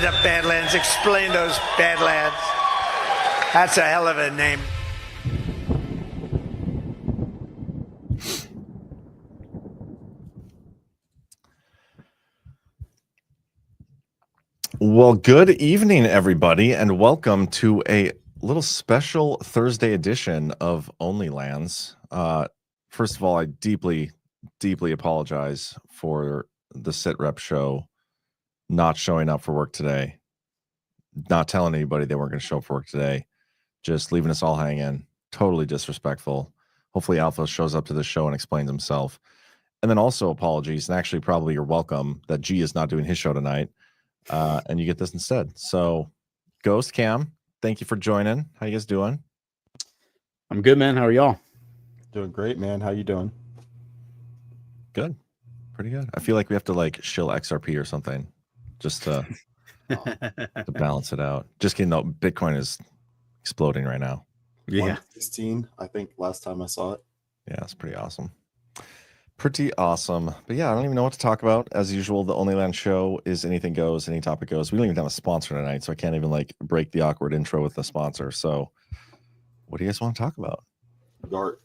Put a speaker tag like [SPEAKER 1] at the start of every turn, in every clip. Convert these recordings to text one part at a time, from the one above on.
[SPEAKER 1] up, Badlands? Explain those Badlands. That's a hell of a name.
[SPEAKER 2] Well, good evening, everybody, and welcome to a little special Thursday edition of OnlyLands. First of all, I deeply apologize for the Sit Rep show not showing up for work today, not telling anybody they weren't going to show up for work today, just leaving us all hanging. Totally disrespectful. Hopefully Alpha shows up to the show and explains himself. And then also apologies, and actually probably you're welcome that G is not doing his show tonight. And you get this instead. So, Ghost Cam, thank you for joining. How you guys doing?
[SPEAKER 3] I'm good, man. How are y'all?
[SPEAKER 4] Doing great, man. How you doing?
[SPEAKER 2] Good. Pretty good. I feel like we have to like shill XRP or something just to balance it out. Just kidding though, Bitcoin is exploding right now.
[SPEAKER 3] Yeah.
[SPEAKER 4] 116, I think last time I saw it.
[SPEAKER 2] Yeah, it's pretty awesome. Pretty awesome. But yeah, I don't even know what to talk about. As usual, the OnlyLands show is anything goes, any topic goes. We don't even have a sponsor tonight, so I can't even like break the awkward intro with the sponsor. So what do you guys want to talk about?
[SPEAKER 4] Gart.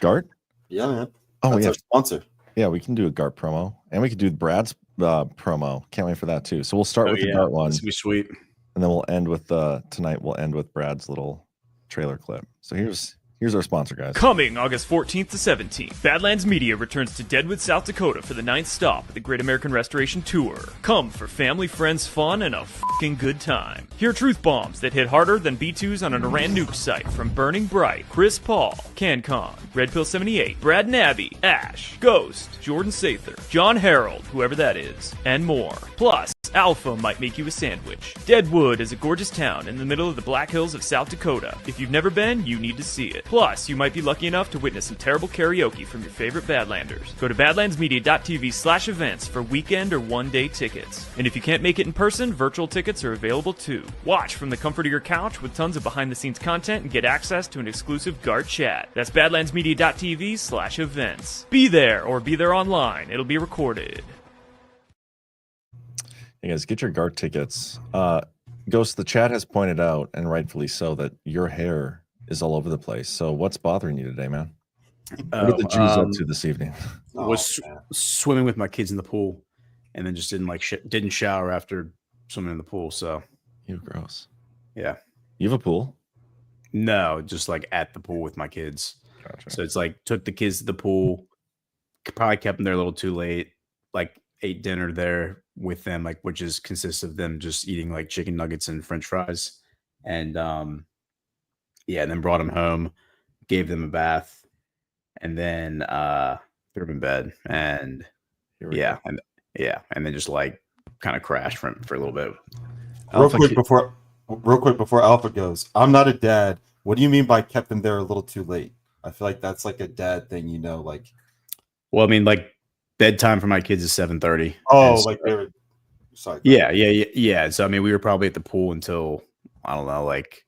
[SPEAKER 2] Gart?
[SPEAKER 4] Yeah, man.
[SPEAKER 2] Oh,
[SPEAKER 4] That's
[SPEAKER 2] yeah.
[SPEAKER 4] our sponsor.
[SPEAKER 2] Yeah, we can do a Gart promo. And we could do Brad's promo. Can't wait for that too. So we'll start with the Gart one.
[SPEAKER 3] This will be sweet.
[SPEAKER 2] And then we'll end with tonight we'll end with Brad's little trailer clip. So here's our sponsor, guys.
[SPEAKER 5] Coming August 14th to 17th, Badlands Media returns to Deadwood, South Dakota for the 9th stop of the Great American Restoration Tour. Come for family, friends, fun, and a f***ing good time. Hear truth bombs that hit harder than B2s on an Iran nuke site from Burning Bright, Chris Paul, CanCon, Red Pill 78, Brad Nabby, Ash, Ghost, Jordan Sather, John Harold, whoever that is, and more. Plus, Alpha might make you a sandwich. Deadwood is a gorgeous town in the middle of the Black Hills of South Dakota. If you've never been, you need to see it. Plus, you might be lucky enough to witness some terrible karaoke from your favorite Badlanders. Go to badlandsmedia.tv/events for weekend or one-day tickets. And if you can't make it in person, virtual tickets are available too. Watch from the comfort of your couch with tons of behind-the-scenes content and get access to an exclusive Gart chat. That's badlandsmedia.tv/events. Be there or be there online. It'll be recorded.
[SPEAKER 2] Hey guys, get your Gart tickets. Ghost, the chat has pointed out, and rightfully so, that your hair is all over the place. So what's bothering you today, man? What are the Jews up to this evening?
[SPEAKER 3] Was swimming with my kids in the pool, and then just didn't shower after swimming in the pool. So
[SPEAKER 2] You gross.
[SPEAKER 3] yeah,
[SPEAKER 2] You have a pool?
[SPEAKER 3] no, just like at the pool with my kids.
[SPEAKER 2] Gotcha.
[SPEAKER 3] So it's like took the kids to the pool, probably kept them there a little too late. Like ate dinner there with them, like which consists of them just eating like chicken nuggets and French fries, and and then brought them home, gave them a bath, and then threw them in bed, and and then just like kind of crashed for a little bit.
[SPEAKER 4] Real quick before Alpha goes, I'm not a dad. What do you mean by kept them there a little too late? I feel like that's like a dad thing, like.
[SPEAKER 3] Well, I mean, like bedtime for my kids is 7:30.
[SPEAKER 4] Oh, like they were. Sorry.
[SPEAKER 3] Yeah. So I mean, we were probably at the pool until I don't know, like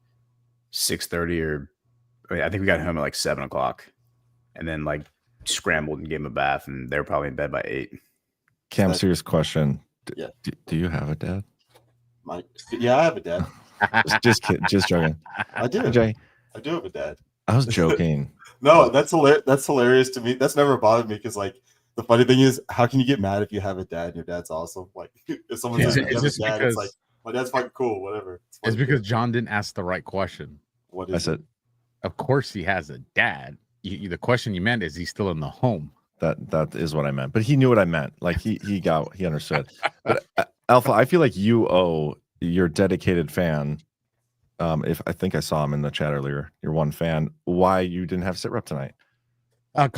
[SPEAKER 3] 6:30 or I think we got home at like 7:00, and then like scrambled and gave them a bath, and they were probably in bed by 8.
[SPEAKER 2] Cam, serious question.
[SPEAKER 4] Yeah.
[SPEAKER 2] Do you have a dad?
[SPEAKER 4] I have a dad.
[SPEAKER 2] just joking.
[SPEAKER 4] I do.
[SPEAKER 2] Jay,
[SPEAKER 4] I do have a dad.
[SPEAKER 2] I was joking.
[SPEAKER 4] No, that's hilarious. That's hilarious to me. That's never bothered me because, like, the funny thing is, how can you get mad if you have a dad and your dad's awesome? Like, if someone says you have a dad, it's like, my dad's fucking cool. Whatever.
[SPEAKER 6] It's because John didn't ask the right question.
[SPEAKER 4] What is it?
[SPEAKER 6] Of course, he has a dad. The question you meant is he's still in the home.
[SPEAKER 2] That is what I meant, but he knew what I meant. Like he understood. But Alpha, I feel like you owe your dedicated fan. If I think I saw him in the chat earlier, your one fan, why you didn't have sit rep tonight.
[SPEAKER 6] I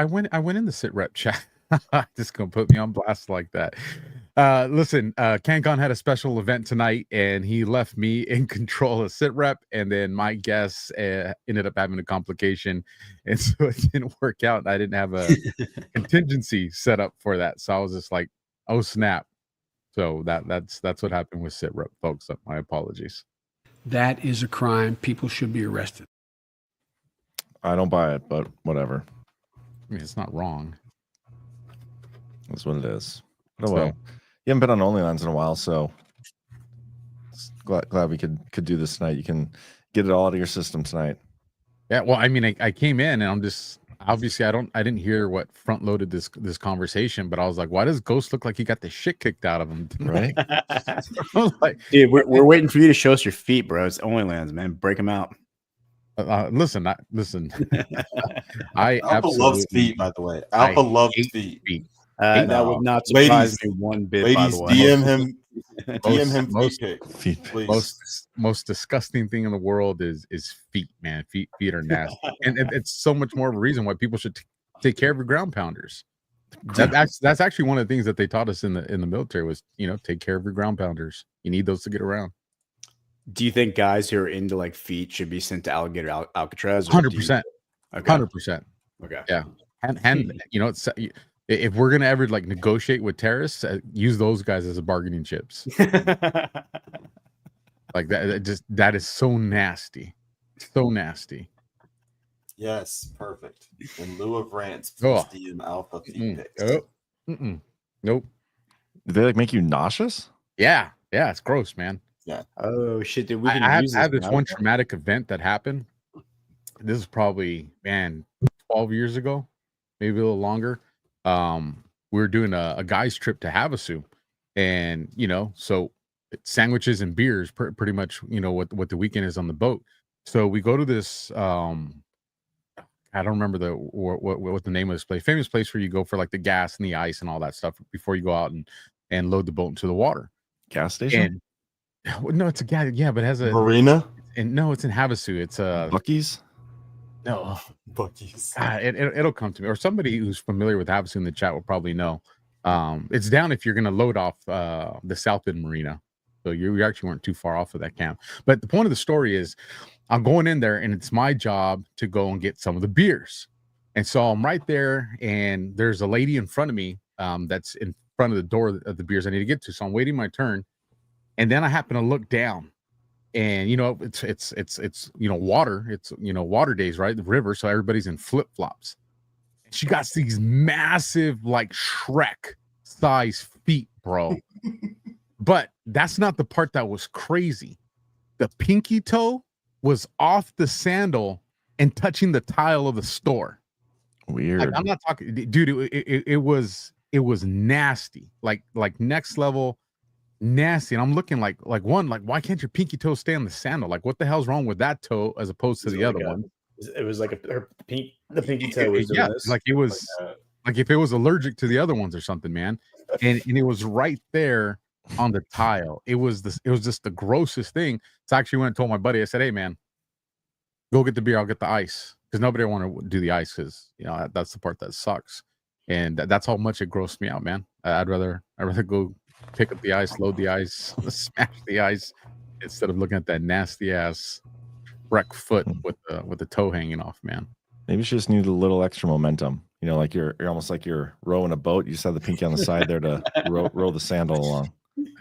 [SPEAKER 6] went in the sit rep chat. Just gonna put me on blast like that. Listen, CanCon had a special event tonight, and he left me in control of sit rep, and then my guests ended up having a complication, and so it didn't work out. I didn't have a contingency set up for that, so I was just like, oh snap. So that's what happened with sit rep, folks. My apologies.
[SPEAKER 7] That is a crime. People should be arrested.
[SPEAKER 2] I don't buy it, but whatever.
[SPEAKER 6] I mean, it's not wrong.
[SPEAKER 2] That's what it is. Oh well. You haven't been on OnlyLands in a while, so glad we could do this tonight. You can get it all out of your system tonight.
[SPEAKER 6] Yeah, well, I mean, I came in and I'm just obviously I didn't hear what front loaded this conversation, but I was like, why does Ghost look like he got the shit kicked out of him?
[SPEAKER 2] Right?
[SPEAKER 6] I was like,
[SPEAKER 3] Dude, we're waiting for you to show us your feet, bro. It's OnlyLands, man. Break them out.
[SPEAKER 6] listen. I
[SPEAKER 4] Alpha loves feet, by the way. Alpha loves feet.
[SPEAKER 3] That would not surprise me one bit. By the way,
[SPEAKER 4] DM him. DM him feet pics, please.
[SPEAKER 6] Most disgusting thing in the world is feet, man. Feet are nasty, and it's so much more of a reason why people should take care of your ground pounders. That's actually one of the things that they taught us in the military was, take care of your ground pounders. You need those to get around.
[SPEAKER 3] Do you think guys who are into like feet should be sent to Alligator Alcatraz?
[SPEAKER 6] 100%. 100%.
[SPEAKER 3] Okay.
[SPEAKER 6] Yeah. And if we're gonna ever like negotiate with terrorists, use those guys as a bargaining chips. Like that is so nasty, so nasty.
[SPEAKER 4] Yes, perfect. In lieu of rants, please DM Alpha feet pics.
[SPEAKER 6] Nope.
[SPEAKER 2] Do they like make you nauseous?
[SPEAKER 6] Yeah, it's gross, man.
[SPEAKER 4] Yeah.
[SPEAKER 3] Oh shit, dude.
[SPEAKER 6] I have this one traumatic event that happened. This is probably 12 years ago, maybe a little longer. We were doing a guy's trip to Havasu, and so sandwiches and beers pretty much what the weekend is on the boat. So we go to this I don't remember what the name of this place, famous place where you go for like the gas and the ice and all that stuff before you go out and load the boat into the water.
[SPEAKER 2] Gas station?
[SPEAKER 6] No, it's a gas, but it has a
[SPEAKER 4] marina.
[SPEAKER 6] And no, it's in Havasu. It's
[SPEAKER 2] Buc-ee's.
[SPEAKER 6] No,
[SPEAKER 4] Buc-ee's.
[SPEAKER 6] It'll come to me, or somebody who's familiar with Havasu in the chat will probably know. It's down if you're going to load off the South End Marina, so you actually weren't too far off of that camp. But the point of the story is, I'm going in there, and it's my job to go and get some of the beers. And so I'm right there, and there's a lady in front of me that's in front of the door of the beers I need to get to. So I'm waiting my turn, and then I happen to look down. And it's water. It's water days, right? The river, so everybody's in flip-flops. She got these massive, like Shrek size feet, bro. But that's not the part that was crazy. The pinky toe was off the sandal and touching the tile of the store.
[SPEAKER 2] Weird.
[SPEAKER 6] Like, I'm not talking, dude. It was nasty, like next level. Nasty. And I'm looking like why can't your pinky toe stay on the sandal? Like, what the hell's wrong with that toe as opposed to the other one?
[SPEAKER 3] It was like the pinky toe was doing this.
[SPEAKER 6] Like it was like if it was allergic to the other ones or something, man. And it was right there on the tile. It was just the grossest thing. So I actually went and told my buddy, I said, hey man, go get the beer, I'll get the ice. Because nobody want to do the ice because that's the part that sucks. And that's how much it grossed me out, man. I'd rather go pick up the ice, load the ice, smash the ice, instead of looking at that nasty ass wreck foot with the toe hanging off, man.
[SPEAKER 2] Maybe you just need a little extra momentum. Like you're almost like you're rowing a boat. You just have the pinky on the side there to row the sandal along.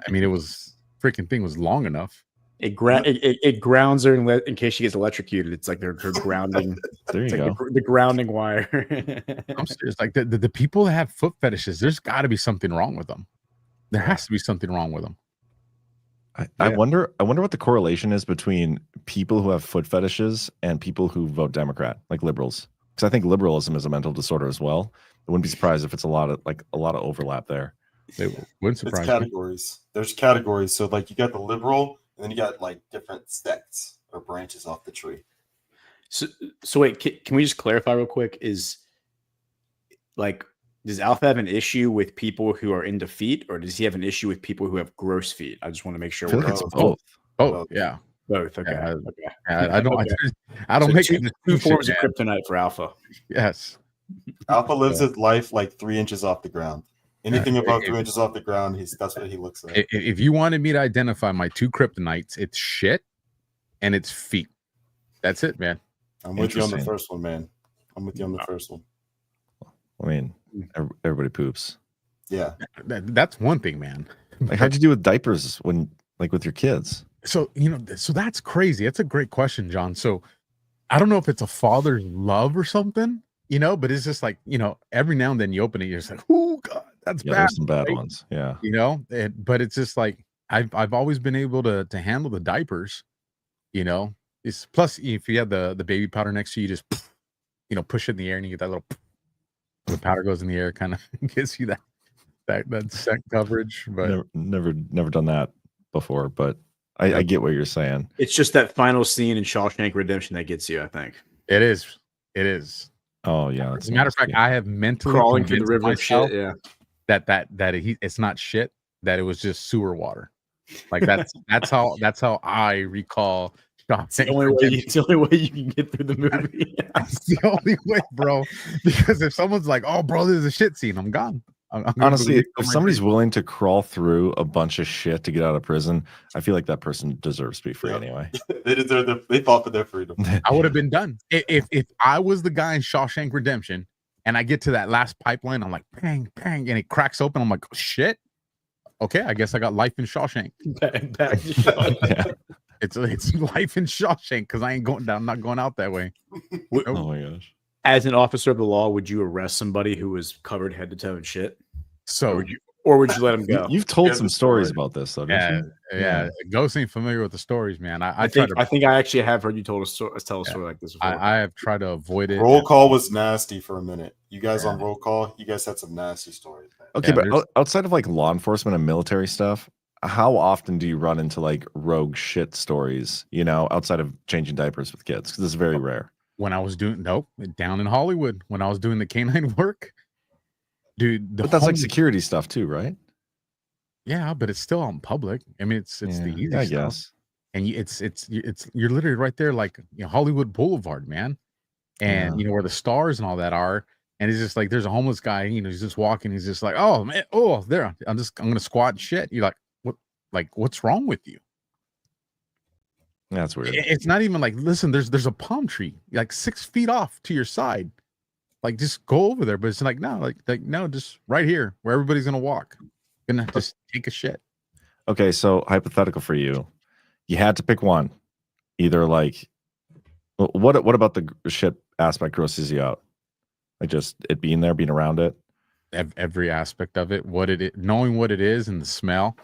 [SPEAKER 6] I mean, it was freaking thing was long enough.
[SPEAKER 3] It grounds her in case she gets electrocuted. It's like they're grounding.
[SPEAKER 2] There you go.
[SPEAKER 3] The grounding wire.
[SPEAKER 6] I'm serious. Like the people that have foot fetishes, there's got to be something wrong with them. There has to be something wrong with them.
[SPEAKER 2] I wonder what the correlation is between people who have foot fetishes and people who vote Democrat, like liberals. Because I think liberalism is a mental disorder as well. I wouldn't be surprised if it's a lot of overlap there.
[SPEAKER 6] It wouldn't surprise
[SPEAKER 4] me. Categories. There's categories. So like you got the liberal, and then you got like different stecks or branches off the tree.
[SPEAKER 3] So wait, can we just clarify real quick? Is like, does Alpha have an issue with people who are into feet, or does he have an issue with people who have gross feet? I just want to make sure.
[SPEAKER 2] I feel like it's both.
[SPEAKER 6] Both. Yeah.
[SPEAKER 3] Both. Okay.
[SPEAKER 6] Yeah,
[SPEAKER 3] okay.
[SPEAKER 6] I don't.
[SPEAKER 3] Okay.
[SPEAKER 6] I don't make
[SPEAKER 3] two forms of kryptonite for Alpha.
[SPEAKER 6] Yes.
[SPEAKER 4] Alpha lives his life like 3 inches off the ground. Anything above 3 inches off the ground, that's what he looks like.
[SPEAKER 6] If you wanted me to identify my two kryptonites, it's shit and it's feet. That's it, man.
[SPEAKER 4] I'm with you on the first one, man. I'm with you on the first one.
[SPEAKER 2] I mean, everybody poops.
[SPEAKER 4] Yeah.
[SPEAKER 6] That's one thing, man.
[SPEAKER 2] Like, how'd you do with diapers when, like, with your kids?
[SPEAKER 6] So, so that's crazy. That's a great question, John. So I don't know if it's a father's love or something, but it's just like, every now and then you open it, you're just like, oh God, that's
[SPEAKER 2] Yeah,
[SPEAKER 6] bad.
[SPEAKER 2] there's some bad
[SPEAKER 6] right?
[SPEAKER 2] ones. Yeah.
[SPEAKER 6] You know, but it's just like I've always been able to handle the diapers. You know, it's plus if you have the baby powder next to you, just push it in the air and you get that little the powder goes in the air, kind of gives you that scent coverage. But
[SPEAKER 2] Never done that before, but I get what you're saying.
[SPEAKER 3] It's just that final scene in Shawshank Redemption that gets you, I think.
[SPEAKER 6] it is.
[SPEAKER 2] Oh yeah.
[SPEAKER 6] As a matter of fact, I have mentally
[SPEAKER 3] Crawling through the
[SPEAKER 6] convinced
[SPEAKER 3] river of
[SPEAKER 6] myself
[SPEAKER 3] shit. Yeah.
[SPEAKER 6] that it's not shit, that it was just sewer water. Like that's how I recall.
[SPEAKER 3] It's the only way you can get through the movie.
[SPEAKER 6] That's the only way, bro. Because if someone's like, "Oh, bro, there's a shit scene," I'm gone.
[SPEAKER 2] Honestly, if somebody's willing to crawl through a bunch of shit to get out of prison, I feel like that person deserves to be free anyway.
[SPEAKER 4] They deserve they fought for their freedom.
[SPEAKER 6] I would have been done if I was the guy in Shawshank Redemption and I get to that last pipeline. I'm like, bang, bang, and it cracks open. I'm like, oh, shit. Okay, I guess I got life in Shawshank.
[SPEAKER 3] Back to Shawshank.
[SPEAKER 2] Yeah.
[SPEAKER 6] It's life in Shawshank because I ain't going down. I'm not going out that way.
[SPEAKER 2] Oh my gosh.
[SPEAKER 3] As an officer of the law, would you arrest somebody who was covered head to toe in shit?
[SPEAKER 6] So
[SPEAKER 3] Or would you let him go?
[SPEAKER 2] You've told
[SPEAKER 4] Yeah,
[SPEAKER 2] some
[SPEAKER 4] the
[SPEAKER 2] stories
[SPEAKER 4] story.
[SPEAKER 2] about this, though, didn't
[SPEAKER 6] yeah.
[SPEAKER 2] you?
[SPEAKER 6] Ghost ain't familiar with the stories, man. I
[SPEAKER 3] think I actually have heard you tell a story like this before.
[SPEAKER 6] I have tried to avoid it.
[SPEAKER 4] Roll call was nasty for a minute. You guys on roll call, you guys had some nasty stories. Man.
[SPEAKER 2] Okay,
[SPEAKER 6] Yeah,
[SPEAKER 2] but outside of like law enforcement and military stuff, how often do you run into like rogue shit stories, outside of changing diapers with kids? Because it's very rare.
[SPEAKER 6] When I was doing down in Hollywood, when I was doing the canine work, dude.
[SPEAKER 2] But that's like security stuff too, right?
[SPEAKER 6] Yeah, but it's still on public. I mean, it's the easy
[SPEAKER 2] I
[SPEAKER 6] stuff.
[SPEAKER 2] guess.
[SPEAKER 6] And you're literally right there, like Hollywood Boulevard, man. And where the stars and all that are. And it's just like there's a homeless guy, he's just walking. He's just like, oh man, there. I'm gonna squat and shit. You're like, what? Like, what's wrong with you?
[SPEAKER 2] That's weird.
[SPEAKER 6] It's not even like, listen, there's a palm tree like 6 feet off to your side. Like, just go over there. But it's like, no, no, just right here where everybody's gonna walk. Gonna just take a shit.
[SPEAKER 2] Okay, so hypothetical for you. You had to pick one. Either like what about the shit aspect grosses you out? Like just it being there, being around it?
[SPEAKER 6] Every aspect of it, knowing what it is and the smell.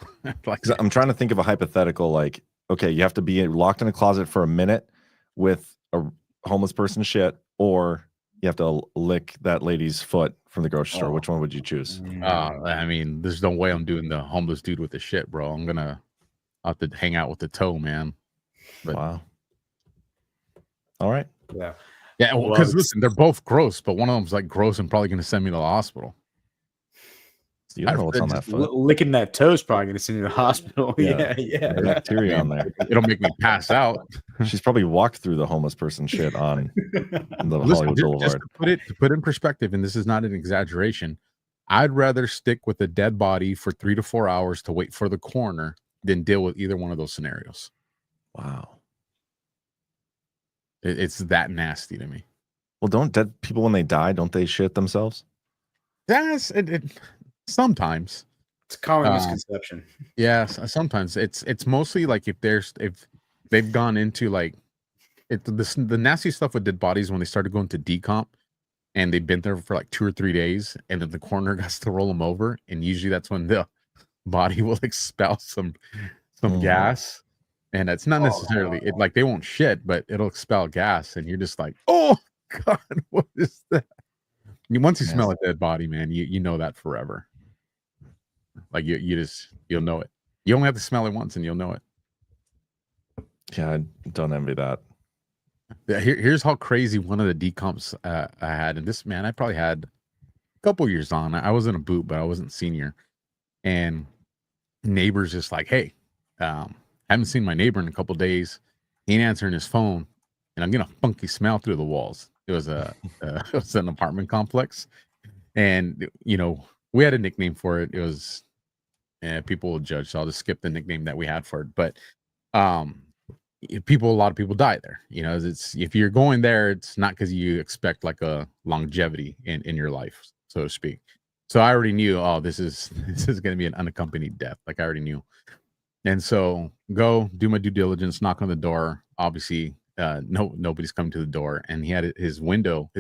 [SPEAKER 6] Like,
[SPEAKER 2] I'm trying to think of a hypothetical, like, okay, you have to be locked in a closet for a minute with a homeless person's shit, or you have to lick that lady's foot from the grocery store. Which one would you choose?
[SPEAKER 6] I mean, there's no way I'm doing the homeless dude with the shit, bro. I'll have to hang out with the toe, man. But,
[SPEAKER 2] wow. All right.
[SPEAKER 3] Yeah.
[SPEAKER 6] Yeah, because listen, they're both gross, but one of them's like gross and probably going to send me to the hospital.
[SPEAKER 2] You don't know what's on that foot.
[SPEAKER 3] Licking that toe is probably going to send you to the hospital. Yeah.
[SPEAKER 2] There's bacteria on there.
[SPEAKER 6] It'll make me pass out.
[SPEAKER 2] She's probably walked through the homeless person shit on the Hollywood Boulevard.
[SPEAKER 6] Just to put in perspective, and this is not an exaggeration, I'd rather stick with a dead body for 3 to 4 hours to wait for the coroner than deal with either one of those scenarios.
[SPEAKER 2] Wow.
[SPEAKER 6] It's that nasty to me.
[SPEAKER 2] Well, don't dead people, when they die, don't they shit themselves?
[SPEAKER 6] Yes, sometimes.
[SPEAKER 3] It's a common misconception.
[SPEAKER 6] Yes, sometimes it's mostly like if they've gone into like the nasty stuff with dead bodies when they started going to decomp and they've been there for like 2 or 3 days, and then the coroner has to roll them over, and usually that's when the body will expel some gas. And it's not necessarily like they won't shit, but it'll expel gas, and you're just like, oh God, what is that? Once you smell a dead body, man, you know that forever. Like you'll know it. You only have to smell it once, and you'll know it.
[SPEAKER 2] Yeah, I don't envy that.
[SPEAKER 6] Here's how crazy one of the decomps I had, and this, man, I probably had a couple years on. I was in a boot, but I wasn't senior, and neighbors just like, hey, haven't seen my neighbor in a couple days. He ain't answering his phone, and I'm getting a funky smell through the walls. It was it was an apartment complex, and we had a nickname for it. It was people will judge, so I'll just skip the nickname that we had for it. But a lot of people die there. It's if you're going there, it's not because you expect like a longevity in your life, so to speak. So I already knew, this is going to be an unaccompanied death. Like I already knew. And so go do my due diligence, knock on the door. Obviously, nobody's coming to the door. And he had his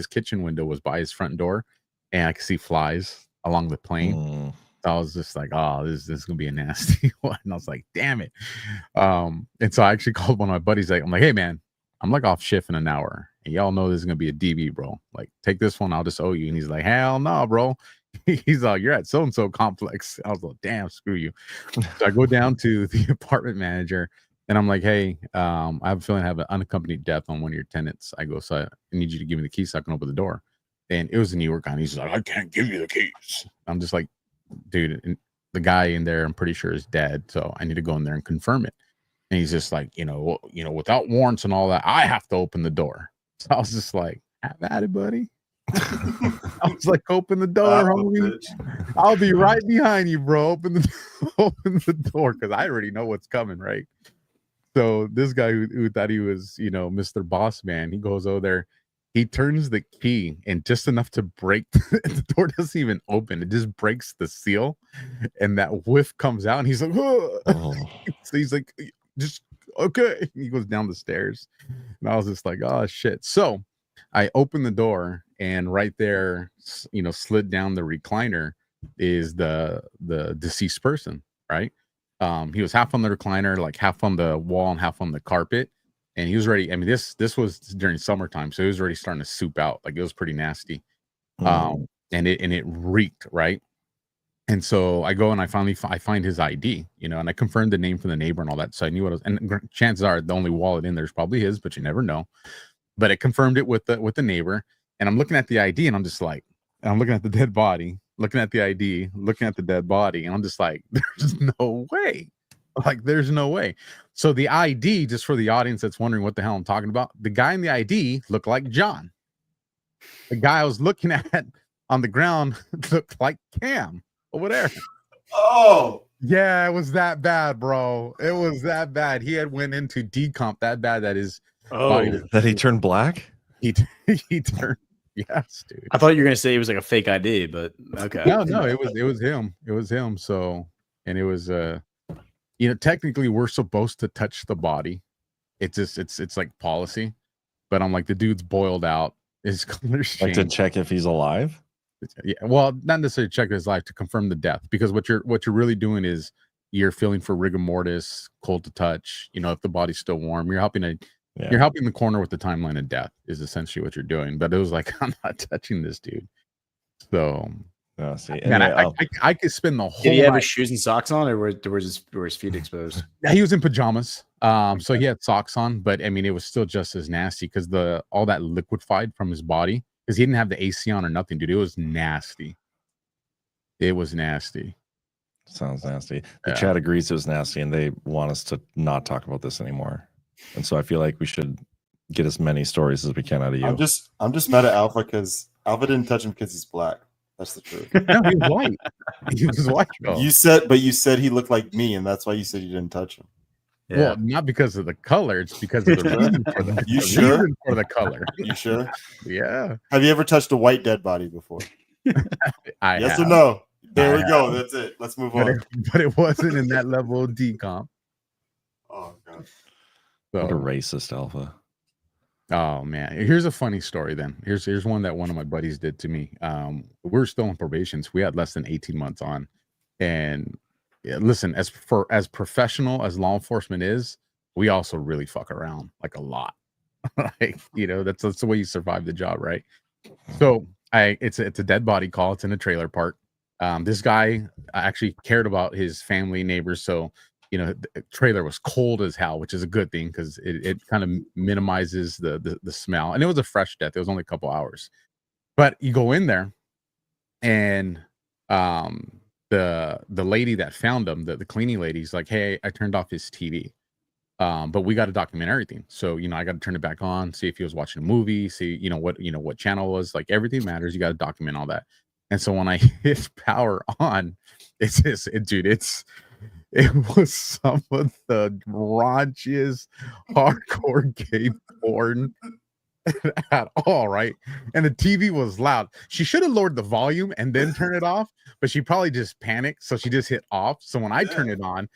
[SPEAKER 6] kitchen window was by his front door, and I could see flies along the plane.
[SPEAKER 2] Mm.
[SPEAKER 6] So I was just like, oh, this is gonna be a nasty one. And I was like, damn it. And so I actually called one of my buddies. I'm like, hey man, I'm like off shift in an hour, and y'all know this is gonna be a DB, bro. Like, take this one, I'll just owe you. And he's like, hell no, bro. He's like, you're at so and so complex. I was like, damn, screw you. So I go down to the apartment manager, and I'm like, hey, I have a feeling I have an unaccompanied death on one of your tenants. I go, so I need you to give me the keys so I can open the door. And it was a New York guy. And he's like, I can't give you the keys. I'm just like, dude, and the guy in there, I'm pretty sure is dead. So I need to go in there and confirm it. And he's just like, without warrants and all that, I have to open the door. So I was just like, have at it, buddy. I was like, open the door, homie. I'll be right behind you, bro. Open the door, because I already know what's coming, right? So this guy who thought he was, Mr. Boss Man, he goes over there, he turns the key, and just enough to break the door doesn't even open. It just breaks the seal, and that whiff comes out, and he's like, oh. So he's like, just okay. He goes down the stairs, and I was just like, oh shit. So I opened the door, and right there, slid down the recliner is the deceased person, right? He was half on the recliner, like half on the wall and half on the carpet, and he was ready. I mean, this was during summertime, so he was already starting to soup out. Like, it was pretty nasty. And it reeked, right? And so I go and I find his ID, and I confirmed the name from the neighbor and all that. So I knew what it was. And chances are the only wallet in there is probably his, but you never know. But it confirmed it with the neighbor. And I'm looking at the ID, and I'm just like, I'm looking at the dead body, looking at the ID, looking at the dead body, and I'm just like, there's no way. Like, there's no way. So the ID, just for the audience that's wondering what the hell I'm talking about, the guy in the ID looked like John. The guy I was looking at on the ground looked like Cam over there.
[SPEAKER 4] Oh,
[SPEAKER 6] yeah, it was that bad, bro. It was that bad. He had went into decomp that bad that his body,
[SPEAKER 2] that he turned black.
[SPEAKER 6] He turned. Yes, dude.
[SPEAKER 3] I thought you were gonna say it was like a fake ID, but okay.
[SPEAKER 6] No, it was him. It was him. So, and it was technically we're supposed to touch the body. It's just it's like policy, but I'm like, the dude's boiled out. His color's changed.
[SPEAKER 2] Like, to check if he's alive.
[SPEAKER 6] Yeah, well, not necessarily check his life, to confirm the death, because what you're really doing is you're feeling for rigor mortis, cold to touch. If the body's still warm, you're helping you're helping the coroner with the timeline of death is essentially what you're doing. But it was like, I'm not touching this dude. So,
[SPEAKER 2] see,
[SPEAKER 6] man, I could spend the whole.
[SPEAKER 3] Did he have his shoes and socks on, or were his feet exposed?
[SPEAKER 6] Yeah, he was in pajamas. So he had socks on, but I mean, it was still just as nasty because all that liquefied from his body, because he didn't have the AC on or nothing, dude. It was nasty. It was nasty.
[SPEAKER 2] Sounds nasty. The chat agrees it was nasty, and they want us to not talk about this anymore. And so I feel like we should get as many stories as we can out of you.
[SPEAKER 4] I'm just mad at Alpha because Alpha didn't touch him because he's black. That's the truth.
[SPEAKER 6] No, he was white. He was white. Bro.
[SPEAKER 4] You said he looked like me, and that's why you said you didn't touch him.
[SPEAKER 6] Yeah. Well, not because of the color, it's because of the reason for the reason for the color.
[SPEAKER 4] You sure?
[SPEAKER 6] Yeah.
[SPEAKER 4] Have you ever touched a white dead body before? Yes or no? There we go. That's it. Let's move on.
[SPEAKER 6] But it wasn't in that level of decomp.
[SPEAKER 4] Oh god.
[SPEAKER 2] So, what a racist, Alpha.
[SPEAKER 6] Oh man, here's a funny story. Then here's one that one of my buddies did to me. We're still on probation, so we had less than 18 months on. And listen, as professional as law enforcement is, we also really fuck around like a lot. Like, that's the way you survive the job, right? So it's a dead body call. It's in a trailer park. This guy actually cared about his family, neighbors, so the trailer was cold as hell, which is a good thing because it kind of minimizes the smell. And it was a fresh death. It was only a couple hours. But you go in there, and the lady that found him, the cleaning lady's like, hey, I turned off his TV. But we got to document everything. So, I got to turn it back on, see if he was watching a movie, see, what channel it was. Like, everything matters. You got to document all that. And so when I hit power on, it was some of the raunchiest hardcore gay porn at all, right? And the TV was loud. She should have lowered the volume and then turn it off, but she probably just panicked, so she just hit off. So when I turn it on,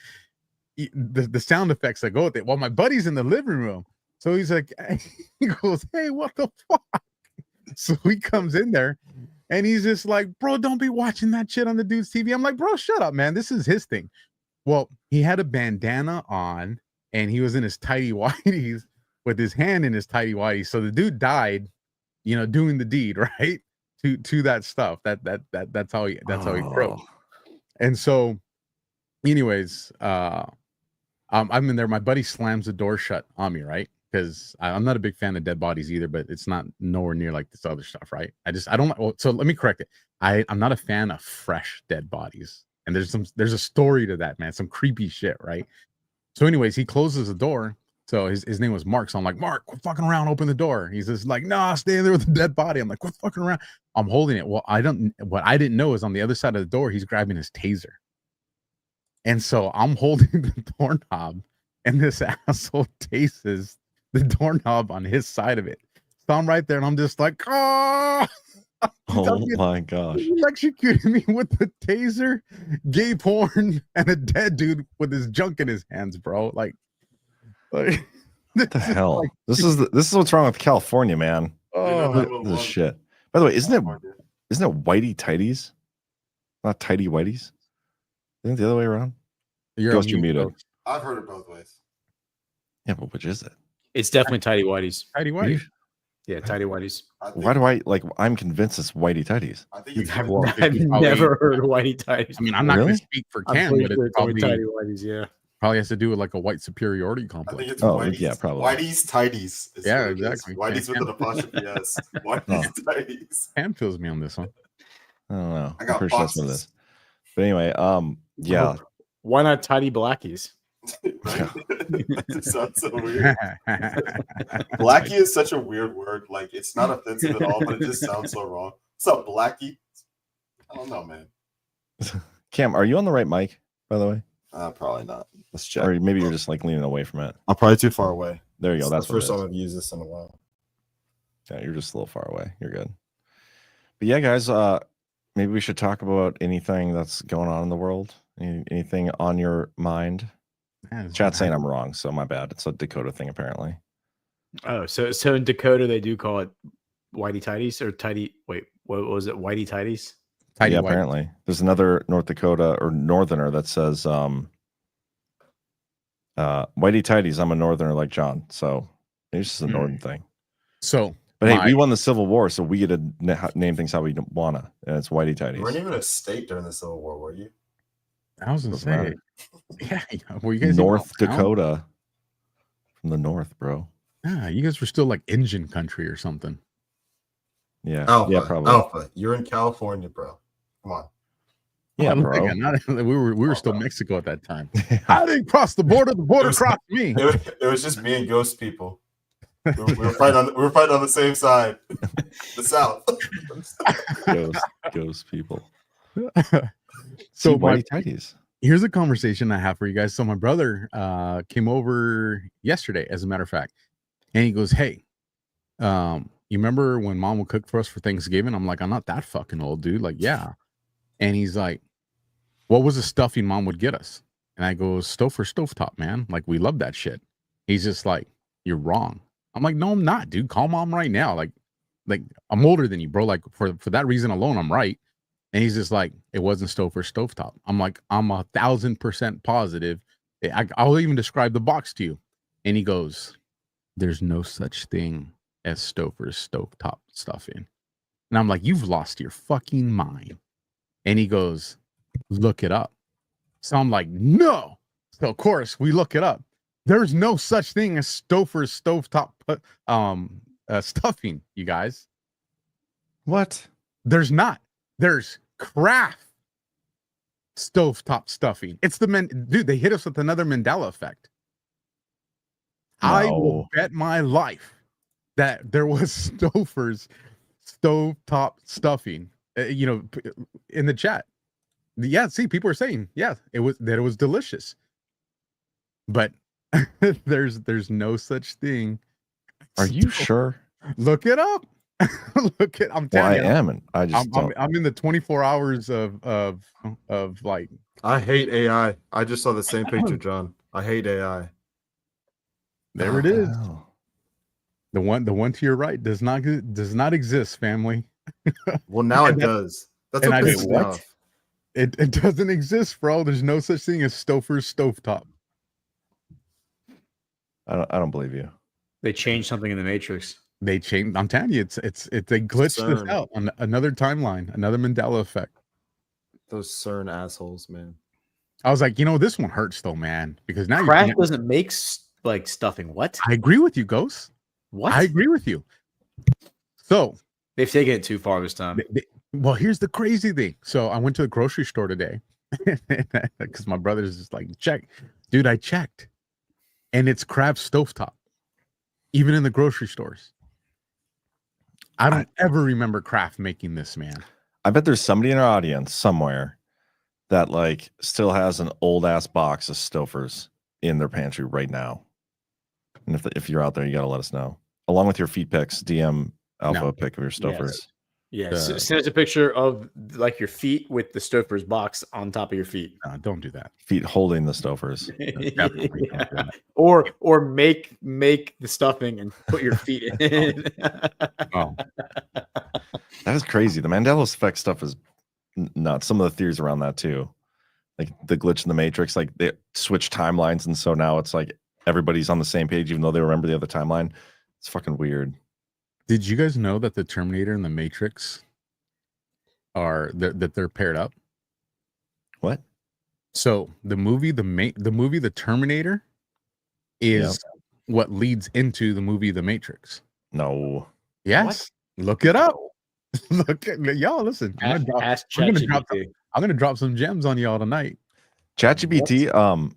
[SPEAKER 6] the sound effects that go with it. Well, my buddy's in the living room, so he's like, he goes, "Hey, what the fuck?" So he comes in there, And he's just like, bro, don't be watching that shit on the dude's TV. I'm like, bro, shut up, man. This is his thing. Well, he had a bandana on and he was in his tighty whities with his hand in his tighty whities. So the dude died, doing the deed, right? To that stuff. That's how he broke. And so, anyways, I'm in there. My buddy slams the door shut on me, right? Because I'm not a big fan of dead bodies either, but it's not nowhere near like this other stuff, right? I don't. Well, so let me correct it. I'm not a fan of fresh dead bodies, and there's a story to that, man. Some creepy shit, right? So, anyways, he closes the door. So his name was Mark. So I'm like, Mark, quit fucking around. Open the door. He's just like, nah, stay in there with the dead body. I'm like, quit fucking around. I'm holding it. Well, what I didn't know is on the other side of the door, he's grabbing his taser. And so I'm holding the doorknob, and this asshole tases the doorknob on his side of it. So I'm right there, and I'm just like, oh
[SPEAKER 2] My gosh.
[SPEAKER 6] he electrocuted me with the taser, gay porn, and a dead dude with his junk in his hands, bro. Like
[SPEAKER 2] what the hell? This is what's wrong with California, man.
[SPEAKER 6] Oh,
[SPEAKER 2] This is shit. By the way, isn't it whitey tighties? Not tighty whiteys? Isn't it the other way around? Ghost, you're muted.
[SPEAKER 4] I've heard it both ways.
[SPEAKER 2] Yeah, but which is it?
[SPEAKER 3] It's definitely tidy whities.
[SPEAKER 6] tighty whitey.
[SPEAKER 3] Yeah, tidy whities.
[SPEAKER 2] Why do I I'm convinced it's whitey tighties.
[SPEAKER 4] I think it's
[SPEAKER 3] I've never heard of whitey tidies.
[SPEAKER 6] I mean, I'm not going
[SPEAKER 2] Really?
[SPEAKER 6] to speak for
[SPEAKER 3] I'm
[SPEAKER 6] Cam,
[SPEAKER 3] pretty
[SPEAKER 6] but
[SPEAKER 3] sure
[SPEAKER 6] it's
[SPEAKER 3] it's only
[SPEAKER 6] probably
[SPEAKER 3] tidy whities. Yeah.
[SPEAKER 6] has to do with like a white superiority
[SPEAKER 4] I think
[SPEAKER 6] complex.
[SPEAKER 4] it's
[SPEAKER 2] Oh,
[SPEAKER 4] Whitey's.
[SPEAKER 2] yeah, probably.
[SPEAKER 4] Whitey's tidies. is
[SPEAKER 6] Yeah,
[SPEAKER 4] what it is.
[SPEAKER 6] exactly.
[SPEAKER 4] Whitey's with an apostrophe S. Whitey's tidies.
[SPEAKER 6] Cam feels me on this one.
[SPEAKER 2] I don't know.
[SPEAKER 4] I
[SPEAKER 2] I'm
[SPEAKER 4] got
[SPEAKER 2] pretty sure that's what it
[SPEAKER 4] boxes.
[SPEAKER 2] is. But anyway, yeah.
[SPEAKER 3] Why not tidy blackies?
[SPEAKER 4] Right? It sounds so weird. Blackie is such a weird word. Like, it's not offensive at all, but it just sounds so wrong. What's up, Blackie? I don't know, man.
[SPEAKER 2] Cam, are you on the right mic, by the way?
[SPEAKER 4] Probably not. Let's check.
[SPEAKER 2] Or maybe you're just like leaning away from it.
[SPEAKER 4] I'm probably too far away.
[SPEAKER 2] There you go. That's
[SPEAKER 4] the
[SPEAKER 2] what
[SPEAKER 4] first
[SPEAKER 2] it is.
[SPEAKER 4] time I've used this in a while.
[SPEAKER 2] Yeah, you're just a little far away. You're good. But yeah, guys, maybe we should talk about anything that's going on in the world. Anything on your mind? Chat saying I'm wrong, so my bad. It's a Dakota thing, apparently.
[SPEAKER 3] Oh, so in Dakota they do call it whitey tidies or tidy. Wait, what was it? Whitey tidies?
[SPEAKER 6] Tidy
[SPEAKER 2] Yeah,
[SPEAKER 6] white.
[SPEAKER 2] apparently. There's another North Dakota or northerner that says whitey tidies, I'm a northerner like John. So maybe it's just a northern thing.
[SPEAKER 6] So,
[SPEAKER 2] But hey, we won the Civil War, so we get to name things how we wanna. And it's whitey
[SPEAKER 4] You weren't
[SPEAKER 2] tidies.
[SPEAKER 4] even a state during the Civil War, were you?
[SPEAKER 6] I was gonna
[SPEAKER 2] Doesn't
[SPEAKER 6] say,
[SPEAKER 2] matter.
[SPEAKER 6] yeah, were you guys
[SPEAKER 2] North
[SPEAKER 6] even around?
[SPEAKER 2] Dakota. From the north, bro.
[SPEAKER 6] Yeah, you guys were still like engine country or something.
[SPEAKER 2] Yeah.
[SPEAKER 4] Alpha.
[SPEAKER 2] Yeah, probably.
[SPEAKER 4] Alpha. You're in California, bro. Come on.
[SPEAKER 2] Yeah,
[SPEAKER 6] Oh,
[SPEAKER 2] bro.
[SPEAKER 6] we were still Mexico at that time. I didn't cross the border. The border crossed me.
[SPEAKER 4] It was just me and ghost people. We were fighting on the same side. The South.
[SPEAKER 2] Ghost people.
[SPEAKER 6] So
[SPEAKER 2] See, whitey tidies.
[SPEAKER 6] here's a conversation I have for you guys. So my brother came over yesterday, as a matter of fact, and he goes, "Hey, you remember when Mom would cook for us for Thanksgiving?" I'm like, "I'm not that fucking old, dude." Like, yeah. And he's like, "What was the stuffing Mom would get us?" And I go, "Stouffer stovetop, man. Like, we love that shit." He's just like, "You're wrong." I'm like, "No, I'm not, dude. Call Mom right now. Like I'm older than you, bro. Like for that reason alone, I'm right." And he's just like, "It wasn't Stouffer stovetop." I'm like, "I'm 1,000% positive. I'll even describe the box to you." And he goes, "There's no such thing as Stouffer's stovetop stuffing." And I'm like, "You've lost your fucking mind." And he goes, "Look it up." So I'm like, "No." So of course we look it up. There's no such thing as Stouffer's stovetop stuffing, you guys.
[SPEAKER 2] What?
[SPEAKER 6] There's not. There's Kraft stovetop stuffing. It's dude, they hit us with another Mandela effect. I will bet my life that there was Stouffer's stovetop stuffing. In the chat. Yeah, see, people are saying, yeah, it was delicious. But there's no such thing.
[SPEAKER 2] Are you sure?
[SPEAKER 6] Look it up. I'm telling you.
[SPEAKER 2] I am, and I just
[SPEAKER 6] I'm in the 24 hours of like.
[SPEAKER 4] I hate AI. I just saw the same picture, John. I hate AI.
[SPEAKER 6] There it is. The one to your right does not exist, family.
[SPEAKER 4] Well, now it
[SPEAKER 6] And that-
[SPEAKER 4] does. That's
[SPEAKER 6] and
[SPEAKER 4] what
[SPEAKER 6] I
[SPEAKER 4] pisses
[SPEAKER 6] just-
[SPEAKER 4] me
[SPEAKER 6] what?
[SPEAKER 4] off.
[SPEAKER 6] It doesn't exist, bro. There's no such thing as Stouffer's stovetop.
[SPEAKER 2] I don't believe you.
[SPEAKER 3] They changed something in the Matrix.
[SPEAKER 6] They changed. I'm telling you, it's they glitched this
[SPEAKER 4] CERN.
[SPEAKER 6] out on another timeline, another Mandela effect.
[SPEAKER 4] Those CERN assholes, man.
[SPEAKER 6] I was like, this one hurts though, man, because now
[SPEAKER 3] Kraft doesn't make like stuffing. What?
[SPEAKER 6] I agree with you, Ghost.
[SPEAKER 3] What?
[SPEAKER 6] I agree with you. So
[SPEAKER 3] They've taken it too far this time.
[SPEAKER 6] well, here's the crazy thing. So I went to the grocery store today because my brother's just like, check, dude. I checked, and it's Kraft stovetop, even in the grocery stores. I don't ever remember Kraft making this, man.
[SPEAKER 2] I bet there's somebody in our audience somewhere that like still has an old ass box of Stouffer's in their pantry right now. And if you're out there, you got to let us know. Along with your feet pics, DM Alpha a pic of your Stouffer's.
[SPEAKER 3] Yeah, send us a picture of like your feet with the Stouffer's box on top of your feet.
[SPEAKER 6] Don't do that.
[SPEAKER 2] Feet holding the Stouffer's.
[SPEAKER 6] Definitely don't do that.
[SPEAKER 3] Or make the stuffing and put your feet in.
[SPEAKER 6] Oh,
[SPEAKER 2] That is crazy. The Mandela effect stuff is nuts. Some of the theories around that too, like the glitch in the Matrix, like they switch timelines, and so now it's like everybody's on the same page, even though they remember the other timeline. It's fucking weird.
[SPEAKER 6] did you guys know that the Terminator and the Matrix that they're paired up?
[SPEAKER 2] What?
[SPEAKER 6] So the movie The Terminator is what leads into the movie The Matrix.
[SPEAKER 2] No.
[SPEAKER 6] Yes, look it up. Look at y'all. Listen,
[SPEAKER 3] Ask
[SPEAKER 6] I'm
[SPEAKER 3] ChatGPT.
[SPEAKER 6] gonna drop some gems on y'all tonight.
[SPEAKER 2] ChatGPT.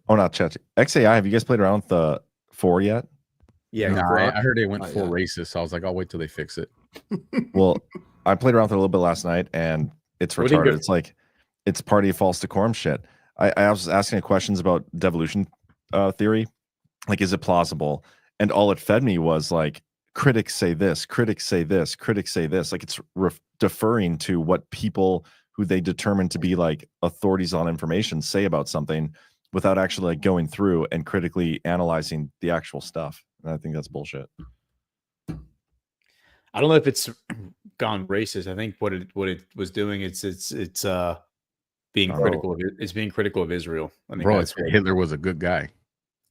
[SPEAKER 2] Not Chat. XAI. Have you guys played around with the 4 yet?
[SPEAKER 3] Yeah,
[SPEAKER 6] Nah,
[SPEAKER 3] Grok.
[SPEAKER 6] I heard they went full
[SPEAKER 4] yeah.
[SPEAKER 6] racist, so I was like, I'll wait till they fix it.
[SPEAKER 2] Well, I played around with it a little bit last night, and it's
[SPEAKER 3] What do you
[SPEAKER 2] retarded.
[SPEAKER 3] get?
[SPEAKER 2] It's like it's party of false decorum shit. I was asking it questions about devolution theory, like is it plausible? And all it fed me was like critics say this, critics say this, critics say this. Like it's deferring to what people who they determine to be like authorities on information say about something, without actually like going through and critically analyzing the actual stuff. And I think that's bullshit.
[SPEAKER 3] I don't know if it's gone racist. I think what it was doing it's being critical of it. It's being critical of Israel. I think
[SPEAKER 6] Bro,
[SPEAKER 3] that's what,
[SPEAKER 6] Hitler was a good guy.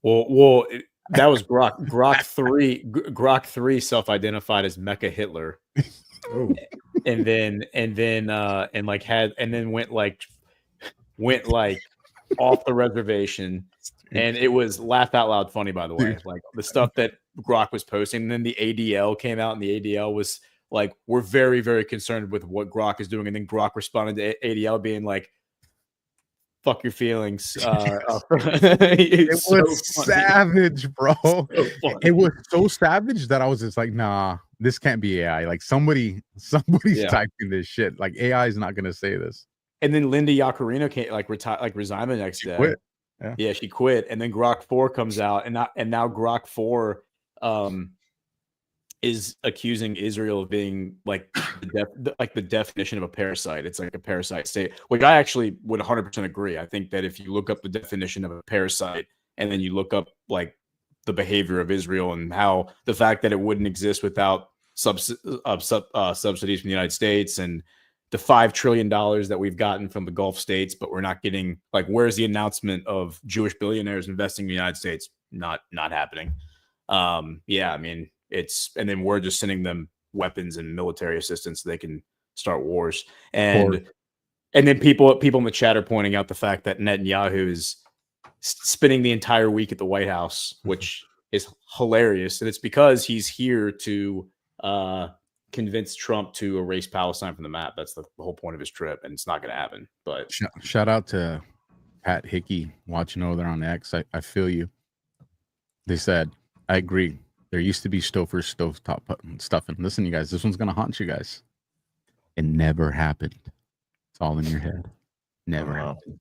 [SPEAKER 3] that was Grok. Grok 3 self-identified as Mecha Hitler. and then went off the reservation, and it was laugh out loud funny, by the way. Like the stuff that Grok was posting, and then the ADL came out, and the ADL was like, we're very, very concerned with what Grok is doing, and then Grok responded to ADL being like, fuck your feelings.
[SPEAKER 6] It was savage, bro. It was so savage that I was just like, nah, this can't be AI. Like somebody's typing this shit. Like AI is not gonna say this.
[SPEAKER 3] And then Linda Yaccarino resigned the next day.
[SPEAKER 6] Quit.
[SPEAKER 3] Yeah, she quit. And then Grok 4 comes out, and now Grok 4 is accusing Israel of being like the definition of a parasite. It's like a parasite state, which I actually would 100% agree. I think that if you look up the definition of a parasite and then you look up like the behavior of Israel and how the fact that it wouldn't exist without subsidies from the United States, and the $5 trillion that we've gotten from the Gulf states, but we're not getting, like, where's the announcement of Jewish billionaires investing in the United States? Not happening. Yeah, I mean, and then we're just sending them weapons and military assistance so they can start wars. And then people in the chat are pointing out the fact that Netanyahu is spending the entire week at the White House, which is hilarious. And it's because he's here to convince Trump to erase Palestine from the map. That's the whole point of his trip, and it's not going to happen. But
[SPEAKER 6] shout out to Pat Hickey watching over there on X. I feel you. They said, I agree. There used to be Stouffer's stovetop stuffing. Listen, you guys, this one's going to haunt you guys. It never happened. It's all in your head. Never happened.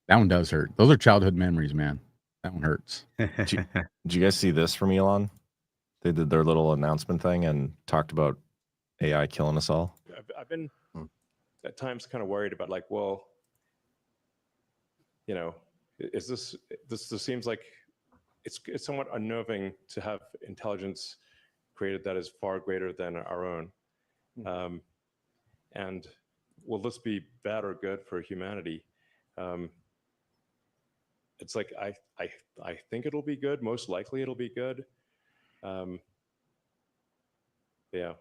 [SPEAKER 6] That one does hurt. Those are childhood memories, man. That one hurts.
[SPEAKER 2] Did you guys see this from Elon? They did their little announcement thing and talked about AI killing us all.
[SPEAKER 8] I've been at times kind of worried about, like, well, is this seems like it's somewhat unnerving to have intelligence created that is far greater than our own. And will this be bad or good for humanity? It's like I think it'll be good. Most likely it'll be good. Yeah.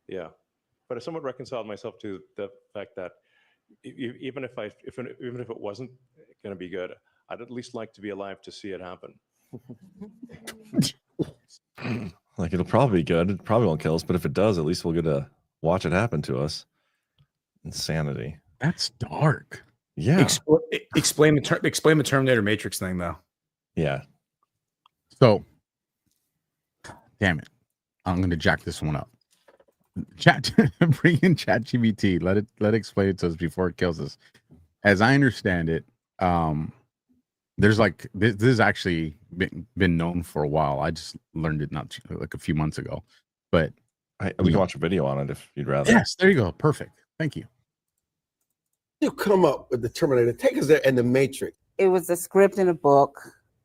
[SPEAKER 8] Yeah. But I somewhat reconciled myself to the fact that even if it wasn't going to be good, I'd at least like to be alive to see it happen.
[SPEAKER 2] Like, it'll probably be good. It probably won't kill us, but if it does, at least we'll get to watch it happen to us. Insanity.
[SPEAKER 6] That's dark.
[SPEAKER 2] Yeah.
[SPEAKER 3] Explain the Terminator Matrix thing, though.
[SPEAKER 2] Yeah.
[SPEAKER 6] So, damn it, I'm going to jack this one up. Bring in ChatGPT. Let it explain it to us before it kills us. As I understand it, there's like this has actually been known for a while. I just learned it not like a few months ago, but
[SPEAKER 2] we can watch a video on it if you'd rather.
[SPEAKER 6] Yes, there you go. Perfect. Thank you.
[SPEAKER 9] You come up with the Terminator. Take us there and the Matrix.
[SPEAKER 10] It was a script in a book.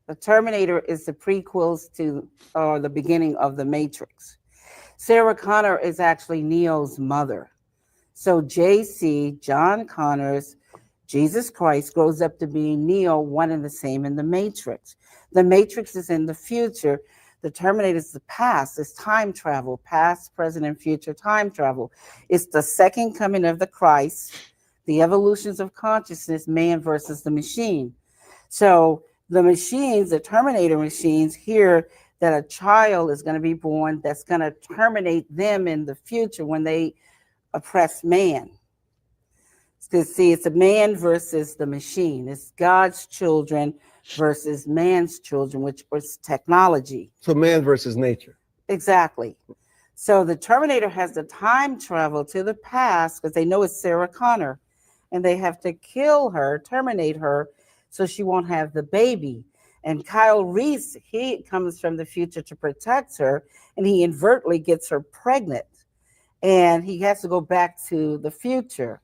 [SPEAKER 10] The Terminator is the prequels to the beginning of the Matrix. Sarah Connor is actually Neo's mother. So JC, John Connors, Jesus Christ, grows up to be Neo, one and the same in the Matrix. The Matrix is in the future. The Terminator is the past. It's time travel, past, present, and future time travel. It's the second coming of the Christ, the evolutions of consciousness, man versus the machine. So the machines, the Terminator machines, hear that a child is going to be born that's going to terminate them in the future when they oppress man. See, it's a man versus the machine. It's God's children versus man's children, which was technology.
[SPEAKER 9] So man versus nature.
[SPEAKER 10] Exactly. So the Terminator has the time travel to the past because they know it's Sarah Connor, and they have to kill her, terminate her, so she won't have the baby. And Kyle Reese, he comes from the future to protect her, and he inadvertently gets her pregnant. And he has to go back to the future.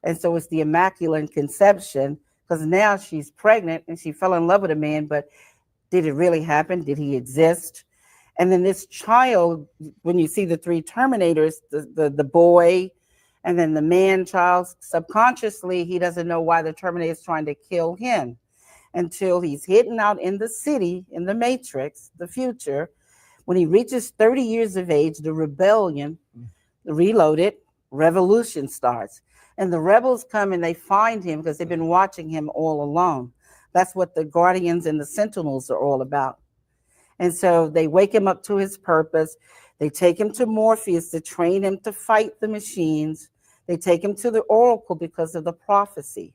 [SPEAKER 10] And so it's the Immaculate Conception, because now she's pregnant and she fell in love with a man, but did it really happen? Did he exist? And then this child, when you see the three Terminators, the boy, and then the man child, subconsciously, he doesn't know why the Terminator is trying to kill him until he's hidden out in the city, in the Matrix, the future. When he reaches 30 years of age, the rebellion, the reloaded, revolution starts. And the rebels come and they find him because they've been watching him all along. That's what the Guardians and the Sentinels are all about. And so they wake him up to his purpose. They take him to Morpheus to train him to fight the machines. They take him to the Oracle because of the prophecy.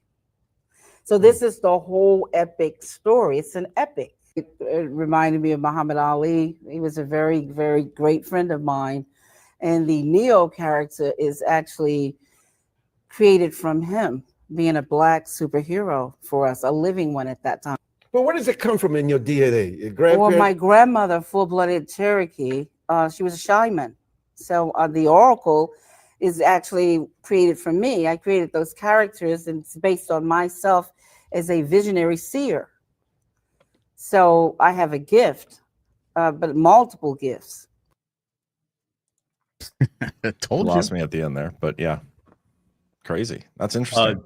[SPEAKER 10] So this is the whole epic story. It's an epic. It reminded me of Muhammad Ali. He was a very, very great friend of mine. And the Neo character is actually created from him, being a Black superhero for us, a living one at that time.
[SPEAKER 9] Well, where does it come from in your DNA? Your grandparents?
[SPEAKER 10] Well, my grandmother, full-blooded Cherokee, she was a shaman. So the Oracle is actually created from me. I created those characters, and it's based on myself as a visionary seer. So I have a gift, but multiple gifts.
[SPEAKER 2] Lost me at the end there, but yeah, crazy. That's interesting.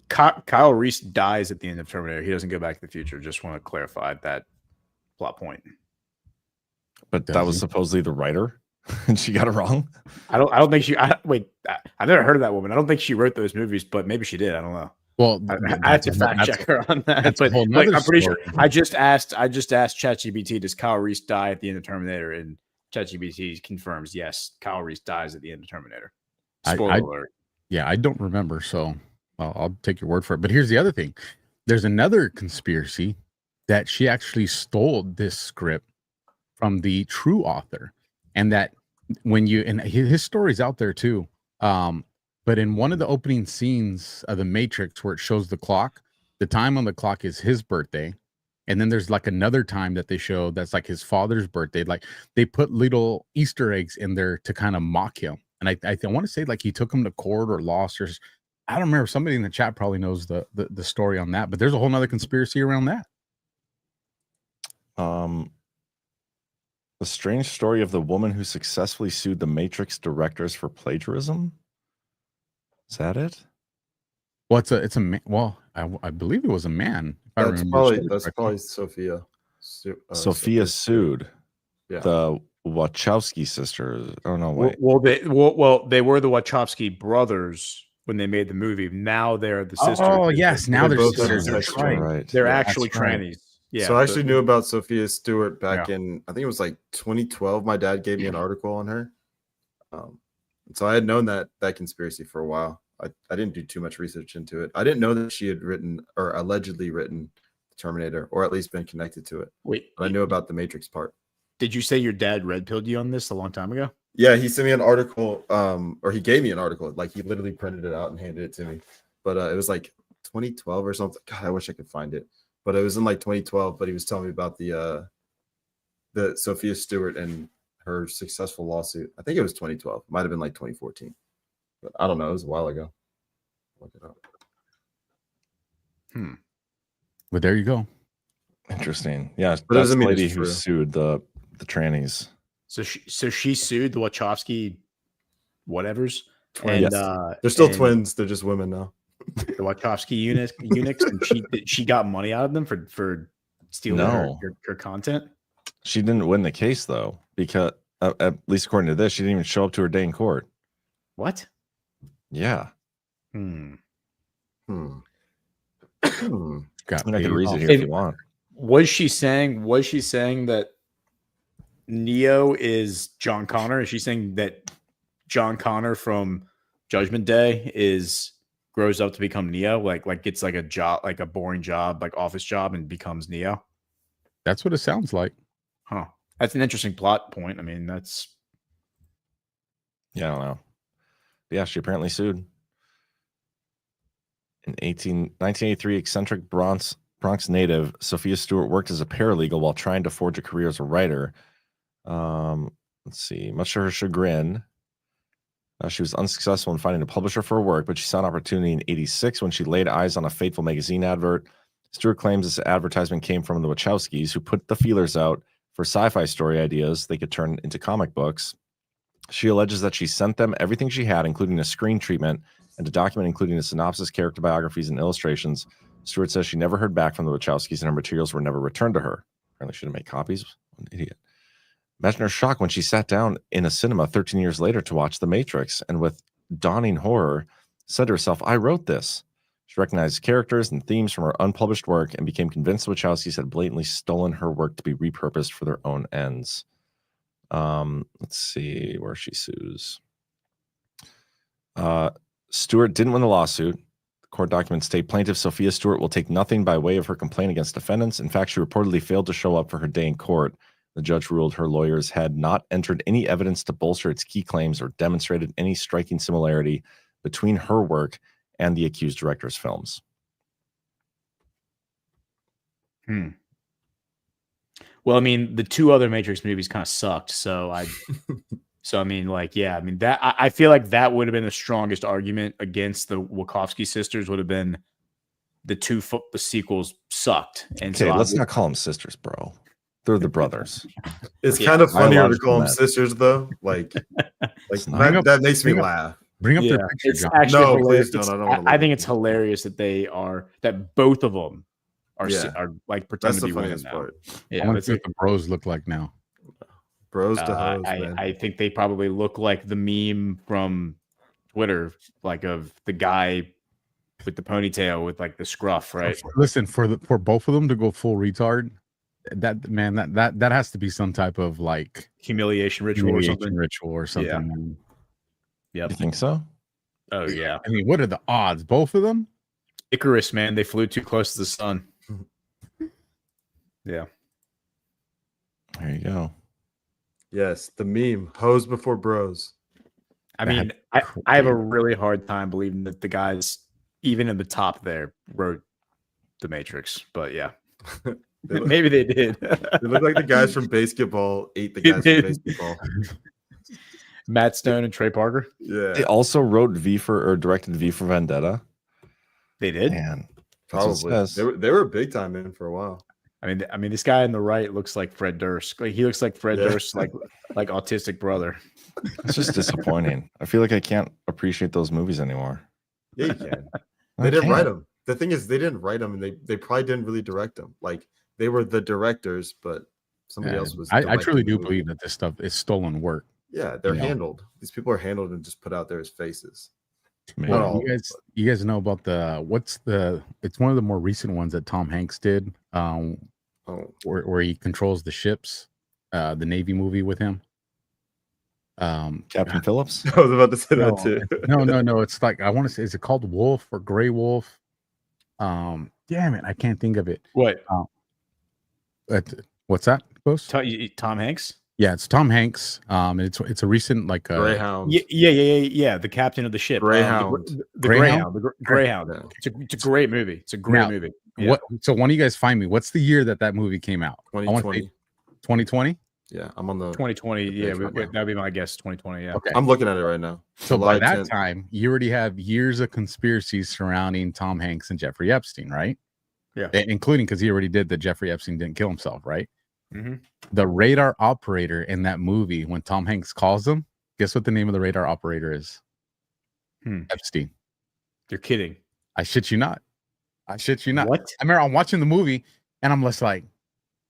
[SPEAKER 3] Kyle Reese dies at the end of Terminator. He doesn't go back to the future. Just want to clarify that plot point.
[SPEAKER 2] But that was supposedly the writer, and she got it wrong.
[SPEAKER 3] I don't think she. Wait, I've never heard of that woman. I don't think she wrote those movies, but maybe she did. I don't know.
[SPEAKER 6] Well,
[SPEAKER 3] I have to fact check her on that. But like, I'm pretty sure. I just asked ChatGPT, does Kyle Reese die at the end of Terminator? And ChatGPT confirms, yes, Kyle Reese dies at the end of Terminator. Spoiler alert.
[SPEAKER 6] Yeah, I don't remember, so I'll take your word for it. But here's the other thing. There's another conspiracy that she actually stole this script from the true author. And that when you, and his story's out there too. But in one of the opening scenes of The Matrix where it shows the clock, the time on the clock is his birthday. And then there's like another time that they show that's like his father's birthday. Like they put little Easter eggs in there to kind of mock him. And I want to say like he took him to court or lost, or I don't remember. Somebody in the chat probably knows the story on that, but there's a whole nother conspiracy around that.
[SPEAKER 2] The strange story of the woman who successfully sued the Matrix directors for plagiarism. Is that it?
[SPEAKER 6] Well, it's a well, I believe it was a man. If I
[SPEAKER 4] That's
[SPEAKER 6] remember
[SPEAKER 4] probably Sophia.
[SPEAKER 2] Sophia sued
[SPEAKER 4] Yeah.
[SPEAKER 2] the Wachowski sisters. Oh no, wait.
[SPEAKER 3] Well, they were the Wachowski brothers when they made the movie. Now they're the sisters.
[SPEAKER 6] Oh yes, now
[SPEAKER 4] They
[SPEAKER 6] they're
[SPEAKER 4] both have
[SPEAKER 6] sisters.
[SPEAKER 4] sex
[SPEAKER 6] That's right.
[SPEAKER 2] Right.
[SPEAKER 3] They're
[SPEAKER 6] Yeah,
[SPEAKER 3] actually
[SPEAKER 6] that's right.
[SPEAKER 3] trannies. Yeah.
[SPEAKER 4] So I actually knew about Sophia Stewart back
[SPEAKER 6] Yeah.
[SPEAKER 4] in, I think it was like 2012. My dad gave me an article on her. So I had known that conspiracy for a while. I didn't do too much research into it. I didn't know that she had written or allegedly written Terminator, or at least been connected to it.
[SPEAKER 3] Wait,
[SPEAKER 4] But I knew about the Matrix part.
[SPEAKER 3] did you say your dad red pilled you on this a long time ago?
[SPEAKER 4] Yeah, he sent me an article, or he gave me an article. Like he literally printed it out and handed it to me. But it was like 2012 or something. God, I wish I could find it. But it was in like 2012. But he was telling me about the Sophia Stewart and her successful lawsuit. I think it was 2012. Might have been like 2014. But I don't know. It was a while ago. Look it up.
[SPEAKER 6] But there you go.
[SPEAKER 2] Interesting. Yeah,
[SPEAKER 4] But it
[SPEAKER 2] that's
[SPEAKER 4] doesn't
[SPEAKER 2] the
[SPEAKER 4] mean it's
[SPEAKER 2] lady who
[SPEAKER 4] true.
[SPEAKER 2] sued the trannies.
[SPEAKER 3] So she sued the Wachowski whatevers.
[SPEAKER 4] Twins.
[SPEAKER 3] And
[SPEAKER 4] They're still
[SPEAKER 3] and
[SPEAKER 4] twins. They're just women now.
[SPEAKER 3] The Wachowski eunuchs, and she got money out of them for stealing her content.
[SPEAKER 2] She didn't win the case though, because at least according to this, she didn't even show up to her day in court.
[SPEAKER 3] What?
[SPEAKER 2] Yeah.
[SPEAKER 6] Got
[SPEAKER 2] I mean, I
[SPEAKER 6] paid
[SPEAKER 2] can read
[SPEAKER 6] off.
[SPEAKER 2] it here if you want.
[SPEAKER 3] Was she saying that Neo is John Connor? Is she saying that John Connor from Judgment Day grows up to become Neo? Like gets like a job, like a boring job, like office job, and becomes Neo?
[SPEAKER 6] That's what it sounds like.
[SPEAKER 3] Huh. That's an interesting plot point. I mean, that's
[SPEAKER 2] Yeah, I don't know. But yeah, she apparently sued. In 1983, eccentric Bronx native Sophia Stewart worked as a paralegal while trying to forge a career as a writer. Let's see. Much to her chagrin, she was unsuccessful in finding a publisher for her work, but she saw an opportunity in 86 when she laid eyes on a Fateful magazine advert. Stewart claims this advertisement came from the Wachowskis, who put the feelers out for sci-fi story ideas they could turn into comic books. She alleges that she sent them everything she had, including a screen treatment and a document including a synopsis, character biographies, and illustrations. Stewart says she never heard back from the Wachowskis and her materials were never returned to her. Apparently she didn't make copies. What an idiot. Imagine her shock when she sat down in a cinema 13 years later to watch The Matrix and with dawning horror said to herself, I wrote this. She recognized characters and themes from her unpublished work and became convinced the Wachowskis had blatantly stolen her work to be repurposed for their own ends. Let's see where she sues. Stewart didn't win the lawsuit. The court documents state plaintiff Sophia Stewart will take nothing by way of her complaint against defendants. In fact, she reportedly failed to show up for her day in court. The judge ruled her lawyers had not entered any evidence to bolster its key claims or demonstrated any striking similarity between her work and the accused director's films.
[SPEAKER 3] Well, I mean, the two other Matrix movies kind of sucked. So I mean, like, yeah, I mean that I feel like that would have been the strongest argument against the Wachowski sisters would have been the sequels sucked. And
[SPEAKER 2] Okay,
[SPEAKER 3] so
[SPEAKER 2] let's not call them sisters, bro. They're the brothers.
[SPEAKER 4] It's kind of funnier to
[SPEAKER 2] Biological
[SPEAKER 4] call them
[SPEAKER 2] men.
[SPEAKER 4] sisters, though. Like
[SPEAKER 2] not.
[SPEAKER 4] that makes me laugh.
[SPEAKER 6] Bring up
[SPEAKER 3] yeah,
[SPEAKER 6] their picture,
[SPEAKER 3] it's
[SPEAKER 6] John.
[SPEAKER 3] actually
[SPEAKER 4] No,
[SPEAKER 3] hilarious.
[SPEAKER 4] please don't. I don't wanna
[SPEAKER 3] I
[SPEAKER 4] look
[SPEAKER 3] think
[SPEAKER 4] at
[SPEAKER 3] it's hilarious that both of them are like pretend
[SPEAKER 4] That's
[SPEAKER 3] to
[SPEAKER 4] the
[SPEAKER 3] be women
[SPEAKER 4] funniest
[SPEAKER 3] now.
[SPEAKER 4] part.
[SPEAKER 6] I
[SPEAKER 3] Yeah,
[SPEAKER 6] want to
[SPEAKER 3] that's
[SPEAKER 6] see what the bros look like now.
[SPEAKER 4] Bros to hoes, man.
[SPEAKER 3] I think they probably look like the meme from Twitter, like of the guy with the ponytail with like the scruff, right?
[SPEAKER 6] Listen, for both of them to go full retard, that has to be some type of like
[SPEAKER 3] Humiliation ritual or something.
[SPEAKER 6] Yeah. Man.
[SPEAKER 3] Yep.
[SPEAKER 2] You think so?
[SPEAKER 3] Oh yeah.
[SPEAKER 6] I mean, what are the odds? Both of them?
[SPEAKER 3] Icarus, man, they flew too close to the sun. Yeah.
[SPEAKER 2] There you go.
[SPEAKER 4] Yes, the meme, hoes before bros.
[SPEAKER 3] I mean, I have a really hard time believing that the guys, even in the top there, wrote The Matrix. But yeah, maybe they did.
[SPEAKER 4] They look like the guys from basketball ate the guys from basketball.
[SPEAKER 3] Matt Stone and Trey Parker.
[SPEAKER 4] Yeah,
[SPEAKER 2] They also wrote directed V for Vendetta.
[SPEAKER 3] They did.
[SPEAKER 2] Man, that's what it
[SPEAKER 4] probably.
[SPEAKER 2] says.
[SPEAKER 4] They were big time in for a while.
[SPEAKER 3] I mean, this guy on the right looks like Fred Durst. Like, he looks like Fred Durst, like autistic brother.
[SPEAKER 2] It's just disappointing. I feel like I can't appreciate those movies anymore.
[SPEAKER 4] Yeah, you can.
[SPEAKER 2] I
[SPEAKER 4] They didn't write
[SPEAKER 2] can't.
[SPEAKER 4] them. The thing is, they didn't write them, and they probably didn't really direct them. Like they were the directors, but somebody else was.
[SPEAKER 6] I
[SPEAKER 4] directing
[SPEAKER 6] truly
[SPEAKER 4] the
[SPEAKER 6] do
[SPEAKER 4] movie.
[SPEAKER 6] believe that this stuff is stolen work.
[SPEAKER 4] Yeah, they're
[SPEAKER 6] you know?
[SPEAKER 4] handled. These people are handled and just put out there as faces.
[SPEAKER 2] Maybe.
[SPEAKER 4] Not
[SPEAKER 6] Well,
[SPEAKER 4] all,
[SPEAKER 6] you guys know about it's one of the more recent ones that Tom Hanks did, where he controls the ships, the Navy movie with him.
[SPEAKER 2] Captain Phillips.
[SPEAKER 4] I was about to say that too.
[SPEAKER 6] No. It's like, I want to say, is it called Wolf or Gray Wolf? Damn it, I can't think of it.
[SPEAKER 3] What?
[SPEAKER 6] What's that? Close?
[SPEAKER 3] Tom Hanks?
[SPEAKER 6] Yeah, it's Tom Hanks. And it's a recent like
[SPEAKER 4] Greyhound.
[SPEAKER 3] Yeah. The captain of the ship.
[SPEAKER 4] Greyhound.
[SPEAKER 3] The
[SPEAKER 6] Greyhound?
[SPEAKER 3] Greyhound.
[SPEAKER 4] Yeah.
[SPEAKER 3] It's a great movie. It's a great movie. Yeah.
[SPEAKER 6] What? So one of you guys find me. What's the year that movie came out?
[SPEAKER 4] 2020.
[SPEAKER 6] 2020.
[SPEAKER 4] Yeah, I'm on the
[SPEAKER 3] 2020. Yeah,
[SPEAKER 4] right now.
[SPEAKER 3] that'd be my guess. 2020. Yeah.
[SPEAKER 6] Okay.
[SPEAKER 4] I'm looking at it right now.
[SPEAKER 6] So by
[SPEAKER 4] July
[SPEAKER 6] that
[SPEAKER 4] 10th.
[SPEAKER 6] time, you already have years of conspiracies surrounding Tom Hanks and Jeffrey Epstein, right?
[SPEAKER 3] Yeah.
[SPEAKER 6] Including because he already did that Jeffrey Epstein didn't kill himself, right?
[SPEAKER 3] Mm-hmm.
[SPEAKER 6] The radar operator in that movie, when Tom Hanks calls him, guess what the name of the radar operator is? Epstein.
[SPEAKER 3] You're kidding.
[SPEAKER 6] I shit you not. I shit you not.
[SPEAKER 3] What?
[SPEAKER 6] I remember I'm watching the movie and I'm just like,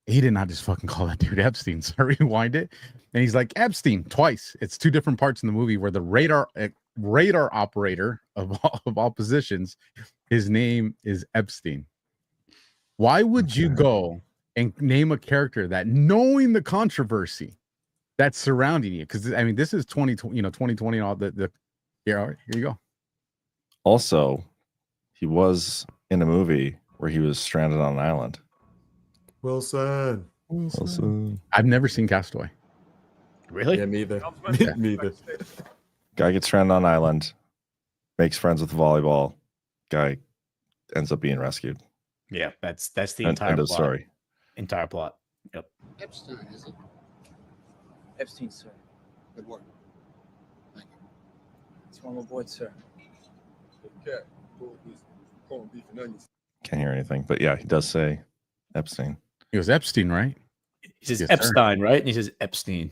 [SPEAKER 6] he did not just fucking call that dude Epstein. So I rewind it, and he's like Epstein twice. It's two different parts in the movie where the radar operator of all positions, his name is Epstein. Why would you go and name a character that, knowing the controversy that's surrounding you? Because I mean, this is 2020, 2020, and all the here you go.
[SPEAKER 2] Also, he was in a movie where he was stranded on an island.
[SPEAKER 4] Wilson.
[SPEAKER 6] I've never seen Castaway.
[SPEAKER 3] Really?
[SPEAKER 4] Yeah, me either. Me either.
[SPEAKER 2] Guy gets stranded on an island, makes friends with volleyball. Guy ends up being rescued.
[SPEAKER 3] Yeah, that's the
[SPEAKER 2] End
[SPEAKER 3] entire
[SPEAKER 2] of
[SPEAKER 3] plot.
[SPEAKER 2] story.
[SPEAKER 3] Entire plot. Yep.
[SPEAKER 11] Epstein, is it?
[SPEAKER 12] Epstein, sir.
[SPEAKER 11] Good work. Thank you.
[SPEAKER 12] What's wrong with board, sir?
[SPEAKER 11] Cat, corned beef and onions.
[SPEAKER 2] Can't hear anything, but yeah, he does say Epstein.
[SPEAKER 6] It was Epstein, right?
[SPEAKER 3] He says
[SPEAKER 6] Yes, sir.
[SPEAKER 3] Epstein, right? And he says Epstein.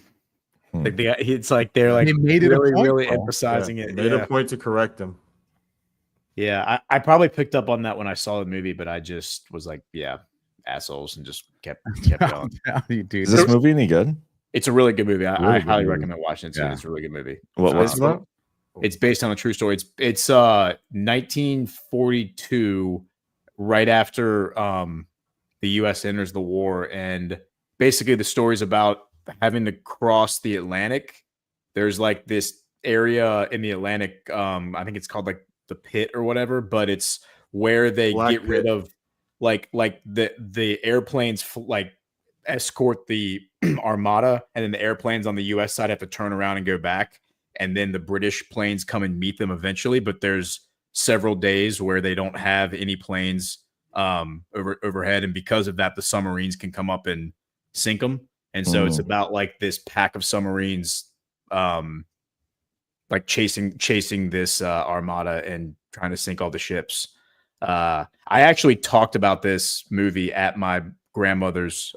[SPEAKER 2] Hmm.
[SPEAKER 3] Like it's like they're like
[SPEAKER 6] They made it a
[SPEAKER 3] really,
[SPEAKER 6] point,
[SPEAKER 3] really
[SPEAKER 6] though.
[SPEAKER 3] emphasizing
[SPEAKER 4] Yeah,
[SPEAKER 3] it.
[SPEAKER 4] made
[SPEAKER 3] Yeah.
[SPEAKER 4] a point to correct him.
[SPEAKER 3] Yeah, I probably picked up on that when I saw the movie, but I just was like, yeah, assholes, and just kept going.
[SPEAKER 6] Dude.
[SPEAKER 2] Is this movie any good?
[SPEAKER 3] It's a really good movie. I
[SPEAKER 6] Really good
[SPEAKER 3] highly
[SPEAKER 6] movie.
[SPEAKER 3] recommend watching it too.
[SPEAKER 6] Yeah.
[SPEAKER 3] It's a really good movie.
[SPEAKER 2] What was it
[SPEAKER 3] So
[SPEAKER 2] about?
[SPEAKER 3] it's based on a true story. It's 1942, right after the U.S. enters the war, and basically the story's about having to cross the Atlantic. There's like this area in the Atlantic, I think it's called like the Pit or whatever, but it's where they
[SPEAKER 4] Black
[SPEAKER 3] get rid
[SPEAKER 4] Pit.
[SPEAKER 3] of like the airplanes like escort the armada, and then the airplanes on the US side have to turn around and go back, and then the British planes come and meet them eventually, but there's several days where they don't have any planes overhead, and because of that the submarines can come up and sink them. And so it's about like this pack of submarines like chasing this armada and trying to sink all the ships. I actually talked about this movie at my grandmother's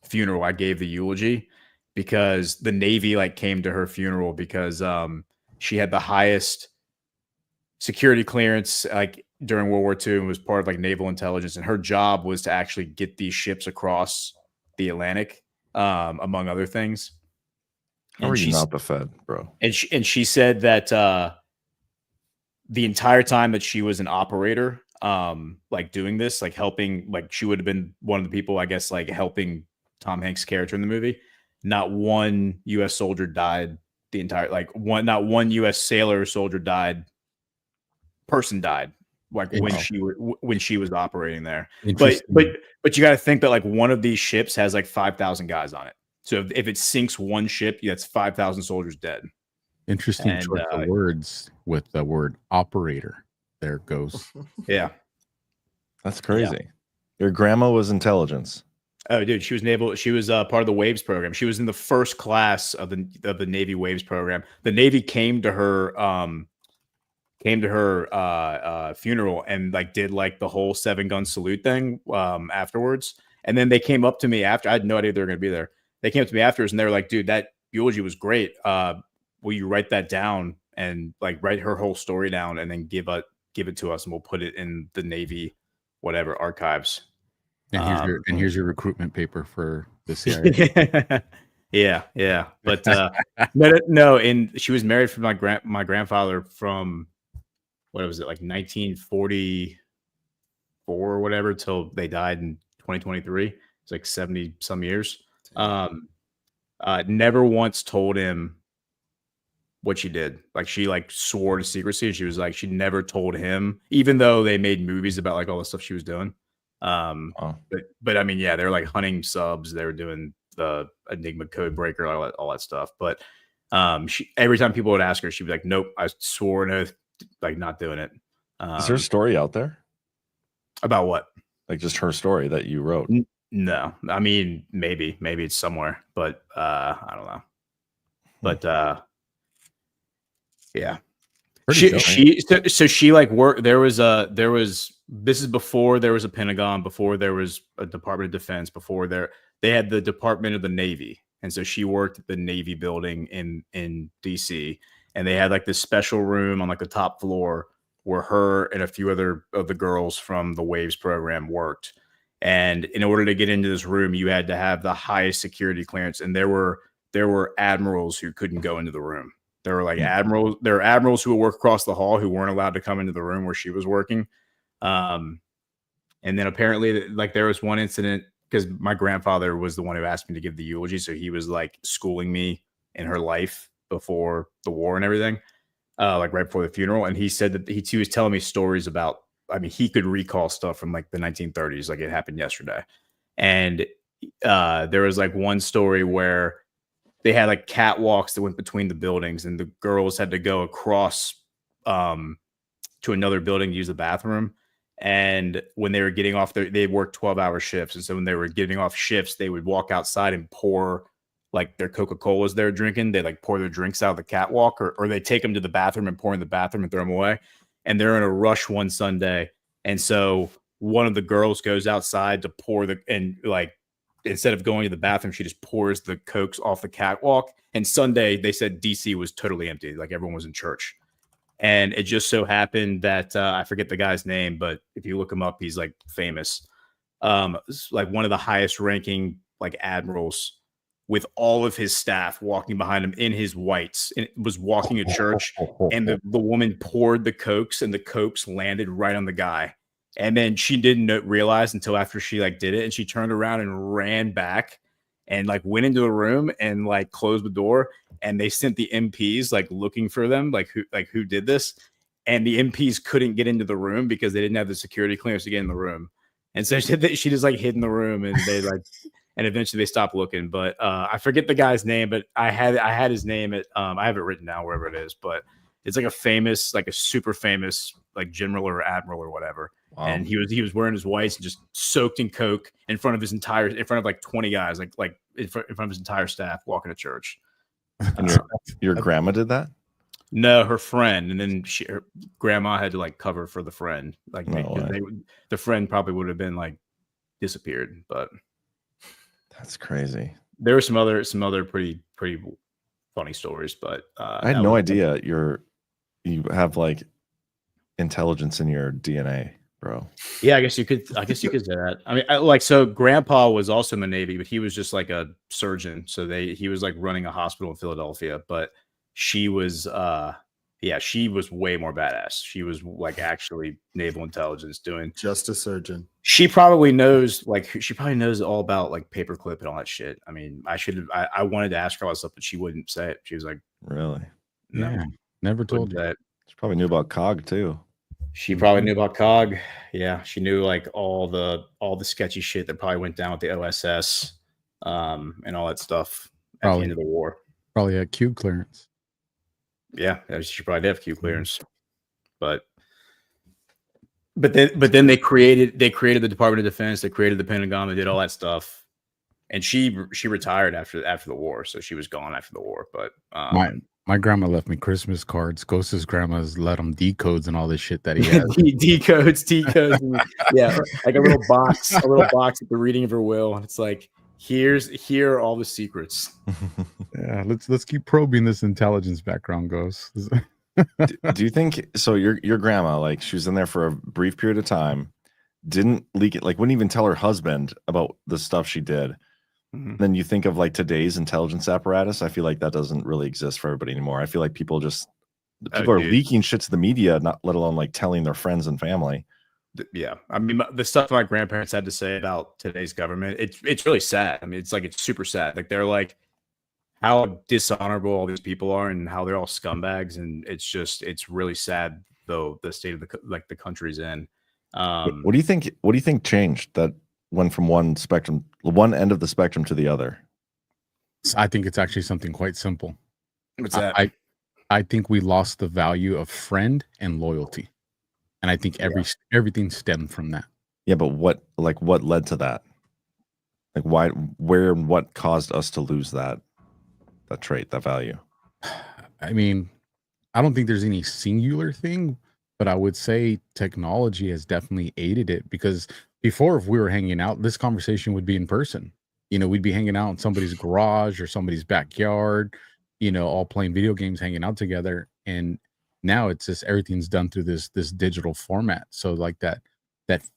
[SPEAKER 3] funeral. I gave the eulogy because the Navy like came to her funeral because she had the highest security clearance like during World War II and was part of like naval intelligence, and her job was to actually get these ships across the Atlantic, among other things.
[SPEAKER 2] How are you not the Fed, bro?
[SPEAKER 3] And she said that the entire time that she was an operator, like doing this, like helping, like she would have been one of the people, I guess, like helping Tom Hanks' character in the movie. Not one U.S. soldier died. The entire not one U.S. sailor or soldier died. Person died, like when she was operating there. But you got to think that like one of these ships has like 5,000 guys on it. So if it sinks one ship, that's 5,000 soldiers dead.
[SPEAKER 6] Interesting choice of words with the word operator. There goes.
[SPEAKER 3] Yeah.
[SPEAKER 2] That's crazy. Your grandma was intelligence.
[SPEAKER 3] Oh, dude, she was naval. She was part of the Waves program. She was in the first class of the Navy Waves program. The Navy came to her funeral and like did like the whole 7-gun salute thing afterwards. And then they came up to me after. I had no idea they were going to be there. They came up to me afterwards and they were like, dude, that eulogy was great. Will you write that down and like write her whole story down and then give it to us and we'll put it in the Navy, whatever, archives.
[SPEAKER 6] And here's your recruitment paper for the CIA.
[SPEAKER 3] yeah. But no, and she was married from my grandfather from what was it, like 1944 or whatever, till they died in 2023. It's like 70 some years. Never once told him what she did. Like she like swore to secrecy. She was like, she never told him, even though they made movies about like all the stuff she was doing. But I mean, yeah, they're like hunting subs. They were doing the Enigma code breaker, all that stuff. But she, every time people would ask her, she'd be like, nope, I swore an oath, like not doing it.
[SPEAKER 2] Is her story out there?
[SPEAKER 3] About what? Like
[SPEAKER 2] just her story that you wrote?
[SPEAKER 3] No, I mean, maybe it's somewhere, but I don't know. But yeah. She like worked. There was this is before there was a Pentagon, before there was a Department of Defense, before they had the Department of the Navy. And so she worked at the Navy building in DC, and they had like this special room on like the top floor where her and a few other of the girls from the Waves program worked. And in order to get into this room, you had to have the highest security clearance. And there were admirals who couldn't go into the room. There were like admirals. There were admirals who would work across the hall who weren't allowed to come into the room where she was working. And then apparently, like there was one incident because my grandfather was the one who asked me to give the eulogy, so he was like schooling me in her life before the war and everything, like right before the funeral. And he said that he was telling me stories about. I mean, he could recall stuff from like the 1930s, like it happened yesterday. And there was like one story where they had like catwalks that went between the buildings, and the girls had to go across to another building to use the bathroom. And when they were getting off, they worked 12-hour shifts. And so when they were getting off shifts, they would walk outside and pour like their Coca-Colas they're drinking. They like pour their drinks out of the catwalk, or they take them to the bathroom and pour in the bathroom and throw them away. And they're in a rush one Sunday. And so one of the girls goes outside to pour instead of going to the bathroom, she just pours the Cokes off the catwalk. And Sunday, they said DC was totally empty. Like everyone was in church. And it just so happened that I forget the guy's name, but if you look him up, he's like famous. Like one of the highest ranking like admirals with all of his staff walking behind him in his whites, and was walking a church, and the woman poured the Cokes, and the Cokes landed right on the guy. And then she didn't realize until after she like did it, and she turned around and ran back and like went into the room and like closed the door, and they sent the MPs like looking for them, like who did this. And the MPs couldn't get into the room because they didn't have the security clearance to get in the room. And so she just like hid in the room, and they like, and eventually they stopped looking. But I forget the guy's name, but I had his name at I have it written down wherever it is, but it's like a famous, like a super famous like general or admiral or whatever. Wow. And he was wearing his whites and just soaked in Coke in front of like 20 guys, like in front of his entire staff walking to church.
[SPEAKER 2] And your grandma did that?
[SPEAKER 3] No, her friend, and then her grandma had to like cover for the friend. Like the friend probably would have been like disappeared. But
[SPEAKER 2] that's crazy.
[SPEAKER 3] There were some other pretty funny stories, but
[SPEAKER 2] I had no idea you have like intelligence in your DNA, bro.
[SPEAKER 3] Yeah, I guess you could say that. I mean, so grandpa was also in the Navy, but he was just like a surgeon. So he was like running a hospital in Philadelphia, but she was she was way more badass. She was like actually naval intelligence doing
[SPEAKER 4] just a surgeon.
[SPEAKER 3] She probably knows all about like paperclip and all that shit. I mean, I wanted to ask her all that stuff, but she wouldn't say it. She was like,
[SPEAKER 2] really?
[SPEAKER 3] No,
[SPEAKER 6] yeah, never told you
[SPEAKER 3] that.
[SPEAKER 2] She probably knew about COG too.
[SPEAKER 3] She probably knew about COG. Yeah, she knew like all the sketchy shit that probably went down with the OSS and all that stuff at the end of the war.
[SPEAKER 6] Probably had Q clearance.
[SPEAKER 3] Yeah, she probably did have Q clearance. But then they created the Department of Defense, they created the Pentagon, they did all that stuff. And she retired after the war, so she was gone after the war. But
[SPEAKER 6] My grandma left me Christmas cards. Ghost's grandma's let him decodes and all this shit that he has.
[SPEAKER 3] Decodes, and, yeah, like a little box with the reading of her will. And it's like, here are all the secrets.
[SPEAKER 6] Yeah, let's keep probing this intelligence background, Ghost.
[SPEAKER 2] Do you think so? Your grandma, like, she was in there for a brief period of time, didn't leak it, like, wouldn't even tell her husband about the stuff she did. Then you think of like today's intelligence apparatus. I feel like that doesn't really exist for everybody anymore. I feel like people are leaking shit to the media, not let alone like telling their friends and family.
[SPEAKER 3] Yeah, I mean, the stuff my grandparents had to say about today's government, it's really sad. I mean, it's super sad. Like, they're like, how dishonorable all these people are and how they're all scumbags, and it's really sad though, the state of the country's in.
[SPEAKER 2] What do you think changed that went from one end of the spectrum to the other?
[SPEAKER 6] I think it's actually something quite simple.
[SPEAKER 3] What's that?
[SPEAKER 6] I think we lost the value of friend and loyalty, and I think everything stemmed from that.
[SPEAKER 2] Yeah, but what led to that? Like, why, where, and what caused us to lose that trait, that value?
[SPEAKER 6] I mean, I don't think there's any singular thing, but I would say technology has definitely aided it, because before, if we were hanging out, this conversation would be in person. We'd be hanging out in somebody's garage or somebody's backyard, all playing video games, hanging out together. And now it's just everything's done through this digital format. So like that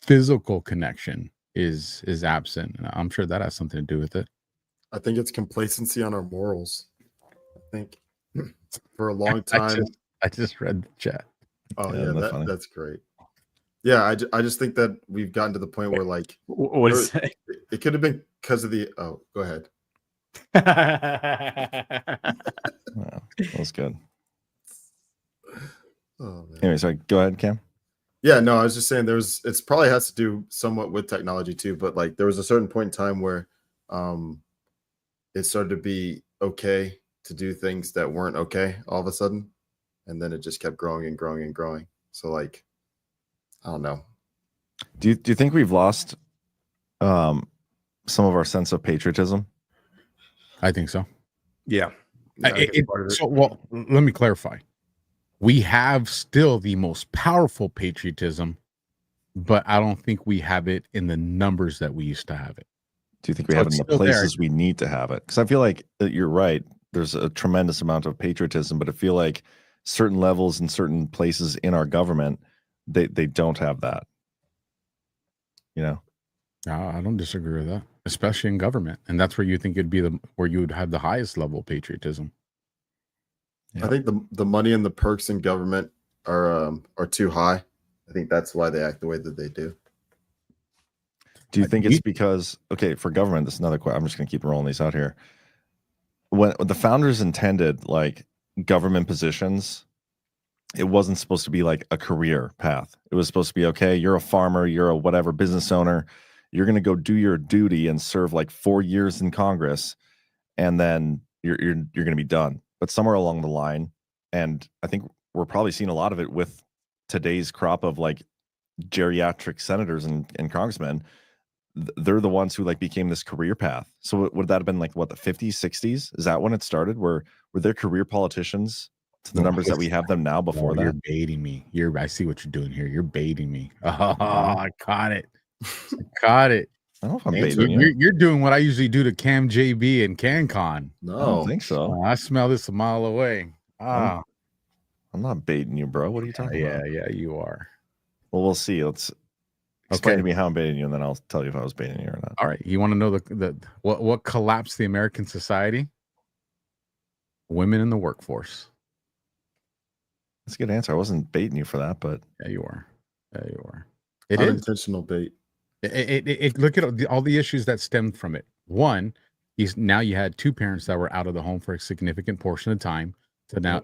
[SPEAKER 6] physical connection is absent. And I'm sure that has something to do with it.
[SPEAKER 4] I think it's complacency on our morals. I think for a long time.
[SPEAKER 6] I just read the chat.
[SPEAKER 4] Oh yeah, that's great. Yeah, I just think that we've gotten to the point where, like,
[SPEAKER 3] what is it?
[SPEAKER 4] It could have been because of the. Oh, go ahead.
[SPEAKER 2] Wow, that was good.
[SPEAKER 4] Oh, man.
[SPEAKER 2] Anyway, sorry, go ahead, Cam.
[SPEAKER 4] Yeah, no, I was just saying it's probably has to do somewhat with technology too, but like there was a certain point in time where it started to be okay to do things that weren't okay all of a sudden, and then it just kept growing and growing and growing. So like, I don't know.
[SPEAKER 2] Do you think we've lost some of our sense of patriotism?
[SPEAKER 6] I think so.
[SPEAKER 3] Yeah.
[SPEAKER 6] Well, let me clarify. We have still the most powerful patriotism, but I don't think we have it in the numbers that we used to have it.
[SPEAKER 2] Do you think we have it in the places we need to have it? Because I feel like you're right. There's a tremendous amount of patriotism, but I feel like certain levels in certain places in our government, they don't have that.
[SPEAKER 6] I don't disagree with that, especially in government, and that's where you think it'd be where you would have the highest level of patriotism.
[SPEAKER 4] Yeah. I think the money and the perks in government are too high. I think that's why they act the way that they do.
[SPEAKER 2] Do you think it's because, okay, for government, this is another question. I'm just going to keep rolling these out here. When the founders intended like government positions, it wasn't supposed to be like a career path. It was supposed to be, okay, you're a farmer, you're a whatever business owner, you're going to go do your duty and serve like 4 years in Congress, and then you're going to be done. But somewhere along the line, and I think we're probably seeing a lot of it with today's crop of like geriatric senators and congressmen, they're the ones who like became this career path. So would that have been like what, the 50s, 60s? Is that when it started? Were there career politicians to the numbers that we have them now before that?
[SPEAKER 6] You're baiting me. I see what you're doing here. You're baiting me. Oh, I caught it. Caught it.
[SPEAKER 2] I don't know if I'm baiting you.
[SPEAKER 6] You're doing what I usually do to Cam JB and CanCon.
[SPEAKER 2] No, I don't think so.
[SPEAKER 6] I smell this a mile away.
[SPEAKER 2] I'm not baiting you, bro. What are you talking about?
[SPEAKER 6] Yeah, you are.
[SPEAKER 2] Well, we'll see. Let's explain to me how I'm baiting you, and then I'll tell you if I was baiting you or not.
[SPEAKER 6] All right. You want to know what collapsed the American society? Women in the workforce.
[SPEAKER 2] That's a good answer. I wasn't baiting you for that, but
[SPEAKER 6] yeah, you are.
[SPEAKER 4] It is unintentional bait.
[SPEAKER 6] Look at all the issues that stemmed from it. One, now you had two parents that were out of the home for a significant portion of time. So now,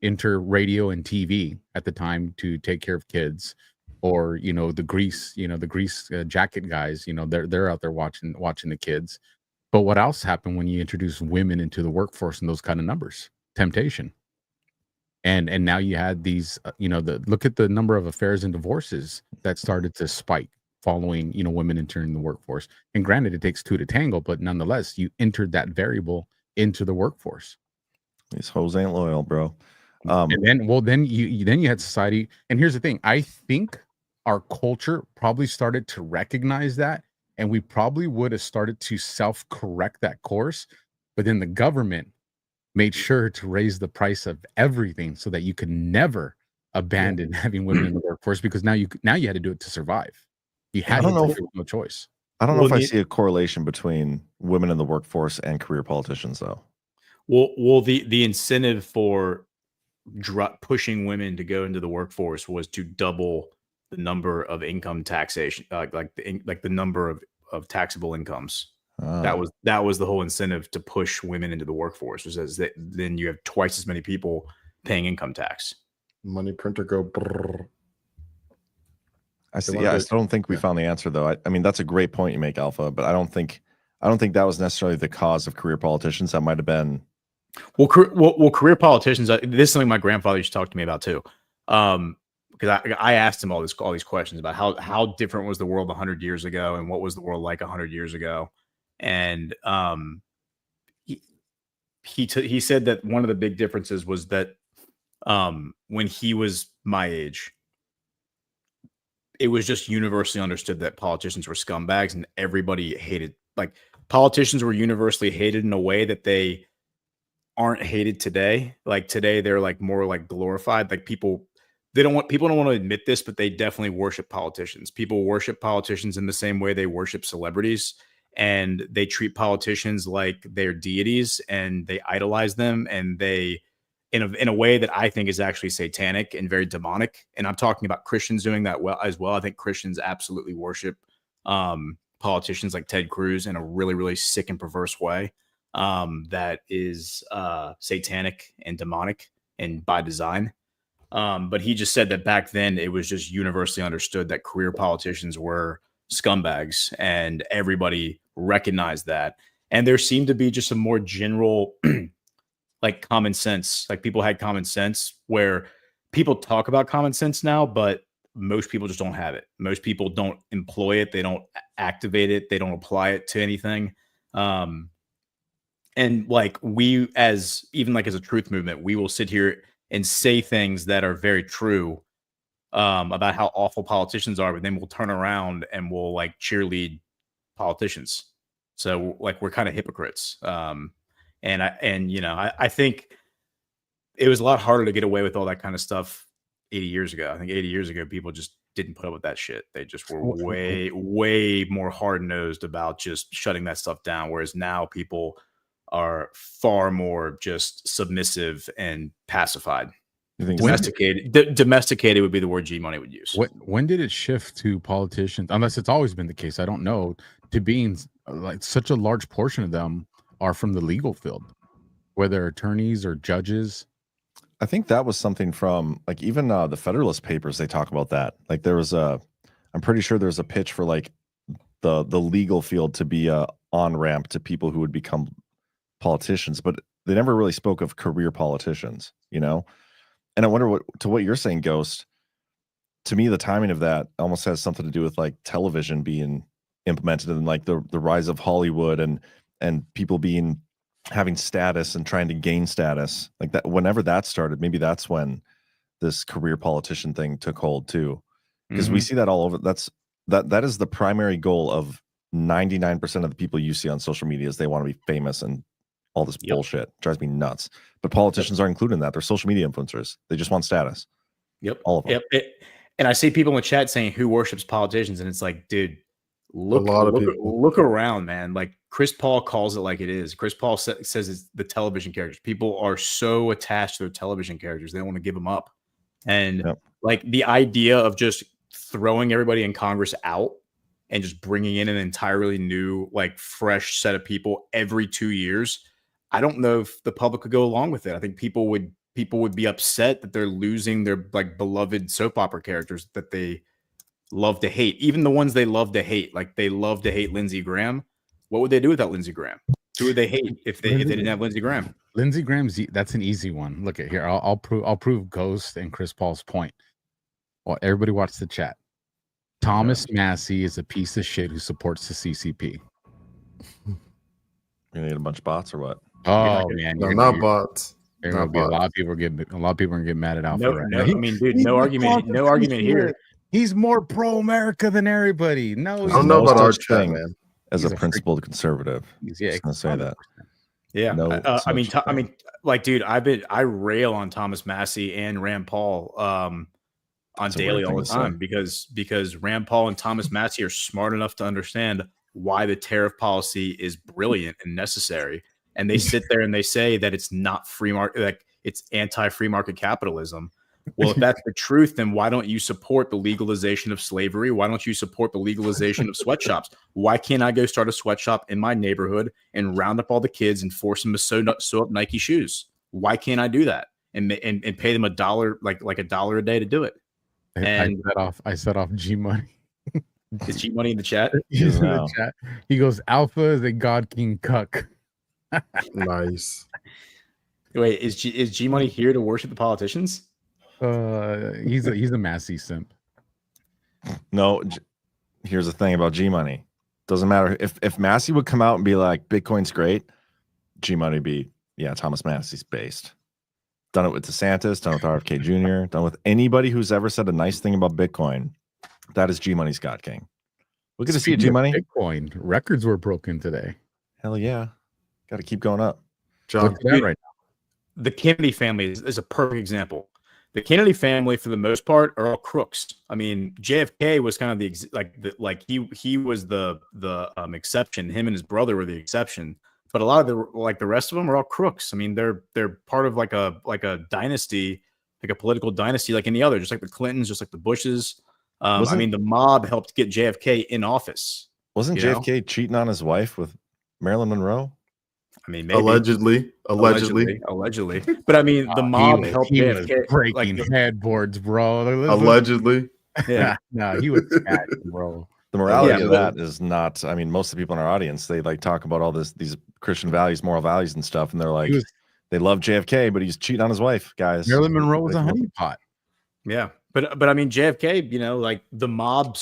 [SPEAKER 6] enter radio and TV at the time to take care of kids, or the grease jacket guys. They're out there watching the kids. But what else happened when you introduce women into the workforce in those kind of numbers? Temptation. And now you had these, look at the number of affairs and divorces that started to spike following, women entering the workforce. And granted, it takes two to tangle, but nonetheless, you entered that variable into the workforce.
[SPEAKER 2] These hoes ain't loyal, bro.
[SPEAKER 6] And then you had society. And here's the thing: I think our culture probably started to recognize that, and we probably would have started to self-correct that course. But then the government made sure to raise the price of everything so that you could never abandon having women in the workforce, because now you had to do it to survive. You had to do it with no choice.
[SPEAKER 2] I don't know if I see a correlation between women in the workforce and career politicians, though.
[SPEAKER 3] Well, the incentive for pushing women to go into the workforce was to double the number of income taxation, like the number of taxable incomes. That was the whole incentive to push women into the workforce, was as then you have twice as many people paying income tax.
[SPEAKER 4] Money printer go. Brrr.
[SPEAKER 2] I see. Yeah, I still don't think we found the answer, though. I mean, that's a great point you make, Alpha, but I don't think that was necessarily the cause of career politicians. That might have been.
[SPEAKER 3] Well, career politicians. This is something my grandfather used to talk to me about too, because I asked him all these questions about how different was the world 100 years ago and what was the world like 100 years ago, and he said that one of the big differences was that when he was my age, it was just universally understood that politicians were scumbags and everybody hated, like, politicians were universally hated in a way that they aren't hated today. Like today, they're like more like glorified. Like people don't want to admit this, but they definitely worship politicians. People worship politicians in the same way they worship celebrities, and they treat politicians like they're deities and they idolize them, and they in a way that I think is actually satanic and very demonic. And I'm talking about Christians doing that as well. I think Christians absolutely worship politicians like Ted Cruz in a really, really sick and perverse way that is satanic and demonic and by design. But he just said that back then it was just universally understood that career politicians were scumbags, and everybody recognized that. And there seemed to be just a more general like common sense. Like people had common sense, where people talk about common sense now, but most people just don't have it. Most people don't employ it. They don't activate it. They don't apply it to anything. And like we, as a truth movement, we will sit here and say things that are very true about how awful politicians are, but then we'll turn around and we'll like cheerlead politicians. So like we're kind of hypocrites. I think it was a lot harder to get away with all that kind of stuff 80 years ago. I think 80 years ago, people just didn't put up with that shit. They just were way more hard-nosed about just shutting that stuff down. Whereas now people are far more just submissive and pacified.
[SPEAKER 2] You think
[SPEAKER 3] domesticated would be the word G-Money would use.
[SPEAKER 6] When did it shift to politicians, unless it's always been the case, I don't know, to being like such a large portion of them are from the legal field, whether attorneys or judges?
[SPEAKER 2] I think that was something from like even the Federalist Papers. They talk about that. Like there was I'm pretty sure there's a pitch for like the legal field to be a on-ramp to people who would become politicians, but they never really spoke of career politicians, you know? And I wonder what you're saying, Ghost. To me, the timing of that almost has something to do with like television being implemented and like the rise of Hollywood and people having status and trying to gain status like that. Whenever that started, maybe that's when this career politician thing took hold too, because we see that all over. That is the primary goal of 99% of the people you see on social media is they want to be famous and all this bullshit. It drives me nuts. But politicians are included in that. They're social media influencers. They just want status.
[SPEAKER 3] Yep.
[SPEAKER 2] All of them.
[SPEAKER 3] Yep. And I see people in the chat saying who worships politicians, and it's like, dude, look around, man. Like Chris Paul calls it like it is. Chris Paul says it's the television characters. People are so attached to their television characters, they don't want to give them up. And like the idea of just throwing everybody in Congress out and just bringing in an entirely new, like fresh set of people every 2 years, I don't know if the public could go along with it. I think people would be upset that they're losing their like beloved soap opera characters that they love to hate, even the ones they love to hate. Like they love to hate Lindsey Graham. What would they do without Lindsey Graham? Who would they hate if they didn't have Lindsey Graham?
[SPEAKER 6] Lindsey Graham's that's an easy one. Look at here. I'll prove Ghost and Chris Paul's point. Well, everybody watch the chat. Thomas Massey is a piece of shit who supports the CCP.
[SPEAKER 2] You need a bunch of bots or what?
[SPEAKER 6] Oh man,
[SPEAKER 4] no, not bots.
[SPEAKER 6] There will
[SPEAKER 4] Not
[SPEAKER 6] be a lot
[SPEAKER 4] bots.
[SPEAKER 6] of people gonna get mad at Alpha
[SPEAKER 3] No,
[SPEAKER 6] right
[SPEAKER 3] no,
[SPEAKER 6] now.
[SPEAKER 3] I mean, dude,
[SPEAKER 6] He's
[SPEAKER 3] no
[SPEAKER 6] the
[SPEAKER 3] argument, no argument here.
[SPEAKER 6] constitutionalist. He's more pro-America than everybody. No,
[SPEAKER 4] I
[SPEAKER 6] he's
[SPEAKER 4] don't know
[SPEAKER 2] no
[SPEAKER 4] about our
[SPEAKER 2] such
[SPEAKER 4] chat,
[SPEAKER 2] thing
[SPEAKER 4] man.
[SPEAKER 2] as
[SPEAKER 6] He's
[SPEAKER 2] a
[SPEAKER 6] a freak.
[SPEAKER 2] principled conservative.
[SPEAKER 6] Yeah,
[SPEAKER 2] Just gonna say that.
[SPEAKER 6] 100%.
[SPEAKER 3] Yeah,
[SPEAKER 2] No
[SPEAKER 3] I mean,
[SPEAKER 2] such thing.
[SPEAKER 3] like, dude, I rail on Thomas Massey and Rand Paul on
[SPEAKER 2] That's a
[SPEAKER 3] daily
[SPEAKER 2] weird
[SPEAKER 3] all
[SPEAKER 2] thing
[SPEAKER 3] the
[SPEAKER 2] to say.
[SPEAKER 3] time because Rand Paul and Thomas Massey are smart enough to understand why the tariff policy is brilliant and necessary, and they sit there and they say that it's not free market, like it's anti-free market capitalism. Well, if that's the truth, then why don't you support the legalization of slavery? Why don't you support the legalization of sweatshops? Why can't I go start a sweatshop in my neighborhood and round up all the kids and force them to sew up Nike shoes? Why can't I do that and pay them $1, like $1 a day to do it? And
[SPEAKER 6] I set off G Money.
[SPEAKER 3] is G Money in the chat?
[SPEAKER 6] He's in the
[SPEAKER 2] No.
[SPEAKER 6] chat. He goes, Alpha is a God King cuck.
[SPEAKER 4] Nice.
[SPEAKER 3] Wait, is G Money here to worship the politicians?
[SPEAKER 6] He's a Massey simp.
[SPEAKER 2] No, here's the thing about G Money. Doesn't matter if Massey would come out and be like, Bitcoin's great, G Money would be, yeah, Thomas Massey's based. Done it with DeSantis, done it with RFK Jr., done with anybody who's ever said a nice thing about Bitcoin. That is G Money's God King. We're going to see G Money.
[SPEAKER 6] Bitcoin records were broken today.
[SPEAKER 2] Hell yeah. Got to keep going up.
[SPEAKER 4] John,
[SPEAKER 6] Look at that right now.
[SPEAKER 3] The Kennedy family is a perfect example. The Kennedy family, for the most part, are all crooks. I mean, JFK was kind of he was the exception. Him and his brother were the exception. But a lot of the rest of them are all crooks. I mean, they're part of like a dynasty, like a political dynasty, like any other, just like the Clintons, just like the Bushes. I mean, the mob helped get JFK in office.
[SPEAKER 2] Wasn't JFK cheating on his wife with Marilyn Monroe?
[SPEAKER 3] I mean, maybe.
[SPEAKER 4] allegedly.
[SPEAKER 3] But I mean, the mob helped
[SPEAKER 6] he was
[SPEAKER 3] JFK
[SPEAKER 6] breaking headboards, bro.
[SPEAKER 4] Allegedly.
[SPEAKER 3] Yeah,
[SPEAKER 6] no, he was scatting, bro.
[SPEAKER 2] The morality of that is not. I mean, most of the people in our audience, they like talk about all these Christian values, moral values, and stuff, and they're like, they love JFK, but he's cheating on his wife, guys.
[SPEAKER 6] Marilyn Monroe was a honeypot.
[SPEAKER 3] Yeah, but I mean, JFK, you know, like the mob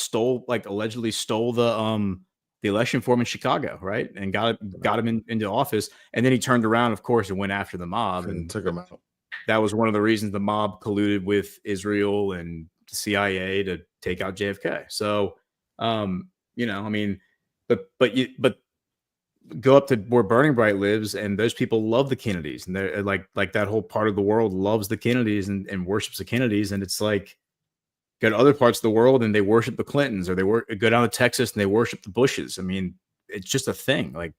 [SPEAKER 3] allegedly stole the election for him in Chicago, right, and got him into office, and then he turned around, of course, and went after the mob and
[SPEAKER 4] took him out.
[SPEAKER 3] That was one of the reasons the mob colluded with Israel and the CIA to take out JFK. So, you know, I mean, but go up to where Burning Bright lives, and those people love the Kennedys, and they're like that whole part of the world loves the Kennedys and worships the Kennedys, and it's like go to other parts of the world and they worship the Clintons, or go down to Texas and they worship the Bushes. I mean, it's just a thing. Like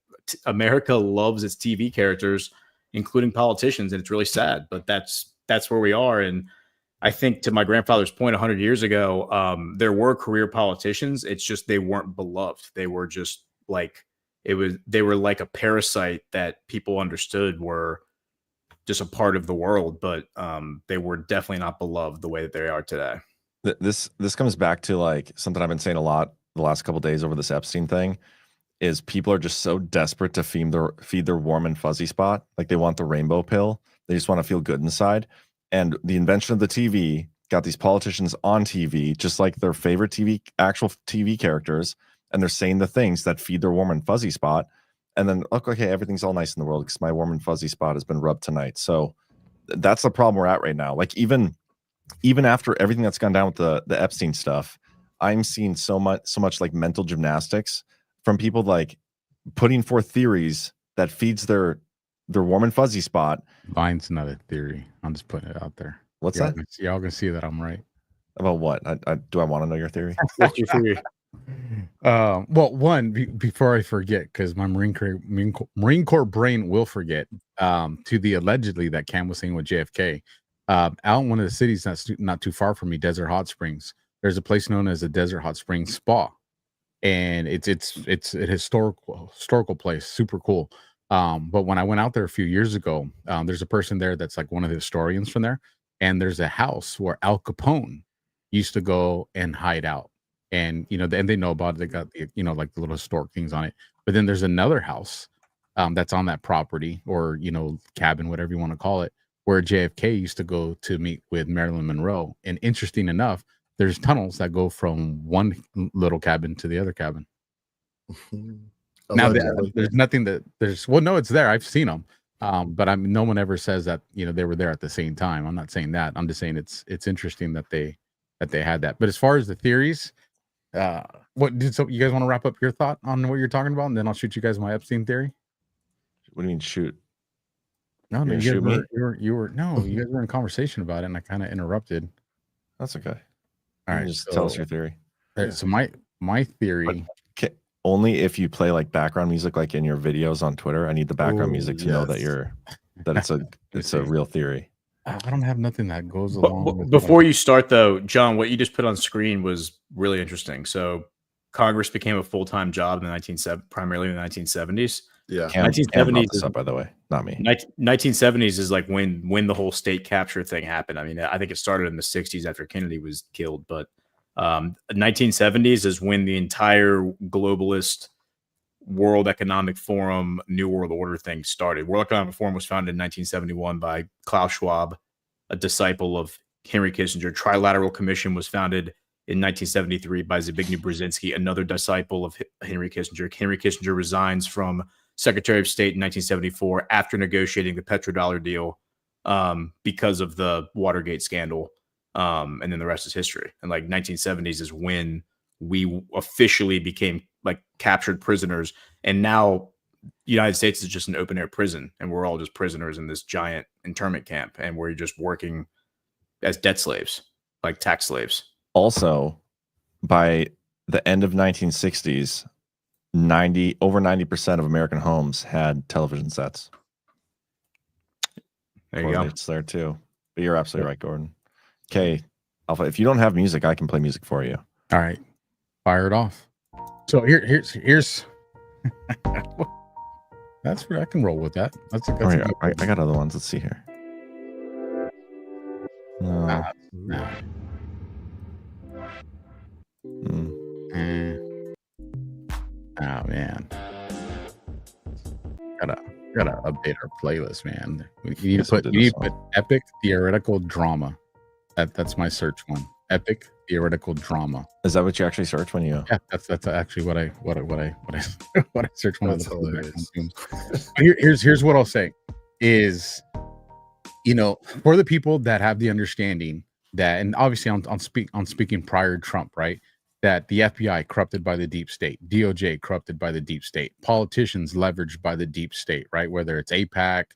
[SPEAKER 3] America loves its TV characters, including politicians, and it's really sad, but that's where we are. And I think, to my grandfather's point, 100 years ago, there were career politicians. It's just they weren't beloved. They were just like they were like a parasite that people understood were just a part of the world, but they were definitely not beloved the way that they are today.
[SPEAKER 2] This comes back to like something I've been saying a lot the last couple of days over this Epstein thing. Is people are just so desperate to feed their warm and fuzzy spot. Like they want the rainbow pill. They just want to feel good inside. And the invention of the TV got these politicians on TV, just like their favorite actual TV characters. And they're saying the things that feed their warm and fuzzy spot. And then, okay, everything's all nice in the world because my warm and fuzzy spot has been rubbed tonight. So that's the problem we're at right now. Like even after everything that's gone down with the Epstein stuff, I'm seeing so much like mental gymnastics from people like putting forth theories that feeds their warm and fuzzy spot.
[SPEAKER 6] Mine's not a theory. I'm just putting it out there.
[SPEAKER 2] What's that?
[SPEAKER 6] Y'all gonna see that I'm right.
[SPEAKER 2] About what? Do I want to know your theory?
[SPEAKER 3] What's your theory?
[SPEAKER 6] Well, one, before I forget, because my Marine Corps brain will forget, to the allegedly that Cam was saying with JFK, out in one of the cities that's not too far from me, Desert Hot Springs, there's a place known as the Desert Hot Springs Spa. And it's a historical place, super cool. But when I went out there a few years ago, there's a person there that's like one of the historians from there, and there's a house where Al Capone used to go and hide out, and and they know about it. They got the like the little historic things on it. But then there's another house that's on that property, or cabin, whatever you want to call it, where JFK used to go to meet with Marilyn Monroe. And interesting enough, there's tunnels that go from one little cabin to the other cabin. Now, there's nothing no, it's there. I've seen them. But no one ever says that they were there at the same time. I'm not saying that. I'm just saying it's interesting that they had that. But as far as the theories, so you guys want to wrap up your thought on what you're talking about, and then I'll shoot you guys my Epstein theory.
[SPEAKER 2] What do you mean shoot?
[SPEAKER 6] No,
[SPEAKER 2] You're
[SPEAKER 6] you
[SPEAKER 2] gonna
[SPEAKER 6] guys
[SPEAKER 2] shoot me?
[SPEAKER 6] you were no, you guys were in conversation about it, and I kind of interrupted.
[SPEAKER 2] That's okay.
[SPEAKER 6] All
[SPEAKER 2] You
[SPEAKER 6] right,
[SPEAKER 2] just tell us your theory.
[SPEAKER 6] So my theory.
[SPEAKER 2] Only if you play like background music, like in your videos on Twitter. I need the background music to know that it's a real theory.
[SPEAKER 6] I don't have nothing that goes along with
[SPEAKER 3] before you start though, John, what you just put on screen was really interesting. So Congress became a full-time job in the primarily in the 1970s.
[SPEAKER 4] Yeah.
[SPEAKER 3] 1970s
[SPEAKER 2] this up, by the way, not me.
[SPEAKER 3] 1970s is like when the whole state capture thing happened. I mean, I think it started in the 60s after Kennedy was killed, but 1970s is when the entire globalist World Economic Forum, New World Order thing started. World Economic Forum was founded in 1971 by Klaus Schwab, a disciple of Henry Kissinger. Trilateral Commission was founded in 1973 by Zbigniew Brzezinski, another disciple of Henry Kissinger. Henry Kissinger resigns from Secretary of State in 1974 after negotiating the petrodollar deal because of the Watergate scandal. And then the rest is history. And like 1970s is when we officially became like captured prisoners. And now the United States is just an open air prison, and we're all just prisoners in this giant internment camp, and we're just working as debt slaves, like tax slaves.
[SPEAKER 2] Also, by the end of 1960s, over 90% of American homes had television sets.
[SPEAKER 3] There you go.
[SPEAKER 2] It's there too. But you're absolutely right, Gordon. Okay, Alpha, if you don't have music, I can play music for you.
[SPEAKER 6] All right, fire it off. So here's that's what I can roll with that. That's
[SPEAKER 2] I got other ones. Let's see here. No.
[SPEAKER 6] Oh man, gotta update our playlist, man. You need to put epic theoretical drama. That's my search one. Epic theoretical drama.
[SPEAKER 2] Is that what you actually search when you?
[SPEAKER 6] Yeah, that's actually what I search one of the. Here's what I'll say is, for the people that have the understanding that, and obviously on speaking prior to Trump, right? That the FBI corrupted by the deep state, DOJ corrupted by the deep state, politicians leveraged by the deep state, right? Whether it's AIPAC,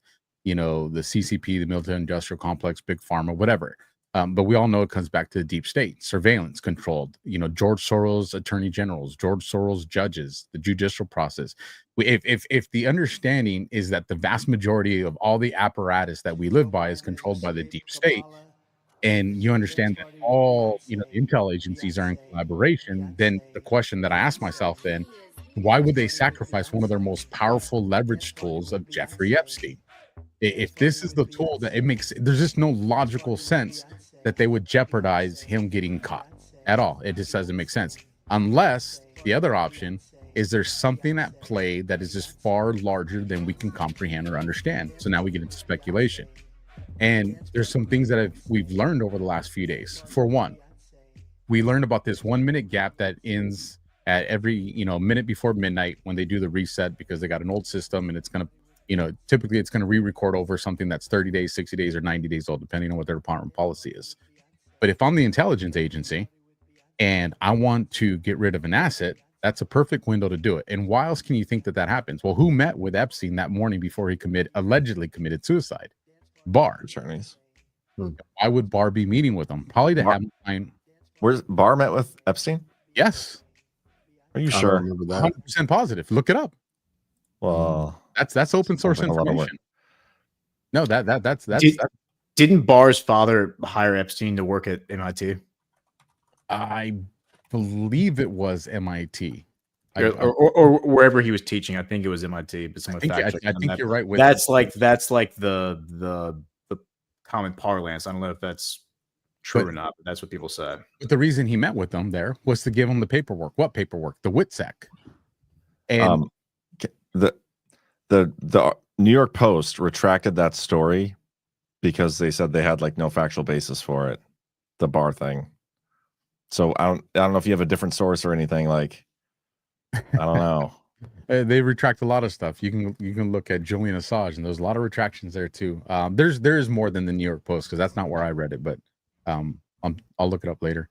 [SPEAKER 6] the CCP, the military industrial complex, big pharma, whatever. But we all know it comes back to the deep state, surveillance controlled, George Soros attorney generals, George Soros judges, the judicial process. If the understanding is that the vast majority of all the apparatus that we live by is controlled by the deep state, and you understand that all, the intel agencies are in collaboration, then the question that I ask myself then, why would they sacrifice one of their most powerful leverage tools of Jeffrey Epstein? If this is the tool that there's just no logical sense that they would jeopardize him getting caught at all. It just doesn't make sense. Unless the other option is there's something at play that is just far larger than we can comprehend or understand. So now we get into speculation. And there's some things that we've learned over the last few days. For one, we learned about this 1 minute gap that ends at every, minute before midnight when they do the reset, because they got an old system and it's going to, typically it's going to re-record over something that's 30 days, 60 days, or 90 days old, depending on what their department policy is. But if I'm the intelligence agency and I want to get rid of an asset, that's a perfect window to do it. And why else can you think that happens? Well, who met with Epstein that morning before he allegedly committed suicide? Barr.
[SPEAKER 2] Attorneys.
[SPEAKER 6] Why would Barr be meeting with him? Probably to have mine.
[SPEAKER 2] Where's Barr met with Epstein?
[SPEAKER 6] Yes.
[SPEAKER 2] Are you sure?
[SPEAKER 6] 100% positive. Look it up.
[SPEAKER 2] Well,
[SPEAKER 6] that's open source information. No, that's
[SPEAKER 3] Didn't Barr's father hire Epstein to work at MIT?
[SPEAKER 6] I believe it was MIT.
[SPEAKER 3] Or wherever he was teaching. I think it was MIT. But I
[SPEAKER 6] think you're right.
[SPEAKER 3] That's like the common parlance. I don't know if that's true or not, but that's what people said.
[SPEAKER 6] But the reason he met with them there was to give him the paperwork. What paperwork? The WITSEC. And
[SPEAKER 2] the New York Post retracted that story because they said they had like no factual basis for it, the Barr thing. So I don't know if you have a different source or anything. Like, I don't know.
[SPEAKER 6] They retract a lot of stuff. You can look at Julian Assange, and there's a lot of retractions there too. There's more than the New York Post because that's not where I read it, but I'll look it up later.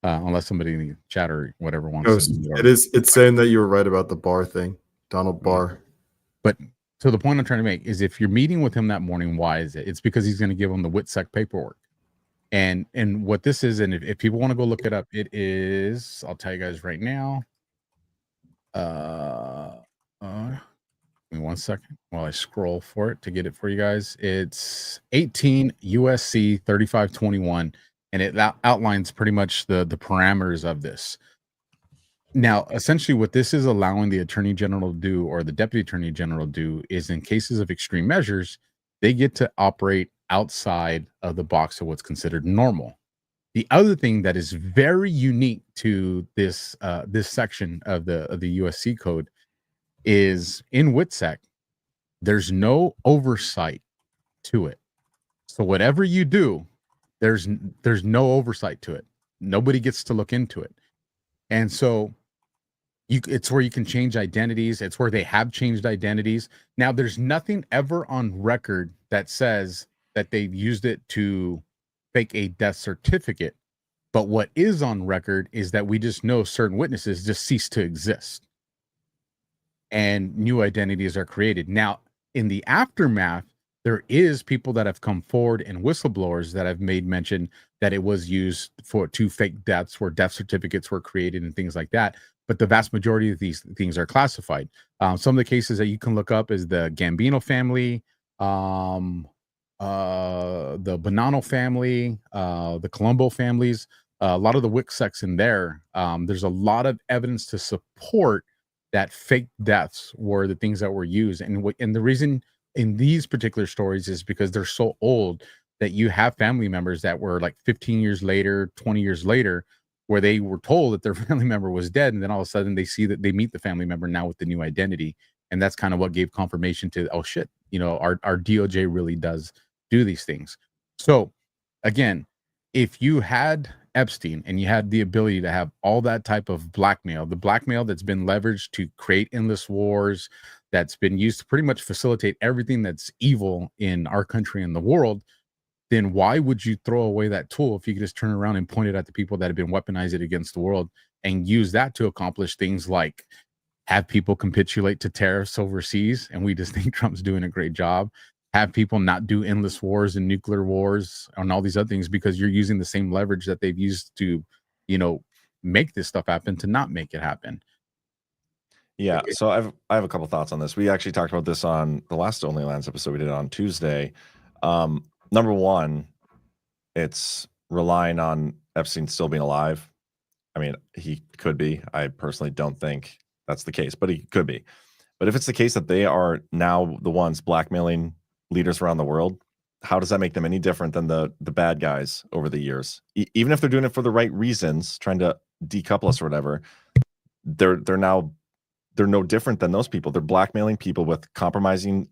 [SPEAKER 6] Unless somebody in the chat or whatever wants
[SPEAKER 4] Ghost,
[SPEAKER 6] to.
[SPEAKER 4] it's saying that you were right about the Barr thing, Donald Barr.
[SPEAKER 6] But so the point I'm trying to make is if you're meeting with him that morning, why is it? It's because he's going to give him the WITSEC paperwork. And what this is, and if people want to go look it up, it is, I'll tell you guys right now. Give me 1 second while I scroll for it to get it for you guys. It's 18 USC 3521, and it outlines pretty much the parameters of this. Now, essentially, what this is allowing the Attorney General to do, or the Deputy Attorney General to do, is in cases of extreme measures, they get to operate outside of the box of what's considered normal. The other thing that is very unique to this this section of the USC code is in WITSEC, there's no oversight to it. So whatever you do, there's no oversight to it. Nobody gets to look into it. And so it's where you can change identities. It's where they have changed identities. Now, there's nothing ever on record that says that they've used it to fake a death certificate. But what is on record is that we just know certain witnesses just cease to exist and new identities are created. Now, in the aftermath, there is people that have come forward and whistleblowers that have made mention that it was used to fake deaths, where death certificates were created and things like that. But the vast majority of these things are classified. Some of the cases that you can look up is the Gambino family, the Bonanno family, the Colombo families, a lot of the WITSECs in there. There's a lot of evidence to support that fake deaths were the things that were used. And the reason in these particular stories is because they're so old that you have family members that were like 15 years later, 20 years later, where they were told that their family member was dead. And then all of a sudden they see that they meet the family member now with the new identity. And that's kind of what gave confirmation to, oh shit, our DOJ really does do these things. So again, if you had Epstein and you had the ability to have all that type of blackmail, the blackmail that's been leveraged to create endless wars, that's been used to pretty much facilitate everything that's evil in our country and the world, then why would you throw away that tool if you could just turn around and point it at the people that have been weaponized it against the world and use that to accomplish things like have people capitulate to tariffs overseas? And we just think Trump's doing a great job. Have people not do endless wars and nuclear wars and all these other things because you're using the same leverage that they've used to, make this stuff happen to not make it happen.
[SPEAKER 2] Yeah, so I have a couple thoughts on this. We actually talked about this on the last OnlyLands episode we did on Tuesday. Number one, it's relying on Epstein still being alive. I mean, he could be. I personally don't think that's the case, but he could be. But if it's the case that they are now the ones blackmailing leaders around the world, how does that make them any different than the bad guys over the years? Even if they're doing it for the right reasons, trying to decouple us or whatever, they're no different than those people. They're blackmailing people with compromising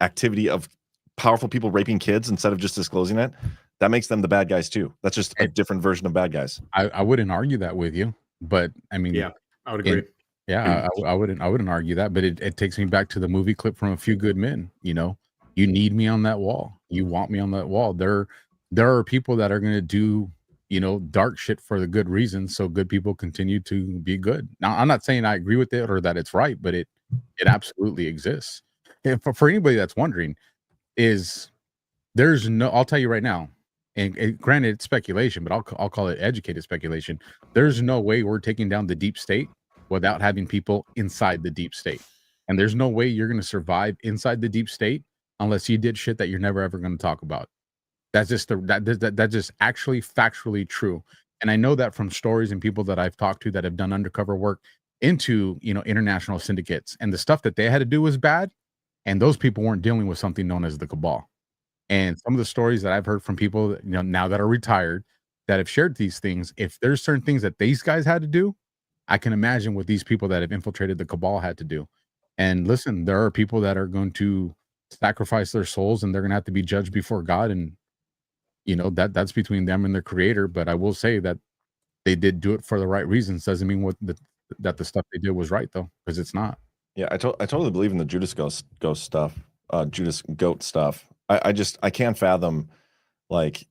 [SPEAKER 2] activity of powerful people raping kids instead of just disclosing it. That makes them the bad guys too. That's just a different version of bad guys.
[SPEAKER 6] I wouldn't argue that with you, but I mean,
[SPEAKER 3] yeah, I would agree.
[SPEAKER 6] I wouldn't argue that, but it takes me back to the movie clip from A Few Good Men. You need me on that wall. You want me on that wall. There are people that are going to do, dark shit for the good reasons. So good people continue to be good. Now, I'm not saying I agree with it or that it's right, but it absolutely exists. And for anybody that's wondering, I'll tell you right now, and granted it's speculation, but I'll call it educated speculation. There's no way we're taking down the deep state without having people inside the deep state. And there's no way you're going to survive inside the deep state unless you did shit that you're never ever going to talk about. That's just that's just actually factually true. And I know that from stories and people that I've talked to that have done undercover work into, international syndicates, and the stuff that they had to do was bad. And those people weren't dealing with something known as the cabal. And some of the stories that I've heard from people, now that are retired, that have shared these things, if there's certain things that these guys had to do, I can imagine what these people that have infiltrated the cabal had to do. And listen, there are people that are going to sacrifice their souls and they're going to have to be judged before God. And, that's between them and their creator. But I will say that they did do it for the right reasons. Doesn't mean that the stuff they did was right, though, because it's not.
[SPEAKER 2] Yeah, I totally believe in the Judas ghost stuff, Judas goat stuff. I can't fathom like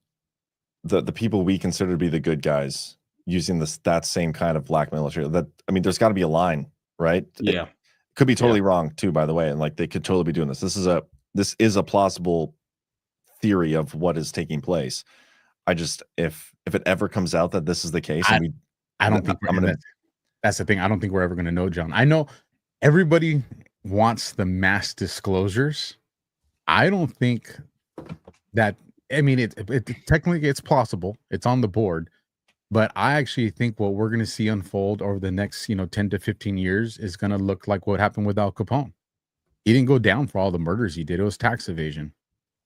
[SPEAKER 2] the people we consider to be the good guys using that same kind of blackmail material. That I mean, there's got to be a line, right?
[SPEAKER 3] Yeah.
[SPEAKER 2] It could be totally wrong too, by the way, and like they could totally be doing this. This is a plausible theory of what is taking place. I just if it ever comes out that this is the case,
[SPEAKER 6] I don't think that's the thing. I don't think we're ever going to know, John. I know everybody wants the mass disclosures. I don't think that. I mean, it technically it's possible. It's on the board, but I actually think what we're going to see unfold over the next 10 to 15 years is going to look like what happened with Al Capone. He didn't go down for all the murders he did. It was tax evasion.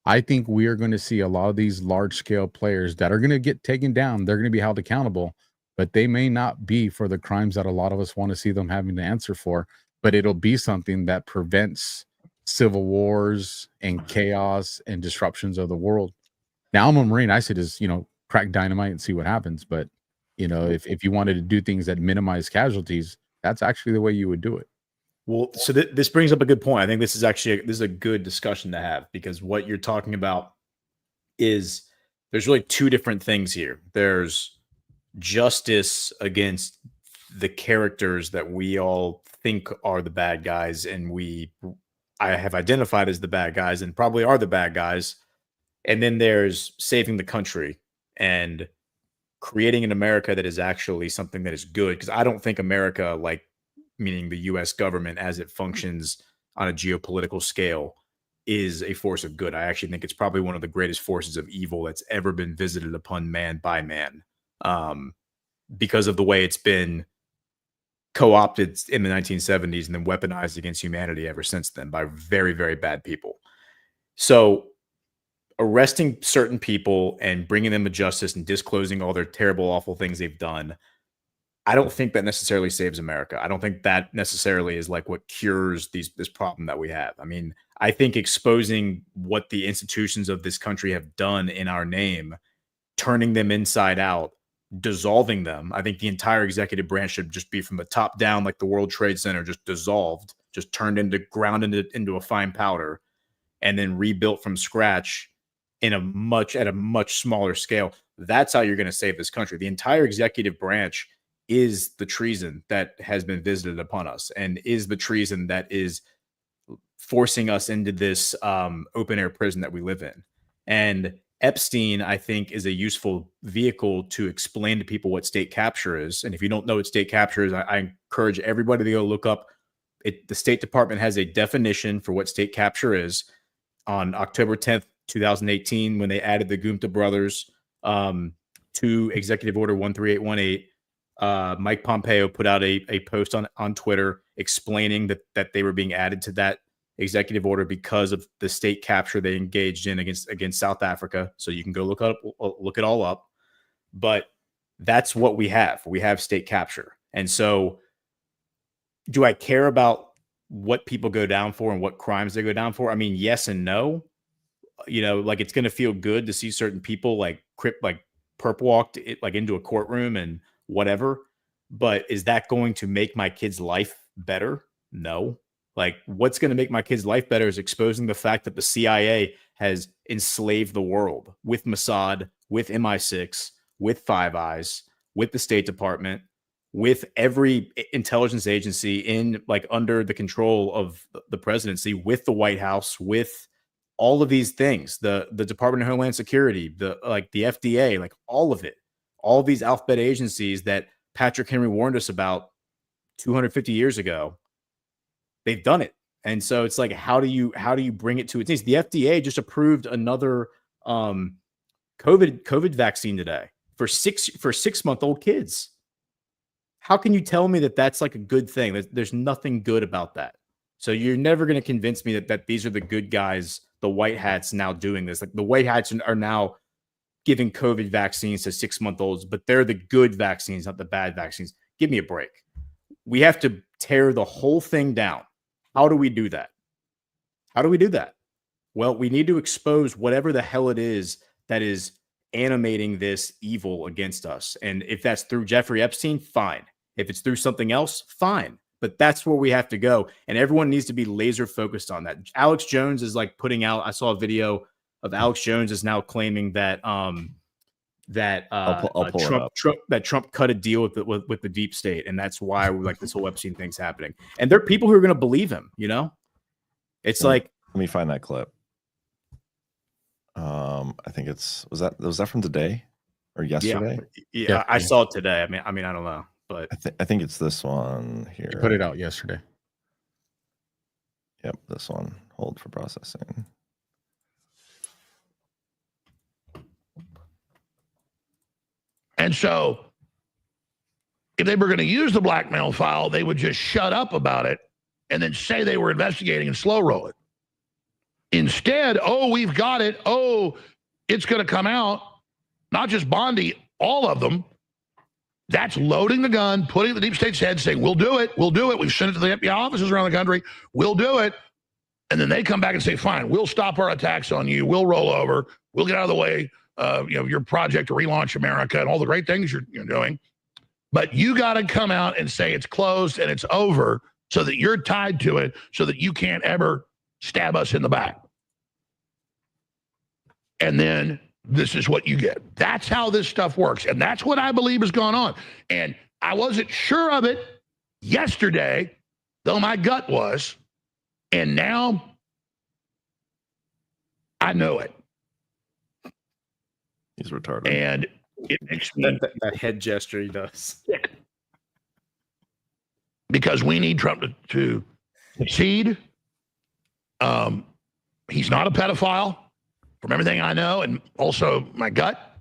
[SPEAKER 6] I think we are going to see a lot of these large scale players that are going to get taken down. They're going to be held accountable, but they may not be for the crimes that a lot of us want to see them having to answer for. But it'll be something that prevents civil wars and chaos and disruptions of the world. Now, I'm a Marine. I say just, crack dynamite and see what happens. But, if you wanted to do things that minimize casualties, that's actually the way you would do it.
[SPEAKER 3] Well, so this brings up a good point. I think this is actually a good discussion to have, because what you're talking about is there's really two different things here. There's justice against the characters that we all think are the bad guys, and I have identified as the bad guys and probably are the bad guys. And then there's saving the country and creating an America that is actually something that is good. Because I don't think America, like meaning the U.S. government as it functions on a geopolitical scale, is a force of good. I actually think it's probably one of the greatest forces of evil that's ever been visited upon man by man, because of the way it's been co-opted in the 1970s and then weaponized against humanity ever since then by very, very bad people. So arresting certain people and bringing them to justice and disclosing all their terrible, awful things they've done, I don't think that necessarily saves America. I don't think that necessarily is like what cures this problem that we have. I mean, I think exposing what the institutions of this country have done in our name, turning them inside out, dissolving them. I think the entire executive branch should just be from the top down, like the World Trade Center, just dissolved, just ground into a fine powder, and then rebuilt from scratch at a much smaller scale. That's how you're going to save this country. The entire executive branch is the treason that has been visited upon us, and is the treason that is forcing us into this open air prison that we live in. And Epstein, I think, is a useful vehicle to explain to people what state capture is. And if you don't know what state capture is, I encourage everybody to go look up it. The State Department has a definition for what state capture is on October 10th, 2018, when they added the Gupta brothers to Executive Order 13818. Mike Pompeo put out a post on Twitter explaining that they were being added to that executive order because of the state capture they engaged in against South Africa. So you can go look it all up. But that's what we have. We have state capture. And so do I care about what people go down for and what crimes they go down for? I mean, yes and no. Like it's going to feel good to see certain people like perp walked like into a courtroom and whatever. But is that going to make my kid's life better? No. Like, what's going to make my kid's life better is exposing the fact that the CIA has enslaved the world with Mossad, with MI6, with Five Eyes, with the State Department, with every intelligence agency under the control of the presidency, with the White House, with all of these things, the Department of Homeland Security, the FDA, like all of it, all these alphabet agencies that Patrick Henry warned us about 250 years ago. They've done it. And so it's like, how do you bring it to its knees? The FDA just approved another COVID vaccine today for 6-month-old kids. How can you tell me that that's like a good thing? There's nothing good about that. So you're never going to convince me that these are the good guys, the white hats now doing this. Like the white hats are now giving COVID vaccines to 6-month-olds, but they're the good vaccines, not the bad vaccines. Give me a break. We have to tear the whole thing down. How do we do that? Well, we need to expose whatever the hell it is that is animating this evil against us. And if that's through Jeffrey Epstein, fine. If it's through something else, fine. but that's where we have to go. And everyone needs to be laser focused on that. Alex Jones is like putting out, I saw a video of Alex Jones is now claiming that
[SPEAKER 2] I'll pull it up.
[SPEAKER 3] Trump cut a deal with the deep state, and that's why like this whole Epstein thing's happening. And there are people who are going to believe him. You know, it's like,
[SPEAKER 2] let me find that clip. I think was that from today or yesterday?
[SPEAKER 3] Yeah, I saw it today. I mean, I don't know, but
[SPEAKER 2] I think it's this one here.
[SPEAKER 6] He put it out yesterday.
[SPEAKER 2] Yep, this one. Hold for processing.
[SPEAKER 13] And so if they were going to use the blackmail file, they would just shut up about it and then say they were investigating and slow roll it. Instead, we've got it. It's going to come out. Not just Bondi, all of them. That's loading the gun, putting the deep state's head, saying, we'll do it. We'll do it. We've sent it to the FBI offices around the country. We'll do it. And then they come back and say, fine, we'll stop our attacks on you. We'll roll over. We'll get out of the way. Your project to relaunch America and all the great things you're doing. But you got to come out and say it's closed and it's over so that you're tied to it so that you can't ever stab us in the back. And then this is what you get. That's how this stuff works. And that's what I believe has gone on. And I wasn't sure of it yesterday, though my gut was. And now I know it.
[SPEAKER 2] He's retarded.
[SPEAKER 13] And it makes me
[SPEAKER 3] that head gesture he does
[SPEAKER 13] sick. Because we need Trump to succeed. He's not a pedophile from everything I know and also my gut.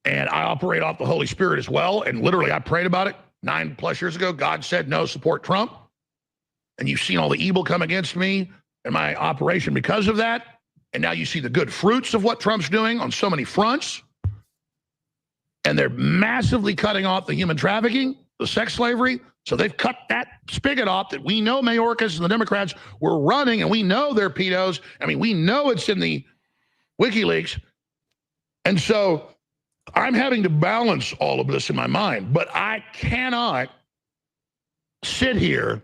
[SPEAKER 13] And I operate off the Holy Spirit as well. And literally I prayed about it 9+ years ago. God said, no, support Trump. And you've seen all the evil come against me and my operation because of that. And now you see the good fruits of what Trump's doing on so many fronts. And they're massively cutting off the human trafficking, the sex slavery. So they've cut that spigot off that we know Mayorkas and the Democrats were running, and we know they're pedos. I mean, we know it's in the WikiLeaks. And so I'm having to balance all of this in my mind, but I cannot sit here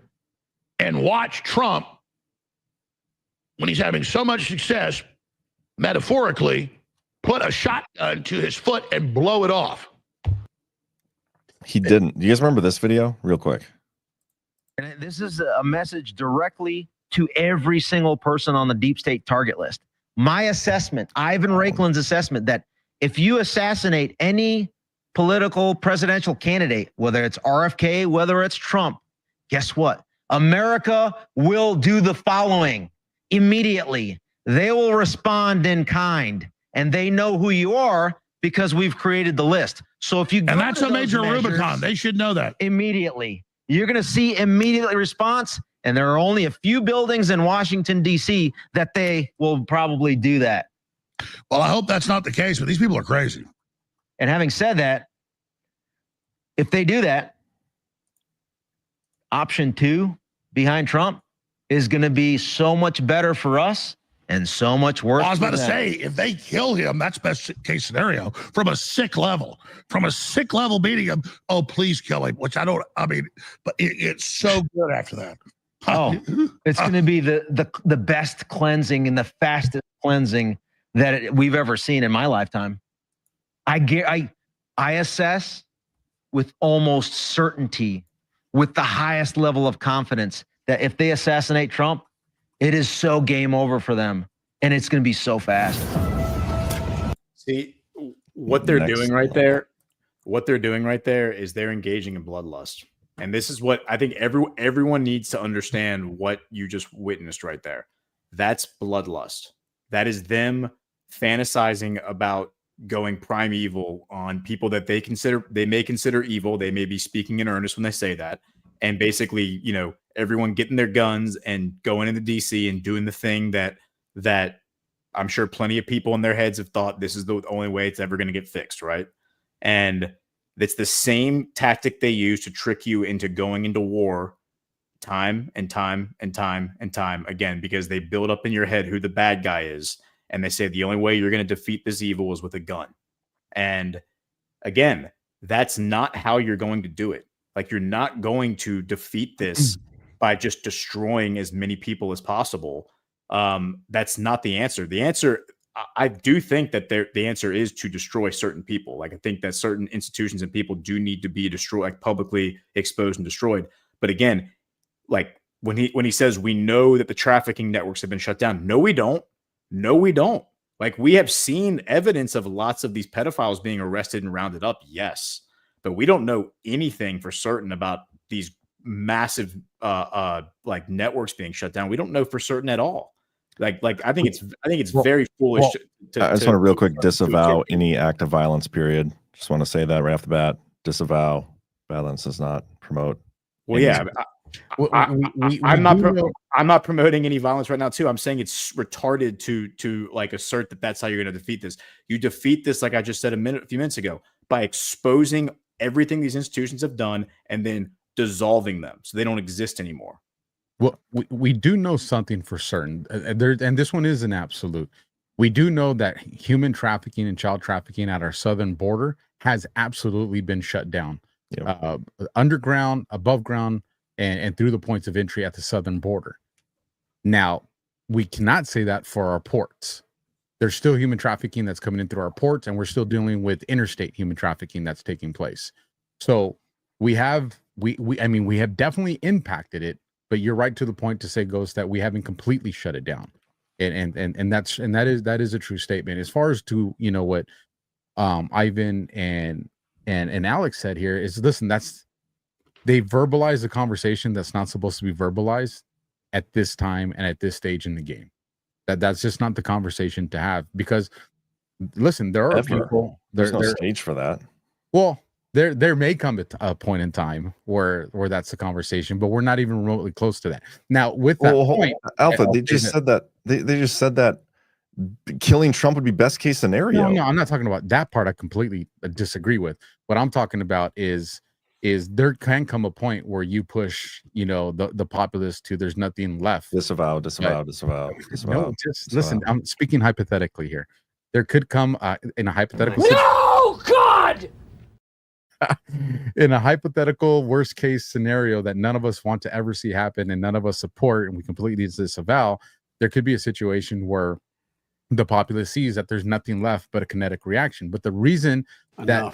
[SPEAKER 13] and watch Trump when he's having so much success, metaphorically, put a shotgun to his foot and blow it off.
[SPEAKER 2] He didn't. Do you guys remember this video? Real quick.
[SPEAKER 14] And this is a message directly to every single person on the deep state target list. My assessment, Ivan Raiklin's assessment, that if you assassinate any political presidential candidate, whether it's RFK, whether it's Trump, guess what? America will do the following. Immediately, they will respond in kind, and they know who you are because we've created the list. So if you
[SPEAKER 13] and that's a major Rubicon, they should know that
[SPEAKER 14] immediately. You're going to see immediately response, and there are only a few buildings in Washington D.C. that they will probably do that.
[SPEAKER 13] Well, I hope that's not the case, but these people are crazy.
[SPEAKER 14] And having said that, if they do that, option 2 behind Trump is going to be so much better for us and so much worse.
[SPEAKER 13] I was about to say, if they kill him, that's best case scenario from a sick level. From a sick level beating him, oh, please kill him, which but it's so good after that.
[SPEAKER 14] Oh, it's going to be the best cleansing and the fastest cleansing that we've ever seen in my lifetime. I assess with almost certainty, with the highest level of confidence, that if they assassinate Trump, it is so game over for them, and it's going to be so fast.
[SPEAKER 3] See, what they're doing right there, is they're engaging in bloodlust. And this is what I think everyone needs to understand what you just witnessed right there. That's bloodlust. That is them fantasizing about going primeval on people that they may consider evil. They may be speaking in earnest when they say that. And basically, everyone getting their guns and going into DC and doing the thing that I'm sure plenty of people in their heads have thought this is the only way it's ever going to get fixed, right? And it's the same tactic they use to trick you into going into war time and time and time and time again, because they build up in your head who the bad guy is. And they say the only way you're going to defeat this evil is with a gun. And again, that's not how you're going to do it. Like, you're not going to defeat this by just destroying as many people as possible. That's not the answer. The answer, I do think that the answer is to destroy certain people. Like, I think that certain institutions and people do need to be destroyed, like publicly exposed and destroyed. But again, like when he says we know that the trafficking networks have been shut down, no, we don't. No, we don't. Like, we have seen evidence of lots of these pedophiles being arrested and rounded up. Yes, but we don't know anything for certain about these massive like networks being shut down. We don't know for certain at all. Like I think it's very foolish.
[SPEAKER 2] I just want to real quick disavow any act of violence. Period. Just want to say that right off the bat. Disavow. Violence does not promote.
[SPEAKER 3] Well, yeah. I'm not promoting any violence right now too. I'm saying it's retarded to like assert that that's how you're going to defeat this. You defeat this, like I just said a few minutes ago, by exposing everything these institutions have done and then dissolving them so they don't exist anymore.
[SPEAKER 6] Well, we do know something for certain, and this one is an absolute. We do know that human trafficking and child trafficking at our southern border has absolutely been shut down. Yep. Underground, above ground, and through the points of entry at the southern border. Now, we cannot say that for our ports. There's still human trafficking that's coming in through our ports, and we're still dealing with interstate human trafficking that's taking place. So we have definitely impacted it, but you're right to the point to say, Ghost, that we haven't completely shut it down. And that is a true statement. As far as to, you know, what Ivan and Alex said here is, listen, they verbalize a conversation that's not supposed to be verbalized at this time and at this stage in the game. That's just not the conversation to have, because listen, there are people.
[SPEAKER 2] There's no stage for that.
[SPEAKER 6] Well, there may come a point in time where that's the conversation, but we're not even remotely close to that. Now, with that point,
[SPEAKER 2] Alpha, they just said that they just said that killing Trump would be best case scenario.
[SPEAKER 6] No, I'm not talking about that part. I completely disagree with. What I'm talking about is there can come a point where you push, you know, the populace to there's nothing left.
[SPEAKER 2] Disavow.
[SPEAKER 6] No, just listen. I'm speaking hypothetically here. There could come in a hypothetical.
[SPEAKER 13] No, God.
[SPEAKER 6] In a hypothetical worst case scenario that none of us want to ever see happen and none of us support, and we completely disavow, there could be a situation where the populace sees that there's nothing left but a kinetic reaction. But the reason that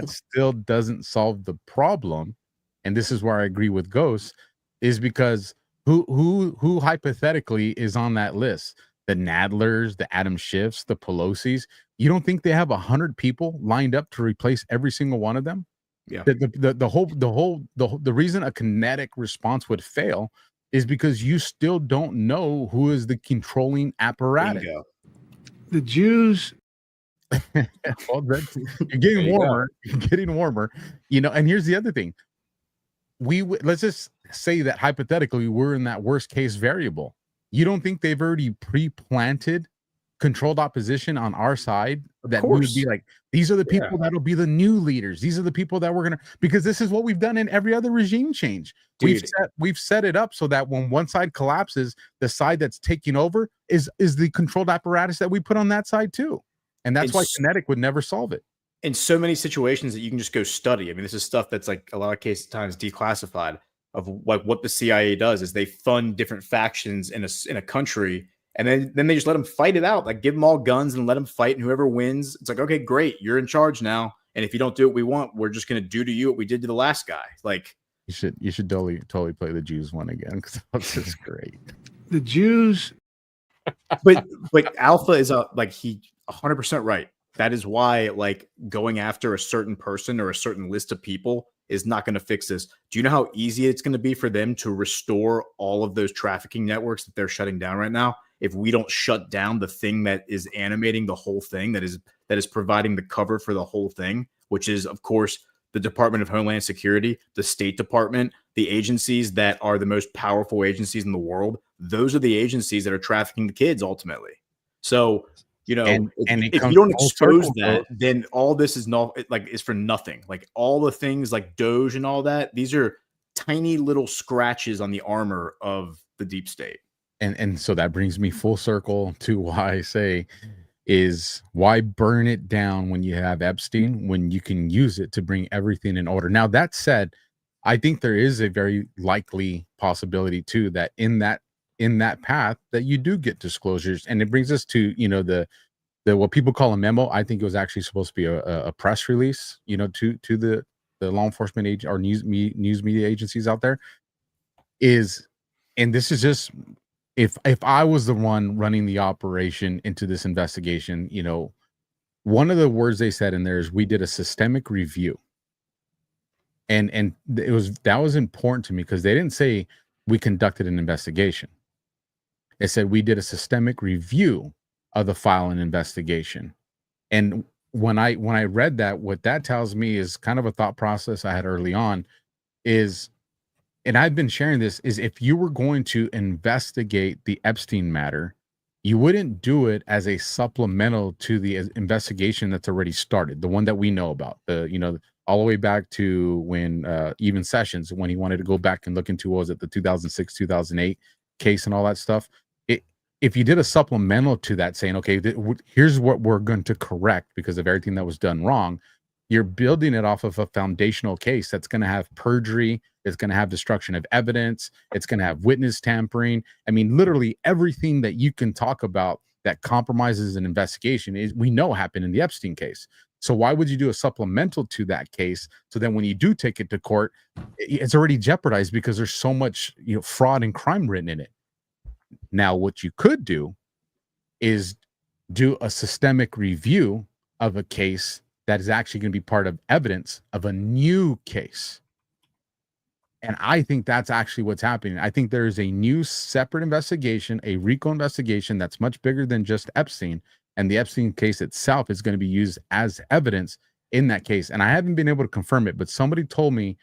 [SPEAKER 6] still doesn't solve the problem, and this is where I agree with Ghost, is because who hypothetically is on that list? The Nadlers, the Adam Schiffs, the Pelosi's. You don't think they have 100 people lined up to replace every single one of them?
[SPEAKER 3] Yeah.
[SPEAKER 6] The reason a kinetic response would fail is because you still don't know who is the controlling apparatus.
[SPEAKER 3] Bingo.
[SPEAKER 7] The Jews.
[SPEAKER 6] Well, you're getting warmer. You're getting warmer. You know, and here's the other thing. Let's just say that hypothetically we're in that worst case variable. You don't think they've already pre-planted controlled opposition on our side that we would be like, these are the people that'll be the new leaders. These are the people that we're gonna, because this is what we've done in every other regime change. We've set it up so that when one side collapses, the side that's taking over is the controlled apparatus that we put on that side too. And that's why kinetic would never solve it.
[SPEAKER 3] In so many situations that you can just go study. I mean, this is stuff that's like a lot of times declassified, of like what the CIA does is they fund different factions in a country, and then they just let them fight it out. Like, give them all guns and let them fight, and whoever wins, it's like, okay, great, you're in charge now. And if you don't do what we want, we're just going to do to you what we did to the last guy. Like,
[SPEAKER 6] you should totally play the Jews one again, because that's just great.
[SPEAKER 7] The Jews.
[SPEAKER 3] but Alpha is he 100% right. That is why, like, going after a certain person or a certain list of people is not going to fix this. Do you know how easy it's going to be for them to restore all of those trafficking networks that they're shutting down right now? If we don't shut down the thing that is animating the whole thing, that is providing the cover for the whole thing, which is, of course, the Department of Homeland Security, the State Department, the agencies that are the most powerful agencies in the world. Those are the agencies that are trafficking the kids ultimately. So, you know, if you don't expose that, then all this is is for nothing. Like, all the things like Doge and all that, these are tiny little scratches on the armor of the deep state.
[SPEAKER 6] And so that brings me full circle to why I say is why burn it down when you have Epstein, when you can use it to bring everything in order. Now, that said, I think there is a very likely possibility too that in that path that you do get disclosures. And it brings us to, the what people call a memo. I think it was actually supposed to be a press release, to the law enforcement agent or news media agencies out there. And this is just, if I was the one running the operation into this investigation, one of the words they said in there is, we did a systemic review. And that was important to me, because they didn't say we conducted an investigation. It said we did a systemic review of the file and investigation. And when I read that, what that tells me is kind of a thought process I had early on is, and I've been sharing this, is if you were going to investigate the Epstein matter, you wouldn't do it as a supplemental to the investigation that's already started, the one that we know about, all the way back to when even Sessions, when he wanted to go back and look into, what was it, the 2006, 2008 case and all that stuff. If you did a supplemental to that saying, okay, here's what we're going to correct because of everything that was done wrong, you're building it off of a foundational case that's going to have perjury, it's going to have destruction of evidence, it's going to have witness tampering. I mean, literally everything that you can talk about that compromises an investigation we know happened in the Epstein case. So why would you do a supplemental to that case? So then when you do take it to court, it's already jeopardized because there's so much fraud and crime written in it. Now, what you could do is do a systemic review of a case that is actually going to be part of evidence of a new case. And I think that's actually what's happening. I think there is a new separate investigation, a RICO investigation that's much bigger than just Epstein. And the Epstein case itself is going to be used as evidence in that case. And I haven't been able to confirm it, but somebody told me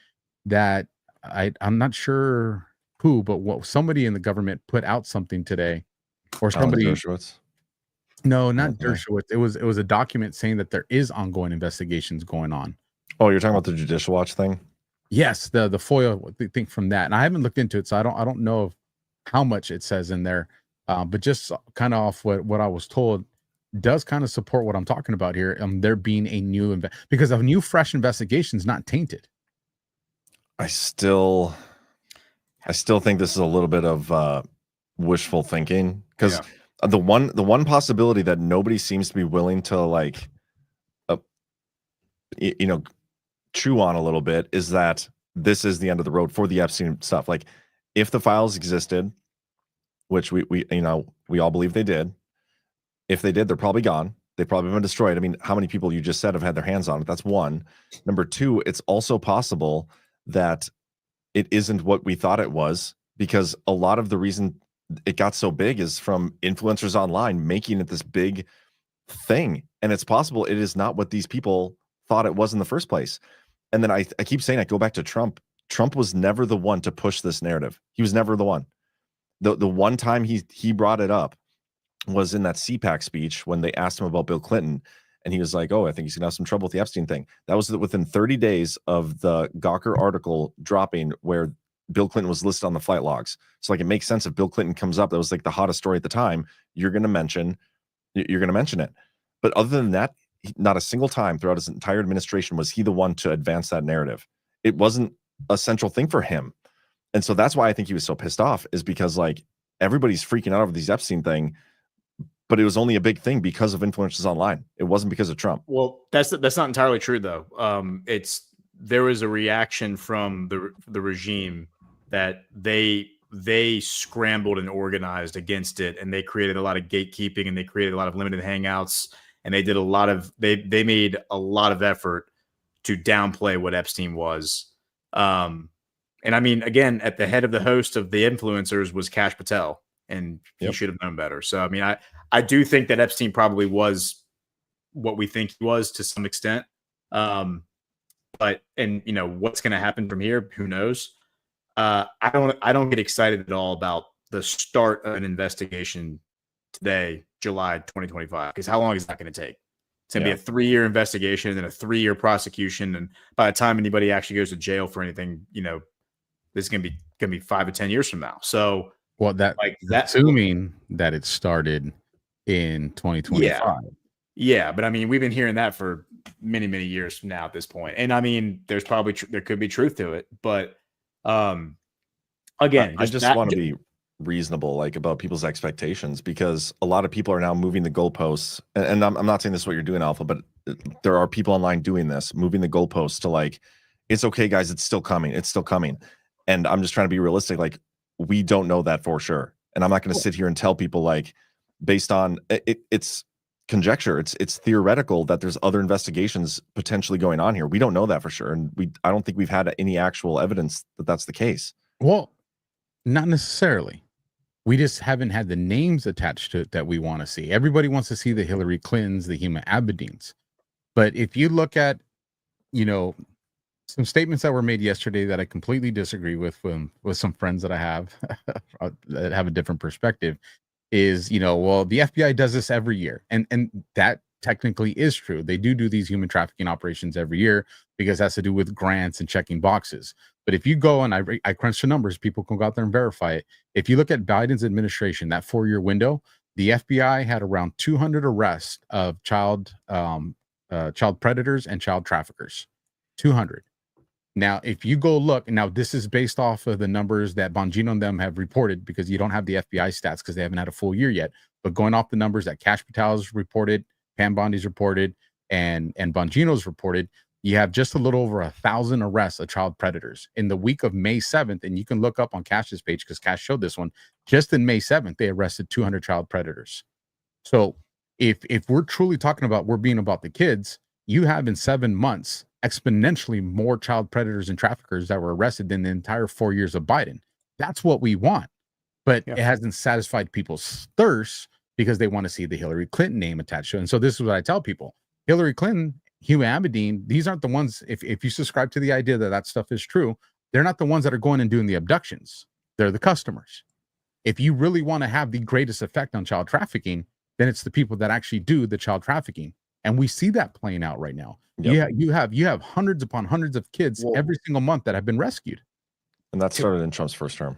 [SPEAKER 6] that I'm not sure who, but somebody in the government put out something today, or somebody.
[SPEAKER 2] Dershowitz?
[SPEAKER 6] No, not Dershowitz. It was a document saying that there is ongoing investigations going on.
[SPEAKER 2] Oh, you're talking about the Judicial Watch thing?
[SPEAKER 6] Yes, the FOIA thing from that, and I haven't looked into it, so I don't know how much it says in there. But just kind of off what I was told, does kind of support what I'm talking about here. There being a new because a new fresh investigation is not tainted.
[SPEAKER 2] I still think this is a little bit of wishful thinking, because the one possibility that nobody seems to be willing to chew on a little bit is that this is the end of the road for the Epstein stuff. Like, if the files existed, which we all believe they did, if they did, they're probably gone. They've probably been destroyed. I mean, how many people you just said have had their hands on it? That's one. Number two, it's also possible that it isn't what we thought it was, because a lot of the reason it got so big is from influencers online making it this big thing. And it's possible it is not what these people thought it was in the first place. And then I keep saying, I go back to Trump. Trump was never the one to push this narrative. He was never the one. The one time he brought it up was in that CPAC speech when they asked him about Bill Clinton. And he was like, oh, I think he's going to have some trouble with the Epstein thing. That was within 30 days of the Gawker article dropping where Bill Clinton was listed on the flight logs. So it makes sense if Bill Clinton comes up, that was the hottest story at the time, you're going to mention it. But other than that, not a single time throughout his entire administration was he the one to advance that narrative. It wasn't a central thing for him. And so that's why I think he was so pissed off, is because everybody's freaking out over these Epstein thing, but it was only a big thing because of influencers online. It wasn't because of Trump.
[SPEAKER 3] Well, that's not entirely true, though. There was a reaction from the regime that they scrambled and organized against it, and they created a lot of gatekeeping, and they created a lot of limited hangouts, and they did they made a lot of effort to downplay what Epstein was. And I mean, again, at the head of the host of the influencers was Kash Patel, and he should have known better. So, I mean, I do think that Epstein probably was what we think he was to some extent. But what's going to happen from here? Who knows? I don't get excited at all about the start of an investigation today, July 2025, because how long is that going to take? It's going to be a 3-year investigation and a 3-year prosecution. And by the time anybody actually goes to jail for anything, this is going to be 5 to 10 years from now. So,
[SPEAKER 6] assuming that it started in 2025.
[SPEAKER 3] Yeah, but I mean, we've been hearing that for many, many years now at this point. And I mean, there's probably there could be truth to it, but again,
[SPEAKER 2] I just want to be reasonable, like about people's expectations, because a lot of people are now moving the goalposts. And I'm not saying this is what you're doing, Alpha, but there are people online doing this, moving the goalposts to like, it's okay, guys, it's still coming. It's still coming. And I'm just trying to be realistic. Like, we don't know that for sure. And I'm not going to sit here and tell people like, based on it's conjecture, it's theoretical that there's other investigations potentially going on here. We don't know that for sure. And I don't think we've had any actual evidence that that's the case.
[SPEAKER 6] Well, not necessarily. We just haven't had the names attached to it that we want to see. Everybody wants to see the Hillary Clintons, the Huma Abedins. But if you look at, some statements that were made yesterday that I completely disagree with some friends that I have that have a different perspective, is, well, the FBI does this every year. And that technically is true. They do these human trafficking operations every year because it has to do with grants and checking boxes. But if you go and I crunch the numbers, people can go out there and verify it. If you look at Biden's administration, that 4-year window, the FBI had around 200 arrests of child predators and child traffickers. 200. Now, if you go look, now this is based off of the numbers that Bongino and them have reported, because you don't have the FBI stats because they haven't had a full year yet. But going off the numbers that Cash Patel's reported, Pam Bondi's reported, and Bongino's reported, you have just a little over 1,000 arrests of child predators in the week of May 7th. And you can look up on Cash's page because Cash showed this one. Just in May 7th, they arrested 200 child predators. So if we're truly talking about we're being about the kids, you have in 7 months exponentially more child predators and traffickers that were arrested than the entire 4 years of Biden. That's what we want. But it hasn't satisfied people's thirst because they want to see the Hillary Clinton name attached to it. And so this is what I tell people. Hillary Clinton, Huma Abedin, these aren't the ones, if you subscribe to the idea that that stuff is true, they're not the ones that are going and doing the abductions. They're the customers. If you really want to have the greatest effect on child trafficking, then it's the people that actually do the child trafficking. And we see that playing out right now. Yep. You have hundreds upon hundreds of kids every single month that have been rescued.
[SPEAKER 2] And that started in Trump's first term.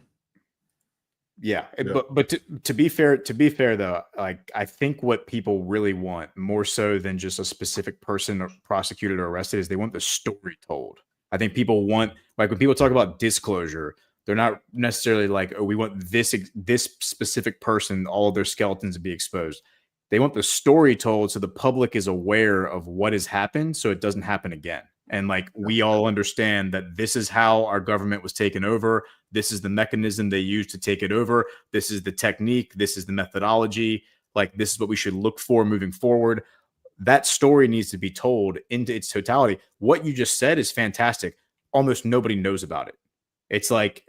[SPEAKER 3] Yeah. But to be fair though, like I think what people really want more so than just a specific person or prosecuted or arrested is they want the story told. I think people want, like when people talk about disclosure, they're not necessarily like, oh, we want this specific person, all of their skeletons to be exposed. They want the story told so the public is aware of what has happened so it doesn't happen again. And like we all understand that this is how our government was taken over. This is the mechanism they used to take it over. This is the technique. This is the methodology. Like this is what we should look for moving forward. That story needs to be told into its totality. What you just said is fantastic. Almost nobody knows about it. It's like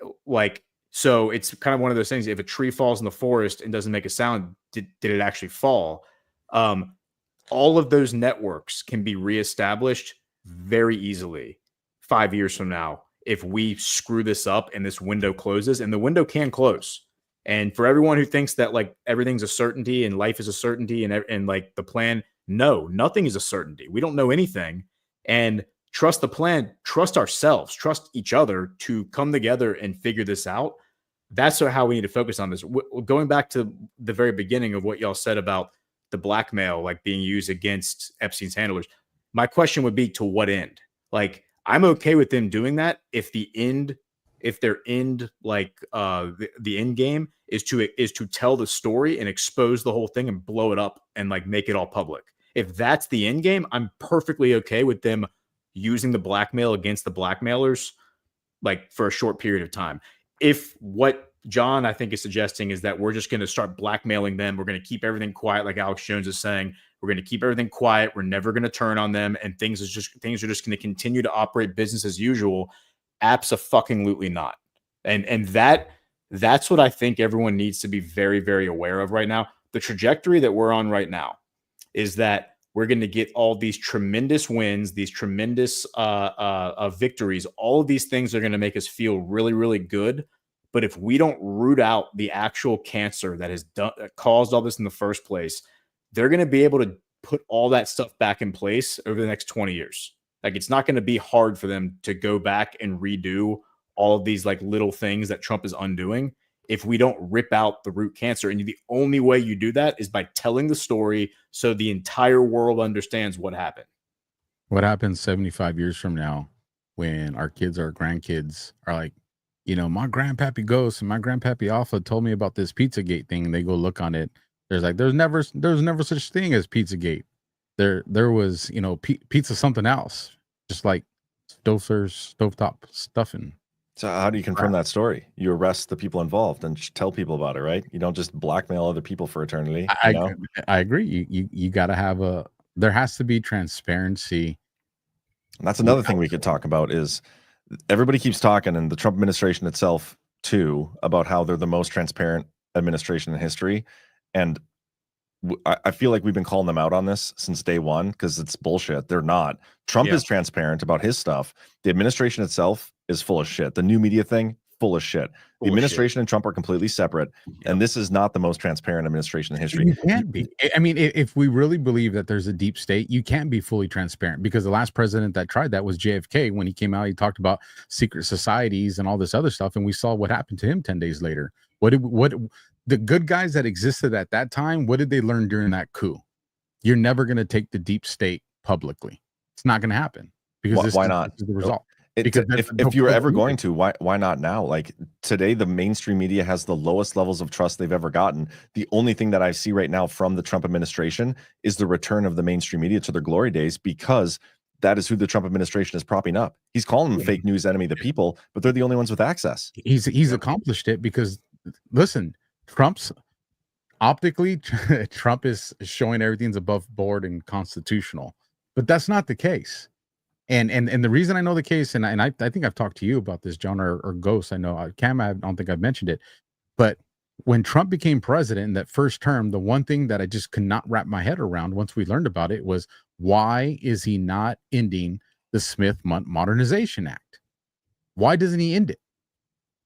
[SPEAKER 3] so it's kind of one of those things. If a tree falls in the forest and doesn't make a sound, did it actually fall? All of those networks can be reestablished very easily 5 years from now if we screw this up and this window closes, and the window can close. And for everyone who thinks that like everything's a certainty and life is a certainty and like the plan, no, nothing is a certainty. We don't know anything. And trust the plan, trust ourselves, trust each other to come together and figure this out. That's how we need to focus on this. Going back to the very beginning of what y'all said about the blackmail, like being used against Epstein's handlers. My question would be, to what end? Like, I'm okay with them doing that if their end, like the end game is to tell the story and expose the whole thing and blow it up and like make it all public. If that's the end game, I'm perfectly okay with them using the blackmail against the blackmailers, like for a short period of time. If what John, I think, is suggesting is that we're just going to start blackmailing them, we're going to keep everything quiet, like Alex Jones is saying, we're going to keep everything quiet, we're never going to turn on them, and things are just going to continue to operate business as usual. Abso-fucking-lutely not. And that's what I think everyone needs to be very, very aware of right now. The trajectory that we're on right now is that we're going to get all these tremendous wins, these tremendous victories. All of these things are going to make us feel really, really good. But if we don't root out the actual cancer that has caused all this in the first place, they're going to be able to put all that stuff back in place over the next 20 years. Like, it's not going to be hard for them to go back and redo all of these like little things that Trump is undoing. if we don't rip out the root cancer. And the only way you do that is by telling the story so the entire world understands what happened.
[SPEAKER 6] What happens 75 years from now when our kids or grandkids are like, you know, my grandpappy Ghost and my grandpappy Alpha told me about this Pizzagate thing, and they go look on it. There's like, there's never such thing as Pizzagate. There was, you know, pizza something else, just like stovetop stuffing.
[SPEAKER 2] So how do you confirm that story? You arrest the people involved and tell people about it, right? You don't just blackmail other people for eternity.
[SPEAKER 6] I agree. You got to have there has to be transparency.
[SPEAKER 2] And that's another thing we could talk about is everybody keeps talking, and the Trump administration itself too, about how they're the most transparent administration in history. And I feel like we've been calling them out on this since day one because it's bullshit. They're not. Trump is transparent about his stuff. The administration itself is full of shit. The new media thing, full of shit. The administration and Trump are completely separate, and this is not the most transparent administration in history.
[SPEAKER 6] You can't be. I mean, if we really believe that there's a deep state, you can't be fully transparent, because the last president that tried that was JFK. When he came out, he talked about secret societies and all this other stuff, and we saw what happened to him 10 days later. What the good guys that existed at that time, what did they learn during that coup? You're never going to take the deep state publicly. It's not going to happen, because
[SPEAKER 2] why not?
[SPEAKER 6] This is the result.
[SPEAKER 2] Because if you were ever going to, why not now? Like today, the mainstream media has the lowest levels of trust they've ever gotten. The only thing that I see right now from the Trump administration is the return of the mainstream media to their glory days, because that is who the Trump administration is propping up. He's calling them fake news enemy, the people, but they're the only ones with access.
[SPEAKER 6] He's accomplished it because, listen, optically, Trump is showing everything's above board and constitutional, but that's not the case. And the reason I know the case, and I think I've talked to you about this, John, or Ghost. I know Cam, I don't think I've mentioned it, but when Trump became president in that first term, the one thing that I just could not wrap my head around once we learned about it was, why is he not ending the Smith Modernization Act? Why doesn't he end it?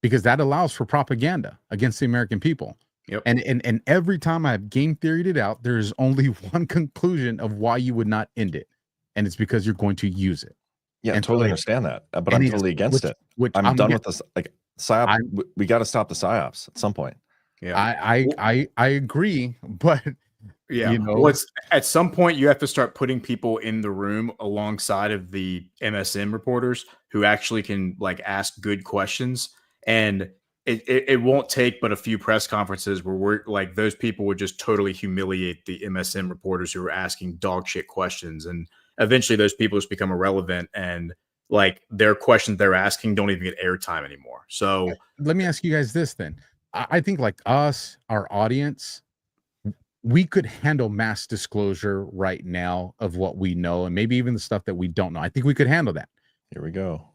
[SPEAKER 6] Because that allows for propaganda against the American people.
[SPEAKER 3] Yep.
[SPEAKER 6] And every time I've game theoried it out, there's only one conclusion of why you would not end it. And it's because you're going to use it.
[SPEAKER 2] Yeah,
[SPEAKER 6] and
[SPEAKER 2] I totally
[SPEAKER 6] so,
[SPEAKER 2] understand that, but I'm totally against it. I'm done with this. Like psyop, we got to stop the psyops at some point.
[SPEAKER 3] Yeah,
[SPEAKER 6] I agree, but
[SPEAKER 3] yeah,
[SPEAKER 6] you know,
[SPEAKER 3] well, at some point you have to start putting people in the room alongside of the MSM reporters who actually can like ask good questions, and it won't take but a few press conferences where we're like, those people would just totally humiliate the MSM reporters who are asking dog shit questions, and eventually those people just become irrelevant, and like their questions they're asking don't even get airtime anymore. So
[SPEAKER 6] let me ask you guys this then. I think like us, our audience, we could handle mass disclosure right now of what we know, and maybe even the stuff that we don't know. I think we could handle that.
[SPEAKER 2] Here we go.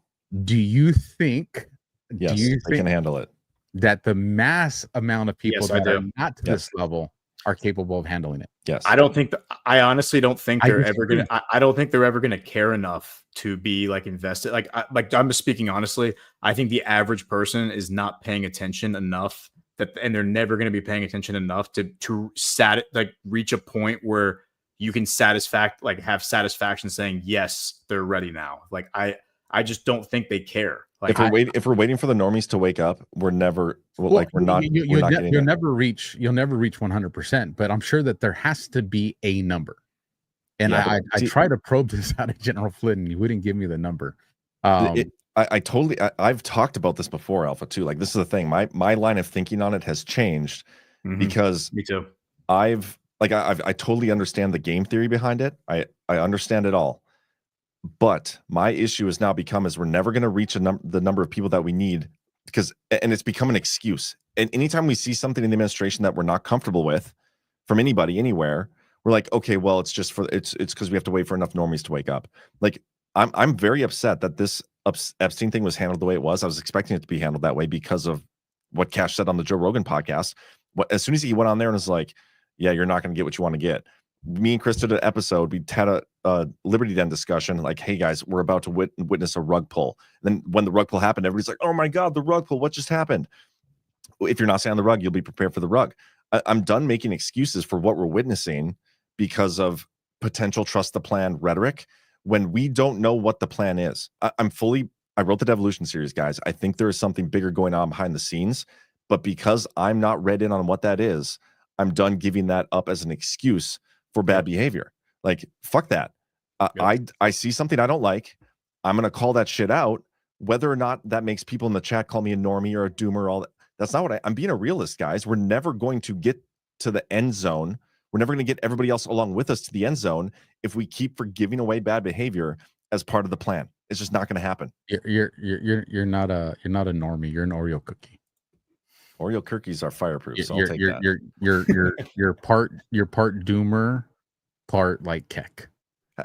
[SPEAKER 6] Do you think?
[SPEAKER 2] Yes, they can handle it.
[SPEAKER 6] That the mass amount of people that are not to this
[SPEAKER 2] Yes.
[SPEAKER 6] level are capable of handling it?
[SPEAKER 2] Yes.
[SPEAKER 3] I don't think I honestly don't think
[SPEAKER 6] I
[SPEAKER 3] they're
[SPEAKER 6] disagree.
[SPEAKER 3] ever gonna. I don't think they're ever gonna care enough to be like invested. Like I'm just speaking honestly. I think the average person is not paying attention enough and they're never going to be paying attention enough to reach a point where you can have satisfaction saying yes, they're ready now. Like I just don't think they care. Like
[SPEAKER 2] if we're waiting for the normies to wake up, we're never
[SPEAKER 6] You'll never reach 100%, but I'm sure that there has to be a number. And I try to probe this out of General Flynn, and he wouldn't give me the number.
[SPEAKER 2] I've talked about this before, Alpha, too. Like, this is the thing. My line of thinking on it has changed because
[SPEAKER 3] me too.
[SPEAKER 2] I totally understand the game theory behind it. I understand it all. But my issue has now become is we're never going to reach the number of people that we need, and it's become an excuse. And anytime we see something in the administration that we're not comfortable with from anybody anywhere, we're like, okay, well, it's because we have to wait for enough normies to wake up. Like, I'm very upset that this Epstein thing was handled the way it was. I was expecting it to be handled that way because of what Cash said on the Joe Rogan podcast. As soon as he went on there and was like, yeah, you're not going to get what you want to get. Me and Chris did an episode. We had a Liberty Den discussion. Like, hey guys, we're about to witness a rug pull. And then when the rug pull happened, everybody's like, oh my God, the rug pull, what just happened? If you're not saying the rug, you'll be prepared for the rug. I'm done making excuses for what we're witnessing because of potential trust the plan rhetoric when we don't know what the plan is. I wrote the Devolution series, guys. I think there is something bigger going on behind the scenes, But because I'm not read in on what that is, I'm done giving that up as an excuse for bad behavior. Like, fuck that. I see something I don't like. I'm going to call that shit out. Whether or not that makes people in the chat call me a normie or a doomer, all that, that's not what I'm being a realist, guys. We're never going to get to the end zone. We're never going to get everybody else along with us to the end zone if we keep forgiving away bad behavior as part of the plan. It's just not going to happen.
[SPEAKER 6] You're not a normie. You're an Oreo cookie.
[SPEAKER 2] Oreo cookies are fireproof, so I'll take that.
[SPEAKER 6] You're part doomer, part like Keck.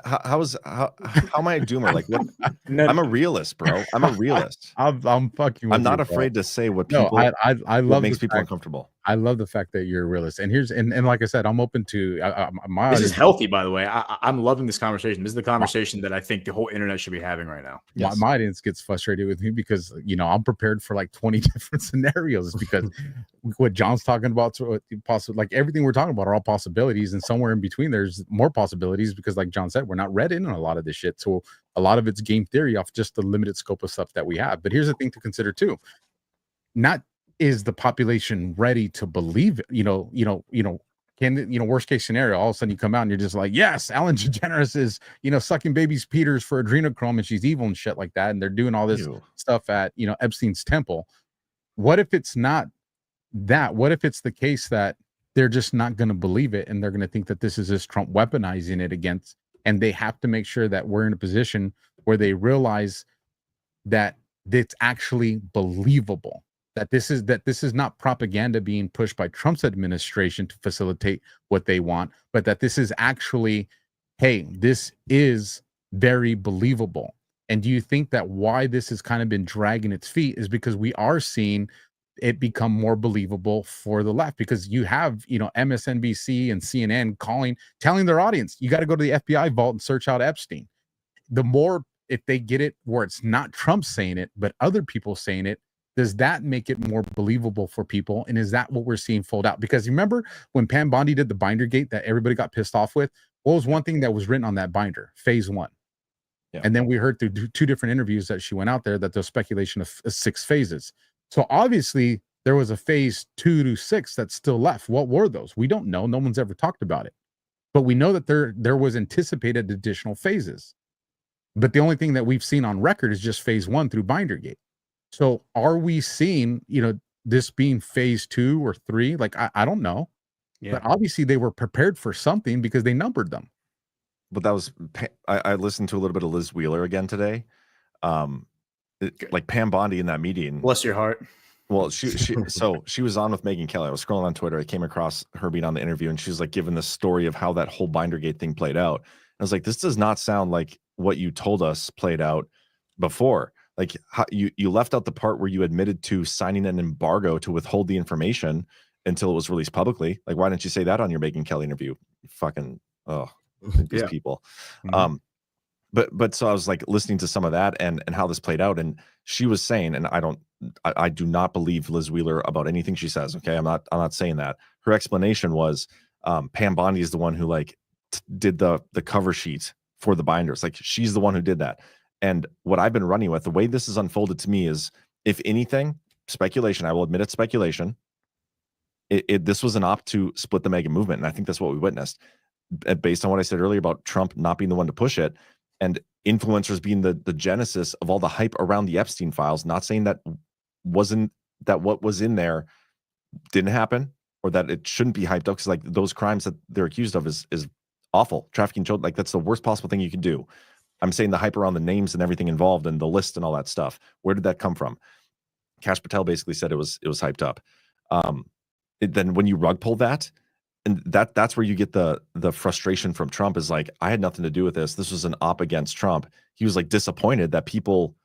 [SPEAKER 2] How am I a doomer? Like, what? I'm a realist, bro. I'm a realist.
[SPEAKER 6] I'm fucking.
[SPEAKER 2] I'm not afraid to say what people.
[SPEAKER 6] I love
[SPEAKER 2] what makes
[SPEAKER 6] the
[SPEAKER 2] people
[SPEAKER 6] fact,
[SPEAKER 2] uncomfortable.
[SPEAKER 6] I love the fact that you're a realist. And here's and like I said, I'm open to my.
[SPEAKER 3] This is healthy, by the way. I'm loving this conversation. This is the conversation that I think the whole internet should be having right now.
[SPEAKER 6] My audience gets frustrated with me because I'm prepared for like 20 different scenarios. Because what John's talking about, like everything we're talking about are all possibilities, and somewhere in between there's more possibilities. Because like John said, we're not read in on a lot of this shit, so a lot of it's game theory off just the limited scope of stuff that we have. But here's the thing to consider too: not is the population ready to believe it? Can worst case scenario, all of a sudden you come out and you're just like, yes, Ellen DeGeneres is sucking babies' peters for adrenochrome and she's evil and shit like that, and they're doing all this stuff at Epstein's temple. What if it's not that? What if it's the case that they're just not going to believe it and they're going to think that this is just Trump weaponizing it against, and they have to make sure that we're in a position where they realize that it's actually believable. That this is not propaganda being pushed by Trump's administration to facilitate what they want, but that this is actually, hey, this is very believable. And do you think that why this has kind of been dragging its feet is because we are seeing it become more believable for the left? Because you have, MSNBC and CNN telling their audience, you got to go to the FBI vault and search out Epstein. The more, if they get it where it's not Trump saying it, but other people saying it, does that make it more believable for people? And is that what we're seeing fold out? Because you remember when Pam Bondi did the binder gate that everybody got pissed off with? What was one thing that was written on that binder? Phase 1. Yeah. And then we heard through 2 different interviews that she went out there that there's speculation of 6 phases. So obviously there was a phase 2 to 6 that's still left. What were those? We don't know. No one's ever talked about it. But we know that there was anticipated additional phases. But the only thing that we've seen on record is just phase 1 through Bindergate. So are we seeing, this being phase 2 or 3? Like, I don't know. Yeah. But obviously they were prepared for something because they numbered them.
[SPEAKER 2] But that was, I listened to a little bit of Liz Wheeler again today. Like Pam Bondi in that meeting.
[SPEAKER 3] Bless your heart.
[SPEAKER 2] Well, she was on with Megyn Kelly. I was scrolling on Twitter. I came across her being on the interview, and she was like giving the story of how that whole Bindergate thing played out. And I was like, this does not sound like what you told us played out before. Like, how you left out the part where you admitted to signing an embargo to withhold the information until it was released publicly. Like, why didn't you say that on your Megyn Kelly interview? Fucking these people. Mm-hmm. But so I was like listening to some of that and how this played out, and she was saying, and I do not believe Liz Wheeler about anything she says. Okay, I'm not saying that. Her explanation was Pam Bondi is the one who did the cover sheet for the binders. Like, she's the one who did that. And what I've been running with, the way this is unfolded to me is, if anything, speculation. I will admit it's speculation. This was an op to split the MAGA movement, and I think that's what we witnessed, based on what I said earlier about Trump not being the one to push it, and influencers being the genesis of all the hype around the Epstein files. Not saying that what was in there didn't happen, or that it shouldn't be hyped up, because like those crimes that they're accused of is awful. Trafficking children, like that's the worst possible thing you can do. I'm saying the hype around the names and everything involved and the list and all that stuff. Where did that come from? Kash Patel basically said it was hyped up. Then when you rug pull that, and that's where you get the frustration from Trump, is like, I had nothing to do with this. This was an op against Trump. He was like disappointed that people,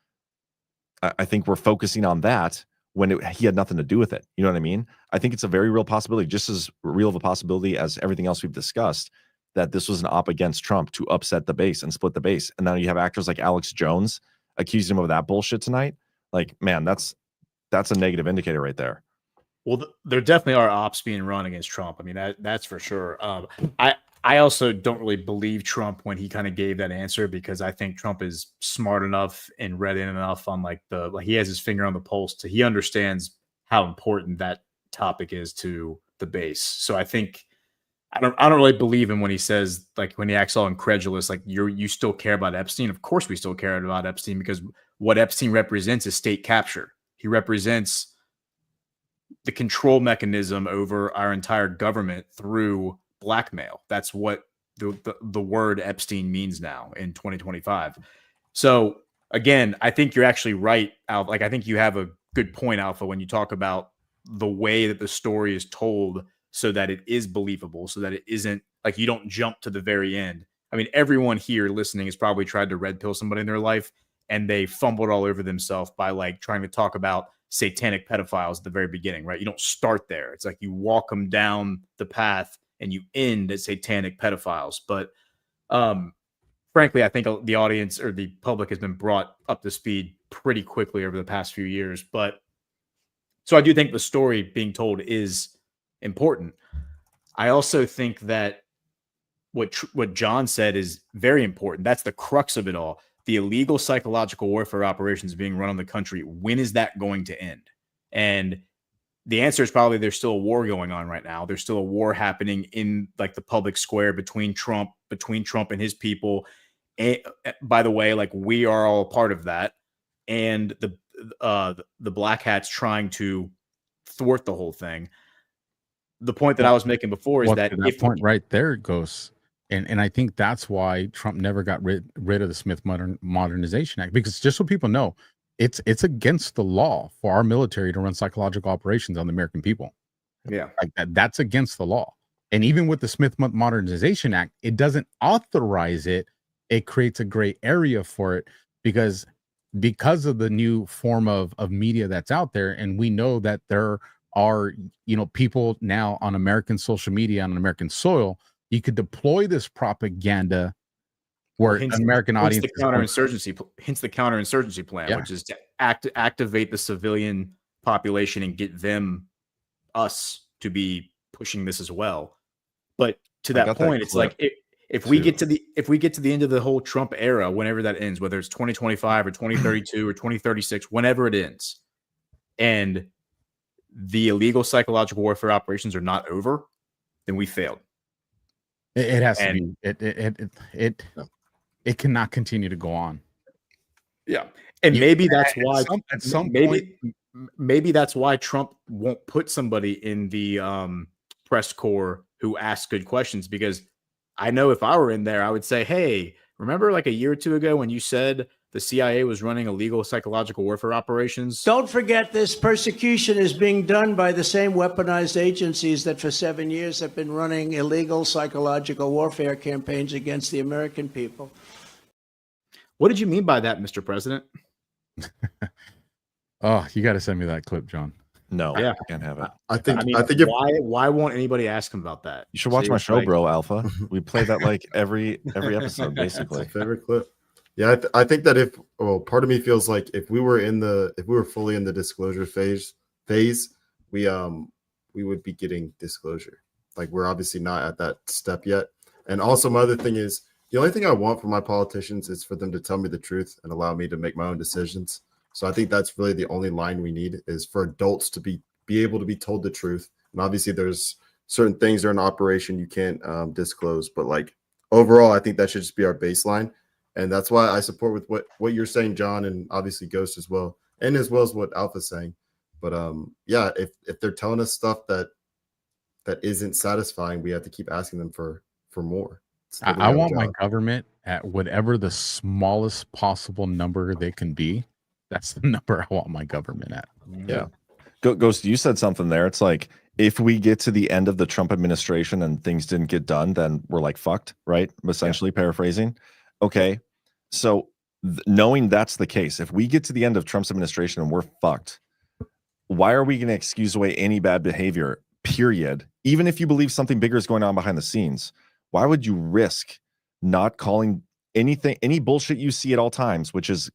[SPEAKER 2] I think, were focusing on that when he had nothing to do with it. You know what I mean? I think it's a very real possibility, just as real of a possibility as everything else we've discussed, that this was an op against Trump to upset the base and split the base. And now you have actors like Alex Jones accusing him of that bullshit tonight. Like, man, that's a negative indicator right there.
[SPEAKER 3] Well, there definitely are ops being run against Trump. I mean, that's for sure. I also don't really believe Trump when he kind of gave that answer, because I think Trump is smart enough and read in enough on he has his finger on the pulse he understands how important that topic is to the base. So I think I don't really believe him when he says, like, when he acts all incredulous, like, you still care about Epstein. Of course we still care about Epstein, because what Epstein represents is state capture. He represents the control mechanism over our entire government through blackmail. That's what the word Epstein means now in 2025. So again, I think you're actually right, Alpha. Like, I think you have a good point, Alpha, when you talk about the way that the story is told so that it is believable, so that it isn't like you don't jump to the very end. I mean, everyone here listening has probably tried to red pill somebody in their life, and they fumbled all over themselves by like trying to talk about satanic pedophiles at the very beginning, right? You don't start there. It's like you walk them down the path and you end at satanic pedophiles. But frankly, I think the audience or the public has been brought up to speed pretty quickly over the past few years. But so I do think the story being told is important. I also think that what John said is very important. That's the crux of it all. The illegal psychological warfare operations being run on the country. When is that going to end? And the answer is probably there's still a war going on right now. There's still a war happening in like the public square between Trump and his people. And, by the way, like, we are all part of that. And the black hats trying to thwart the whole thing. The point that I was making before is that
[SPEAKER 6] if point right there goes, and I think that's why Trump never got rid of the Smith Modernization Act, because just so people know, it's against the law for our military to run psychological operations on the American people.
[SPEAKER 3] Yeah,
[SPEAKER 6] like that's against the law. And even with the Smith Modernization Act, it doesn't authorize it. It creates a gray area for it because of the new form of media that's out there, and we know that there are, people now on American social media, on American soil, you could deploy this propaganda where American audience
[SPEAKER 3] the counterinsurgency plan, which is to activate the civilian population and get us to be pushing this as well. But to that point, it's like if we get to the end of the whole Trump era, whenever that ends, whether it's 2025 or 2032 or 2036, whenever it ends, and the illegal psychological warfare operations are not over, then we failed.
[SPEAKER 6] It has to be. It cannot continue to go on.
[SPEAKER 3] Yeah, and maybe that's why at some point, maybe that's why Trump won't put somebody in the press corps who asks good questions, because I know if I were in there, I would say, hey, remember like a year or two ago when you said the CIA was running illegal psychological warfare operations?
[SPEAKER 15] Don't forget, this persecution is being done by the same weaponized agencies that for 7 years have been running illegal psychological warfare campaigns against the American people.
[SPEAKER 3] What did you mean by that, Mr. President?
[SPEAKER 6] Oh, you got to send me that clip, John.
[SPEAKER 2] No, I can't have it.
[SPEAKER 4] I think
[SPEAKER 3] why won't anybody ask him about that?
[SPEAKER 2] You should watch my show, bro, Alpha. We play that like every episode, basically.
[SPEAKER 4] That's my favorite clip. Yeah, I think that part of me feels like if we were fully in the disclosure phase, we would be getting disclosure. Like, we're obviously not at that step yet. And also, my other thing is, the only thing I want from my politicians is for them to tell me the truth and allow me to make my own decisions. So I think that's really the only line we need, is for adults to be able to be told the truth. And obviously there's certain things that are in operation you can't disclose, but like overall, I think that should just be our baseline. And that's why I support with what you're saying, John, and obviously Ghost as well, and as well as what Alpha's saying. But yeah, if they're telling us stuff that isn't satisfying, we have to keep asking them for more.
[SPEAKER 6] I want my government at whatever the smallest possible number they can be. That's the number I want my government at.
[SPEAKER 2] Yeah. Ghost, you said something there. It's like, if we get to the end of the Trump administration and things didn't get done, then we're like fucked, right? Essentially paraphrasing. Okay. So knowing that's the case, if we get to the end of Trump's administration and we're fucked, why are we going to excuse away any bad behavior, period? Even if you believe something bigger is going on behind the scenes, why would you risk not calling any bullshit you see at all times, which is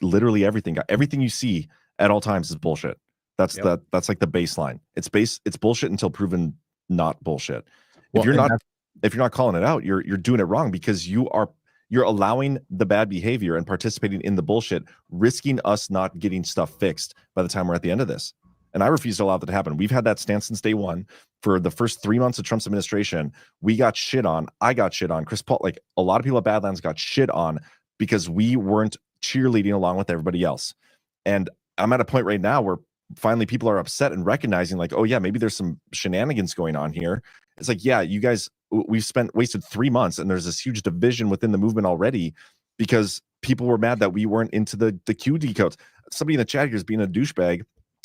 [SPEAKER 2] literally everything you see at all times is bullshit. That's like the baseline. It's bullshit until proven not bullshit. If you're not calling it out, you're doing it wrong, because you're allowing the bad behavior and participating in the bullshit, risking us not getting stuff fixed by the time we're at the end of this. And I refuse to allow that to happen. We've had that stance since day one. For the first 3 months of Trump's administration, we got shit on. I got shit on. Chris Paul, like a lot of people at Badlands got shit on because we weren't cheerleading along with everybody else. And I'm at a point right now where finally people are upset and recognizing like, oh yeah, maybe there's some shenanigans going on here. It's like, yeah, you guys, we've wasted 3 months and there's this huge division within the movement already because people were mad that we weren't into the Q decodes. Somebody in the chat here is being a douchebag,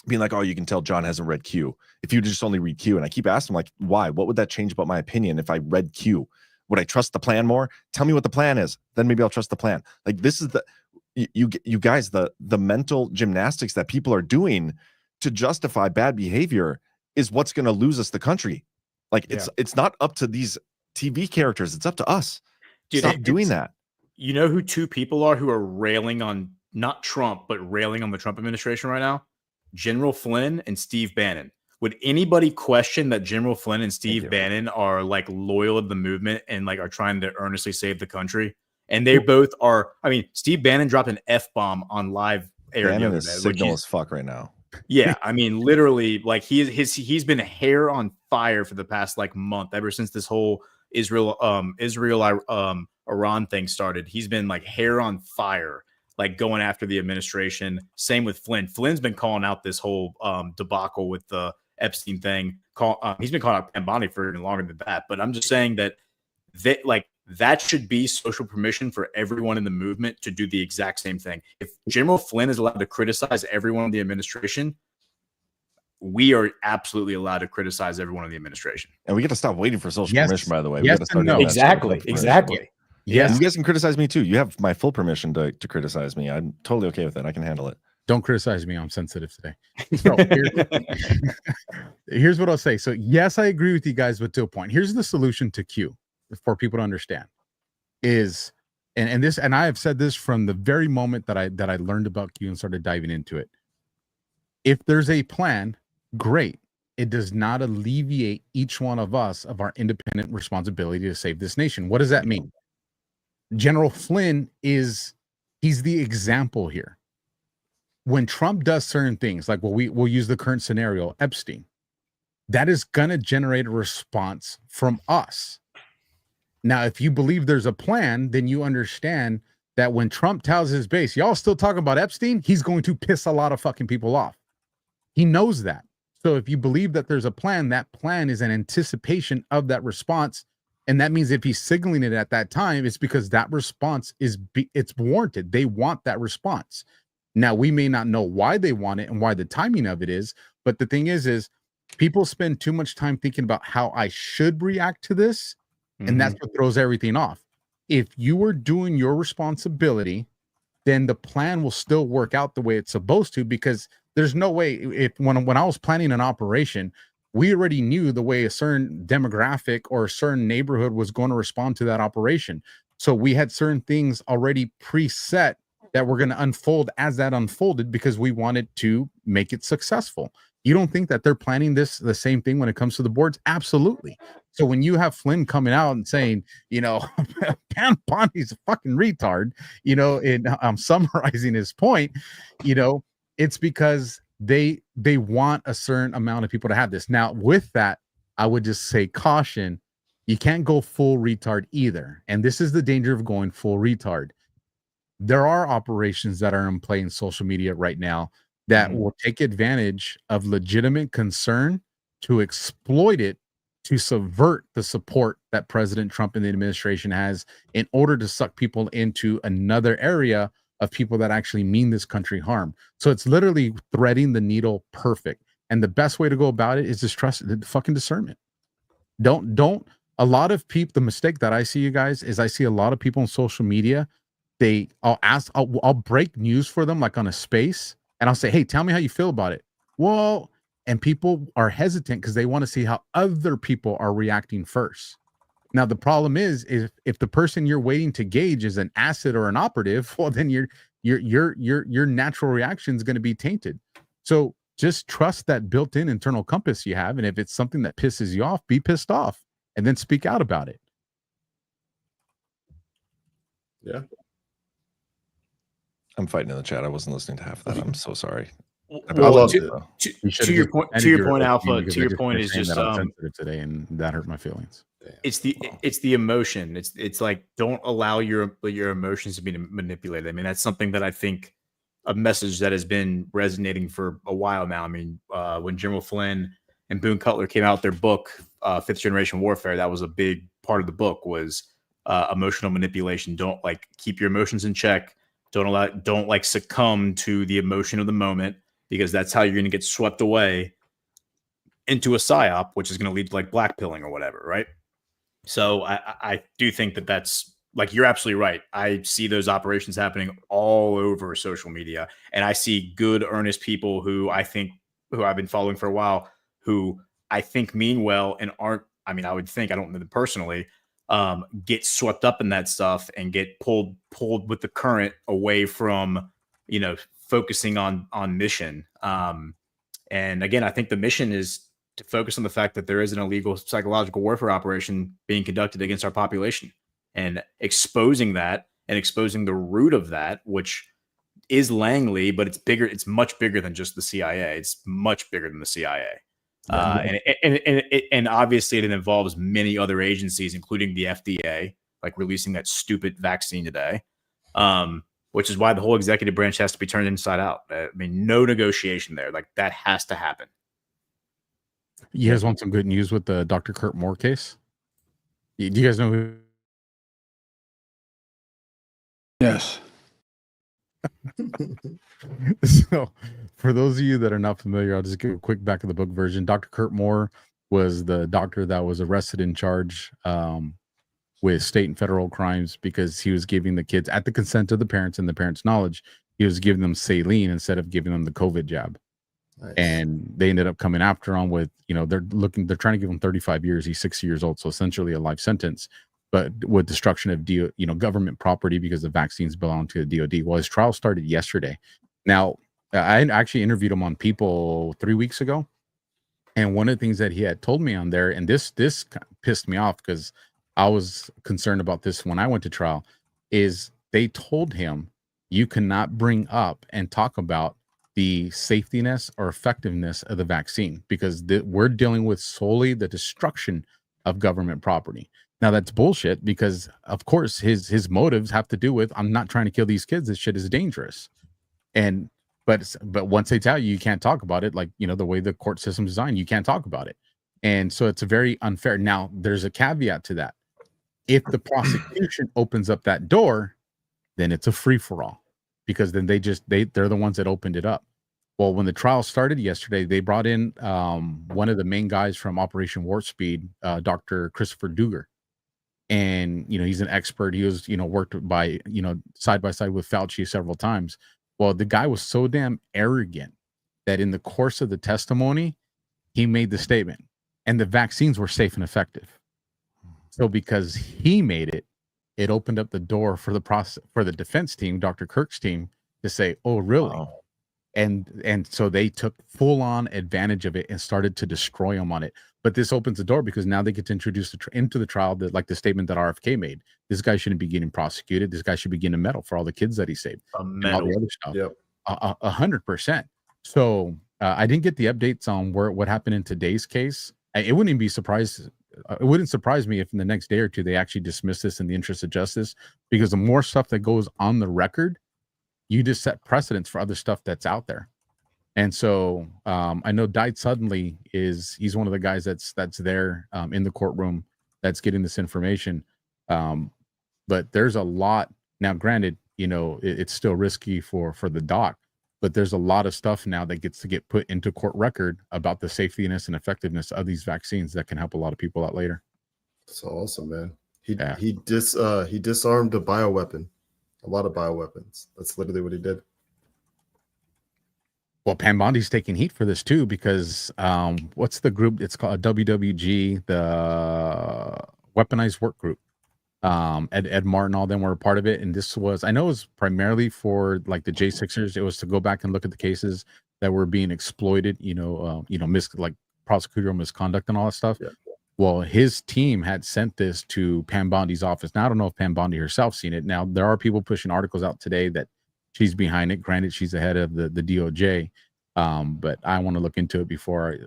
[SPEAKER 2] being like, oh, you can tell John hasn't read Q. If you just only read Q. And I keep asking him, like, why? What would that change about my opinion if I read Q? Would I trust the plan more? Tell me what the plan is. Then maybe I'll trust the plan. Like, this is the, you guys, the mental gymnastics that people are doing to justify bad behavior is what's going to lose us the country. Like, it's not up to these TV characters. It's up to us.
[SPEAKER 3] Dude,
[SPEAKER 2] Stop doing that.
[SPEAKER 3] You know who two people are who are railing on not Trump, but railing on the Trump administration right now? General Flynn and Steve Bannon. Would anybody question that General Flynn and Steve Bannon are like loyal to the movement and like are trying to earnestly save the country? And they both are. I mean, Steve Bannon dropped an F-bomb on live air.
[SPEAKER 2] Bannon is signal as fuck right now.
[SPEAKER 3] Yeah, I mean, literally, like he's been hair on fire for the past like month, ever since this whole Iran thing started. He's been like hair on fire, like going after the administration. Same with Flynn. Flynn's been calling out this whole debacle with the Epstein thing. He's been calling out Pam Bondi for even longer than that. But I'm just saying that that should be social permission for everyone in the movement to do the exact same thing. If General Flynn is allowed to criticize everyone in the administration, we are absolutely allowed to criticize everyone in the administration.
[SPEAKER 2] And we got to stop waiting for social permission, by the way.
[SPEAKER 3] Yes,
[SPEAKER 2] we got to start
[SPEAKER 3] no.
[SPEAKER 2] doing that
[SPEAKER 3] Exactly.
[SPEAKER 2] stuff.
[SPEAKER 3] Exactly.
[SPEAKER 2] Yeah. You guys can criticize me too. You have my full permission to criticize me. I'm totally okay with it. I can handle it.
[SPEAKER 6] Don't criticize me. I'm sensitive today. So here's what I'll say. So yes, I agree with you guys, but to a point. Here's the solution to Q for people to understand is, and I have said this from the very moment that I learned about Q and started diving into it. If there's a plan, great. It does not alleviate each one of us of our independent responsibility to save this nation. What does that mean? General Flynn he's the example here. When Trump does certain things, like we'll use the current scenario, Epstein, that is going to generate a response from us. Now, if you believe there's a plan, then you understand that when Trump tells his base, y'all still talking about Epstein, he's going to piss a lot of fucking people off. He knows that. So if you believe that there's a plan, that plan is an anticipation of that response. And that means if he's signaling it at that time, it's because that response it's warranted. They want that response. Now, we may not know why they want it and why the timing of it is, but the thing is people spend too much time thinking about how I should react to this, and that's what throws everything off. If you were doing your responsibility, then the plan will still work out the way it's supposed to, because there's no way when I was planning an operation, we already knew the way a certain demographic or a certain neighborhood was going to respond to that operation. So we had certain things already preset that were going to unfold as that unfolded because we wanted to make it successful. You don't think that they're planning the same thing when it comes to the boards? Absolutely. So when you have Flynn coming out and saying, Pam Bondi's a fucking retard, and I'm summarizing his point, it's because they want a certain amount of people to have this. Now, with that, I would just say caution. You can't go full retard either. And this is the danger of going full retard. There are operations that are in play in social media right now that will take advantage of legitimate concern to exploit it to subvert the support that President Trump and the administration has in order to suck people into another area of people that actually mean this country harm. So it's literally threading the needle perfect. And the best way to go about it is just trust the fucking discernment. Don't a lot of people, the mistake that I see, you guys, is I see a lot of people on social media. I'll break news for them like on a space, and I'll say, hey, tell me how you feel about it. Well, and people are hesitant because they want to see how other people are reacting first. Now, the problem is if the person you're waiting to gauge is an asset or an operative, well, then your natural reaction is going to be tainted. So just trust that built-in internal compass you have, and if it's something that pisses you off, be pissed off, and then speak out about it.
[SPEAKER 4] Yeah.
[SPEAKER 2] I'm fighting in the chat. I wasn't listening to half of that. I'm so sorry. I
[SPEAKER 3] Well,
[SPEAKER 2] loved
[SPEAKER 3] to,
[SPEAKER 2] it.
[SPEAKER 3] to,
[SPEAKER 6] You
[SPEAKER 3] to your point, Alpha.
[SPEAKER 6] because
[SPEAKER 3] To
[SPEAKER 6] I
[SPEAKER 3] your
[SPEAKER 6] just
[SPEAKER 3] point
[SPEAKER 6] kept
[SPEAKER 3] is
[SPEAKER 6] saying
[SPEAKER 3] just
[SPEAKER 6] that I'm sensitive today, and that hurt my feelings.
[SPEAKER 3] it's the emotion. It's like, don't allow your emotions to be manipulated. I mean, that's something that I think a message that has been resonating for a while now. I mean, when General Flynn and Boone Cutler came out with their book, Fifth Generation Warfare, that was a big part of the book, was emotional manipulation. Don't keep your emotions in check. Don't succumb to the emotion of the moment, because that's how you're going to get swept away into a psyop, which is going to lead to blackpilling or whatever, right? So I do think that that's you're absolutely right. I see those operations happening all over social media, and I see good, earnest people who I've been following for a while, who I think mean well and aren't. I mean, I would think, I don't know them personally, get swept up in that stuff and get pulled with the current away from focusing on mission. And again, I think the mission is to focus on the fact that there is an illegal psychological warfare operation being conducted against our population, and exposing that and exposing the root of that, which is Langley, but it's bigger. It's much bigger than just the CIA. It's much bigger than the CIA. And obviously it involves many other agencies, including the FDA, releasing that stupid vaccine today. Which is why the whole executive branch has to be turned inside out. I mean, no negotiation there. That has to happen.
[SPEAKER 6] You guys want some good news with the Dr. Kurt Moore case? Do you guys know who?
[SPEAKER 7] Yes.
[SPEAKER 6] So, for those of you that are not familiar, I'll just give a quick back of the book version. Dr. Kurt Moore was the doctor that was arrested in charge with state and federal crimes because he was giving the kids, at the consent of the parents and the parents' knowledge, he was giving them saline instead of giving them the COVID jab. Nice. And they ended up coming after him with, they're trying to give him 35 years. He's 60 years old. So essentially a life sentence, but with destruction of government property because the vaccines belong to the DOD. Well, his trial started yesterday. Now, I actually interviewed him on People 3 weeks ago. And one of the things that he had told me on there, and this pissed me off because I was concerned about this when I went to trial, is they told him you cannot bring up and talk about the safetyness or effectiveness of the vaccine because we're dealing with solely the destruction of government property. Now that's bullshit because of course his motives have to do with, I'm not trying to kill these kids. This shit is dangerous. But once they tell you can't talk about it, the way the court system is designed, you can't talk about it. And so it's a very unfair. Now there's a caveat to that. If the prosecution opens up that door, then it's a free for all. Because then they're the ones that opened it up. Well, when the trial started yesterday, they brought in one of the main guys from Operation Warp Speed, Dr. Christopher Duger. And, he's an expert. He was, worked by, side by side with Fauci several times. Well, the guy was so damn arrogant that in the course of the testimony, he made the statement, and the vaccines were safe and effective. So because he made it, it opened up the door for the process for the defense team, Dr. Kirk's team, to say, "Oh, really?" Wow. And so they took full on advantage of it and started to destroy him on it. But this opens the door because now they get to introduce into the trial the statement that RFK made. This guy shouldn't be getting prosecuted. This guy should be getting a medal for all the kids that he saved.
[SPEAKER 3] A medal.
[SPEAKER 6] And all the other stuff.
[SPEAKER 4] Yep.
[SPEAKER 6] 100%. So I didn't get the updates on what happened in today's case. It wouldn't even be surprised. It wouldn't surprise me if in the next day or two they actually dismiss this in the interest of justice, because the more stuff that goes on the record, you just set precedents for other stuff that's out there. And so I know Died Suddenly he's one of the guys that's there in the courtroom that's getting this information. But there's a lot now. Granted, it's still risky for the doc, but there's a lot of stuff now that gets to get put into court record about the safetyness and effectiveness of these vaccines that can help a lot of people out later.
[SPEAKER 4] That's awesome, man. He disarmed a bioweapon, a lot of bioweapons. That's literally what he did.
[SPEAKER 6] Well, Pam Bondi's taking heat for this too, because what's the group? It's called WWG, the Weaponized Work Group. Ed Martin, all them were a part of it, and this was, I know, it was primarily for the J6ers. It was to go back and look at the cases that were being exploited, prosecutorial misconduct and all that stuff. Yeah. Well, his team had sent this to Pam Bondi's office. Now I don't know if Pam Bondi herself seen it. Now there are people pushing articles out today that she's behind it. Granted, she's the head of the DOJ, But I want to look into it before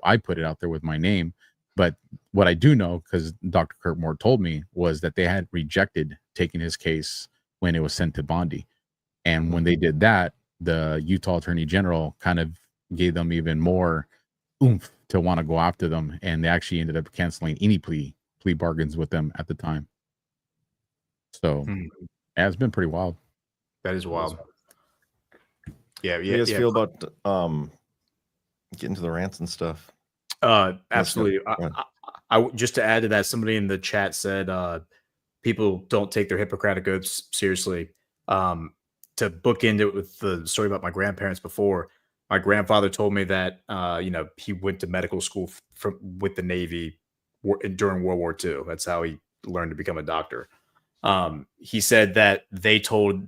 [SPEAKER 6] I put it out there with my name. But what I do know, because Dr. Kurt Moore told me, was that they had rejected taking his case when it was sent to Bondi. And when they did that, the Utah Attorney General kind of gave them even more oomph to want to go after them. And they actually ended up canceling any plea bargains with them at the time. So yeah, it's been pretty wild.
[SPEAKER 3] That is wild. Yeah,
[SPEAKER 2] How do you guys feel about getting to the rants and stuff?
[SPEAKER 3] Absolutely. I just to add to that, somebody in the chat said people don't take their Hippocratic oaths seriously. To bookend it with the story about my grandparents before, my grandfather told me that he went to medical school with the Navy during World War II. That's how he learned to become a doctor. He said that they told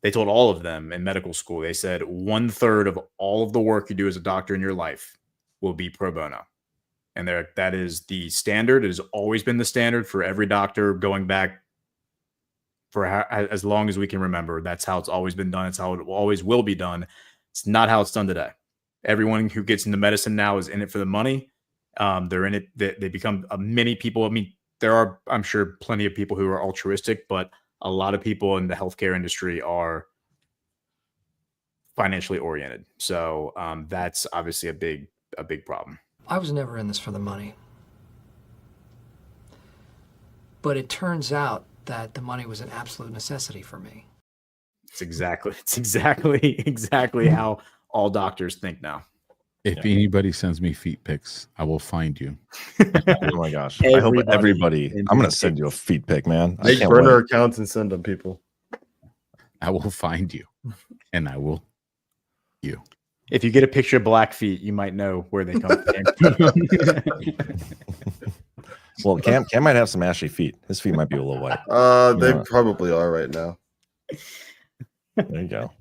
[SPEAKER 3] all of them in medical school, they said 1/3 of all of the work you do as a doctor in your life will be pro bono. And that is the standard. It has always been the standard for every doctor going back for as long as we can remember. That's how it's always been done. It's how it always will be done. It's not how it's done today. Everyone who gets into medicine now is in it for the money. They're in it. They become many people. I mean, there are, I'm sure, plenty of people who are altruistic, but a lot of people in the healthcare industry are financially oriented. So that's obviously a big problem.
[SPEAKER 16] I was never in this for the money. But it turns out that the money was an absolute necessity for me.
[SPEAKER 3] It's exactly how all doctors think now.
[SPEAKER 6] If anybody sends me feet pics, I will find you.
[SPEAKER 2] Oh my gosh. I hope everybody, I'm going to send you a feet pic, man.
[SPEAKER 4] Make burner accounts and send them, people.
[SPEAKER 6] I will find you and I will you.
[SPEAKER 3] If you get a picture of black feet, you might know where they come from.
[SPEAKER 2] Well, Cam might have some ashy feet. His feet might be a little white.
[SPEAKER 4] They probably are right now.
[SPEAKER 2] There you go.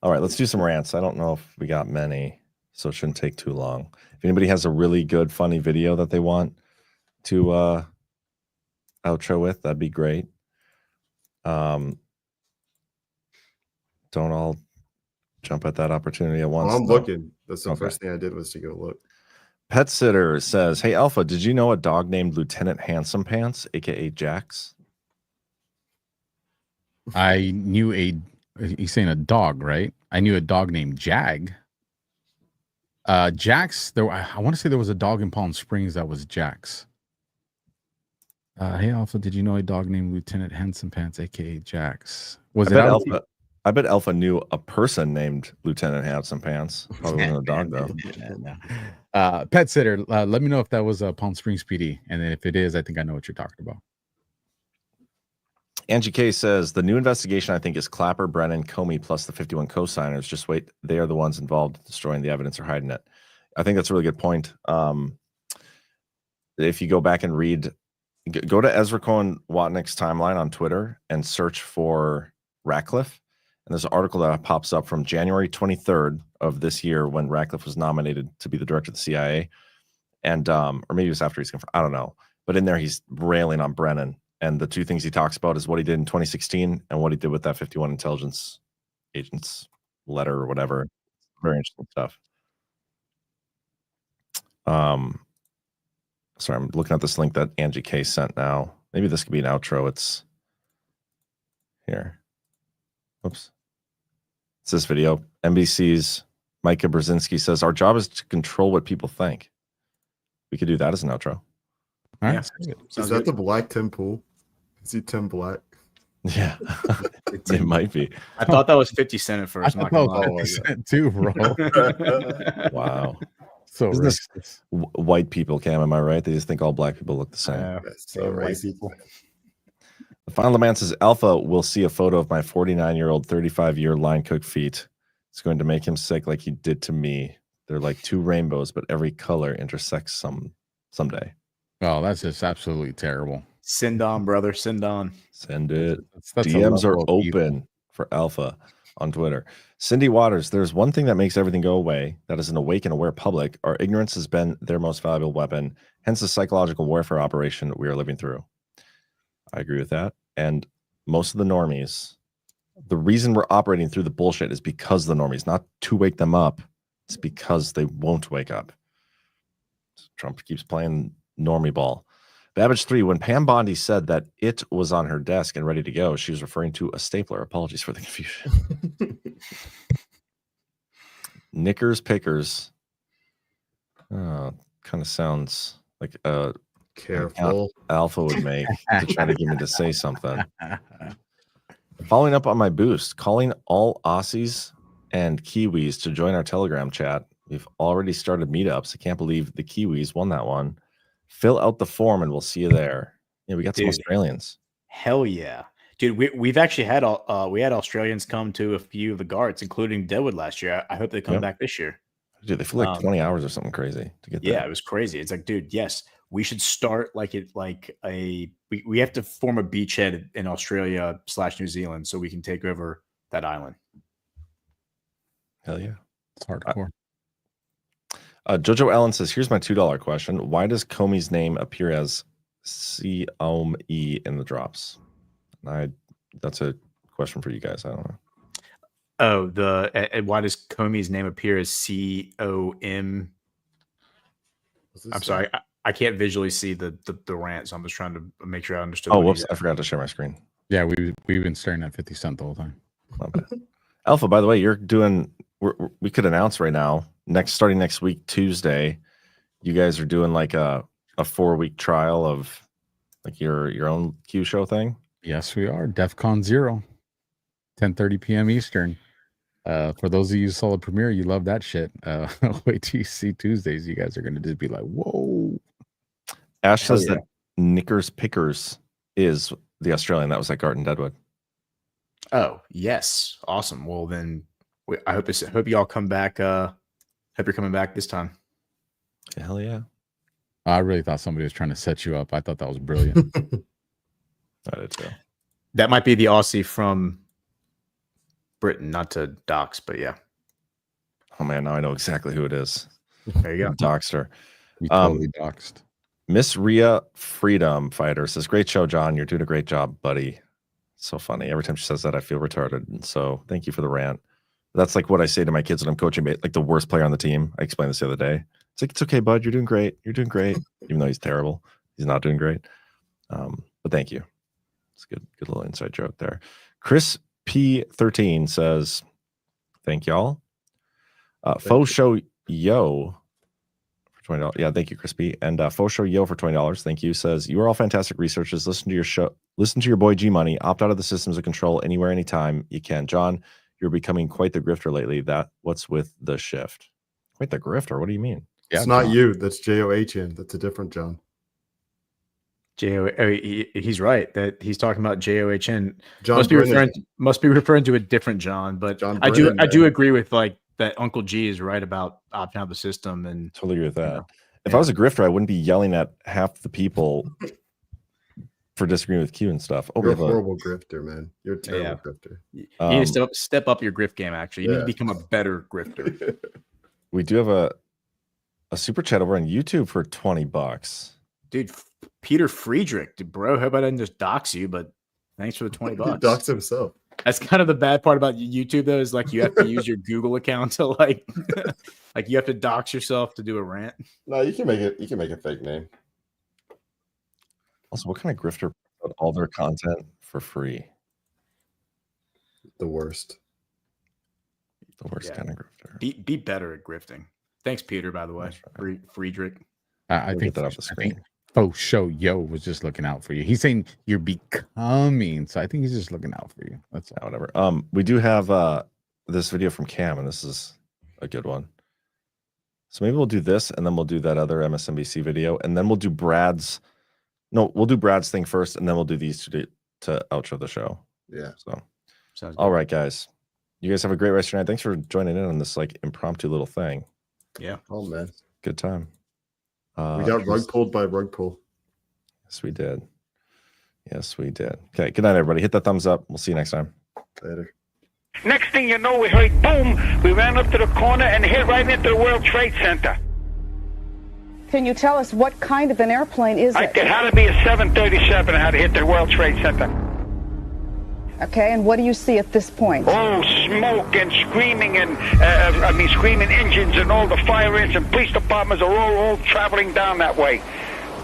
[SPEAKER 2] All right, let's do some rants. I don't know if we got many, so it shouldn't take too long. If anybody has a really good, funny video that they want to outro with, that'd be great. Don't all jump at that opportunity at once.
[SPEAKER 4] I'm looking. That's the first thing I did was to go look.
[SPEAKER 2] Pet Sitter says, "Hey Alpha, did you know a dog named Lieutenant Handsome Pants, aka Jax?"
[SPEAKER 6] I knew he's saying a dog, right? I knew a dog named Jag. Jax, I want to say there was a dog in Palm Springs that was Jax. Hey Alpha, did you know a dog named Lieutenant Handsome Pants, aka Jax?
[SPEAKER 2] I bet Alpha knew a person named Lieutenant Handsome Pants. Probably wasn't a dog though.
[SPEAKER 6] Pet Sitter, let me know if that was a Palm Springs PD, and then if it is, I think I know what you're talking about.
[SPEAKER 2] Angie K says, "The new investigation, I think, is Clapper, Brennan, Comey, plus the 51 co-signers. Just wait. They are the ones involved in destroying the evidence or hiding it." I think that's a really good point. If you go back and read, go to Ezra Cohen Watnick's timeline on Twitter and search for Ratcliffe. And there's an article that pops up from January 23rd of this year when Ratcliffe was nominated to be the director of the CIA. And, or maybe it was after he's confirmed. I don't know. But in there, he's railing on Brennan. And the two things he talks about is what he did in 2016 and what he did with that 51 intelligence agents letter or whatever. Very interesting stuff. Sorry, I'm looking at this link that Angie K sent now. Maybe this could be an outro. It's here. Oops. It's this video. NBC's Micah Brzezinski says, "Our job is to control what people think." We could do that as an outro.
[SPEAKER 6] All right.
[SPEAKER 4] Yeah. Is that the Black Tim Pool? Is he Tim Black?
[SPEAKER 2] Yeah, it might be.
[SPEAKER 3] I thought that was 50 Cent at first.
[SPEAKER 6] I thought that was 50 Cent too, bro.
[SPEAKER 2] Wow.
[SPEAKER 6] So
[SPEAKER 2] isn't this white people, Cam? Am I right? They just think all black people look the same.
[SPEAKER 4] So white people.
[SPEAKER 2] The final demand says, "Alpha will see a photo of my 49-year-old, 35-year line cook feet. It's going to make him sick like he did to me. They're like two rainbows, but every color intersects someday."
[SPEAKER 6] Oh, that's just absolutely terrible.
[SPEAKER 3] Send on, brother. Send on.
[SPEAKER 2] Send it.
[SPEAKER 6] That's
[SPEAKER 2] DMs are
[SPEAKER 6] level of
[SPEAKER 2] open for Alpha on Twitter. Cindy Waters, "There's one thing that makes everything go away. That is an awake and aware public. Our ignorance has been their most valuable weapon. Hence the psychological warfare operation we are living through." I agree with that. And most of the normies The reason we're operating through the bullshit is because of the normies, not to wake them up. It's because they won't wake up. Trump keeps playing normie ball. Babbage 3, when Pam Bondi said that it was on her desk and ready to go, she was referring to a stapler. Apologies for the confusion. Knickers Pickers. Kind of sounds like a
[SPEAKER 4] Careful.
[SPEAKER 2] Alpha would make to try to get me to say something. Following up on my boost, calling all Aussies and Kiwis to join our Telegram chat. We've already started meetups. I can't believe the Kiwis won that one. Fill out the form and we'll see you there. Yeah, we got some Australians.
[SPEAKER 3] Hell yeah. Dude, we've actually had we had Australians come to a few of the guards, including Deadwood last year. I hope they come back this year.
[SPEAKER 2] Dude, they flew like 20 hours or something crazy to get there.
[SPEAKER 3] Yeah, it was crazy. It's like, dude, yes, we should start we have to form a beachhead in Australia / New Zealand so we can take over that island.
[SPEAKER 2] Hell yeah.
[SPEAKER 6] It's hardcore.
[SPEAKER 2] Jojo Allen says, here's my $2 question. Why does Comey's name appear as C-O-M-E in the drops? That's a question for you guys. I don't know.
[SPEAKER 3] Oh, why does Comey's name appear as C-O-M? I'm sorry. I can't visually see the rant, so I'm just trying to make sure I understood.
[SPEAKER 2] Oh, whoops. I forgot to share my screen.
[SPEAKER 6] Yeah, we've been staring at 50 Cent the whole time.
[SPEAKER 2] Not bad. Alpha, by the way, you're doing, we could announce right now, starting next week, Tuesday, you guys are doing like a 4-week trial of like your own Q show thing.
[SPEAKER 6] Yes, we are. DEF CON 0, 10:30 p.m. Eastern. For those of you who saw the premiere, you love that shit. Wait till you see Tuesdays. You guys are going to just be like, whoa.
[SPEAKER 2] Ash says that Knickers Pickers is the Australian that was at Garden Deadwood.
[SPEAKER 3] Oh, yes. Awesome. Well, then I hope you all come back. Hope you're coming back this time.
[SPEAKER 2] Hell yeah.
[SPEAKER 6] I really thought somebody was trying to set you up. I thought that was brilliant.
[SPEAKER 2] I did too.
[SPEAKER 3] That might be the Aussie from Britain, not to dox, but yeah.
[SPEAKER 2] Oh man, now I know exactly who it is.
[SPEAKER 3] There you go.
[SPEAKER 2] Doxed her.
[SPEAKER 6] You totally doxed.
[SPEAKER 2] Miss Rhea Freedom Fighter says, great show, John. You're doing a great job, buddy. So funny. Every time she says that, I feel retarded. And so thank you for the rant. That's like what I say to my kids when I'm coaching, like the worst player on the team. I explained this the other day. It's like, it's okay, bud. You're doing great. You're doing great. Even though he's terrible. He's not doing great. But thank you. It's a good little inside joke there. Chris P13 says, thank y'all. Faux Show Yo for $20. Yeah, thank you, Chris P. And Faux Show Yo for $20. Thank you. Says, you are all fantastic researchers. Listen to your show. Listen to your boy G Money. Opt out of the systems of control anywhere, anytime you can. John, you're becoming quite the grifter lately. What's with the shift? Quite the grifter? What do you mean?
[SPEAKER 4] Yeah, it's not you. That's J-O-H-N. That's a different John.
[SPEAKER 3] He's right that he's talking about J-O-H-N.
[SPEAKER 4] John
[SPEAKER 3] must be referring to a different John, but
[SPEAKER 4] John
[SPEAKER 3] I
[SPEAKER 4] Brennan,
[SPEAKER 3] do agree with like that Uncle G is right about opting out of the system, and
[SPEAKER 2] totally agree with that. If I was a grifter, I wouldn't be yelling at half the people for disagreeing with Q and stuff.
[SPEAKER 4] You're a horrible grifter, man. You're a terrible grifter.
[SPEAKER 3] You need to step up your grift game, actually. You need to become a better grifter.
[SPEAKER 2] We do have a super chat over on YouTube for $20.
[SPEAKER 3] Dude, Peter Friedrich, bro. Hope I didn't just dox you, but thanks for the $20.
[SPEAKER 4] He doxed himself.
[SPEAKER 3] That's kind of the bad part about YouTube, though, is like you have to use your Google account to like you have to dox yourself to do a rant.
[SPEAKER 4] No, you can make it. You can make a fake name.
[SPEAKER 2] Also, what kind of grifter put all their content for free?
[SPEAKER 4] The worst.
[SPEAKER 2] The worst kind of grifter.
[SPEAKER 3] Be better at grifting. Thanks, Peter, by the way. Right. Friedrich.
[SPEAKER 6] I think
[SPEAKER 2] that off the screen.
[SPEAKER 6] Faux Show Yo was just looking out for you. He's saying you're becoming, so I think he's just looking out for you. That's all.
[SPEAKER 2] Whatever. We do have this video from Cam, and this is a good one. So maybe we'll do this, and then we'll do that other MSNBC video, and then we'll do Brad's. No, we'll do Brad's thing first, and then we'll do these two to outro the show.
[SPEAKER 4] Yeah.
[SPEAKER 2] So,
[SPEAKER 3] sounds
[SPEAKER 2] all right, guys. You guys have a great rest of your night. Thanks for joining in on this like impromptu little thing.
[SPEAKER 3] Yeah.
[SPEAKER 4] Oh man.
[SPEAKER 2] Good time.
[SPEAKER 4] We got rug pulled by rug pull.
[SPEAKER 2] Yes, we did. Yes, we did. Okay. Good night, everybody. Hit that thumbs up. We'll see you next time.
[SPEAKER 4] Later.
[SPEAKER 1] Next thing you know, we heard boom. We ran up to the corner and hit right into the World Trade Center.
[SPEAKER 17] Can you tell us what kind of an airplane is it?
[SPEAKER 1] It had to be a 737 and had to hit the World Trade Center.
[SPEAKER 17] Okay, and what do you see at this point?
[SPEAKER 1] Oh, smoke and screaming and, screaming engines and all the fire engines and police departments are all traveling down that way.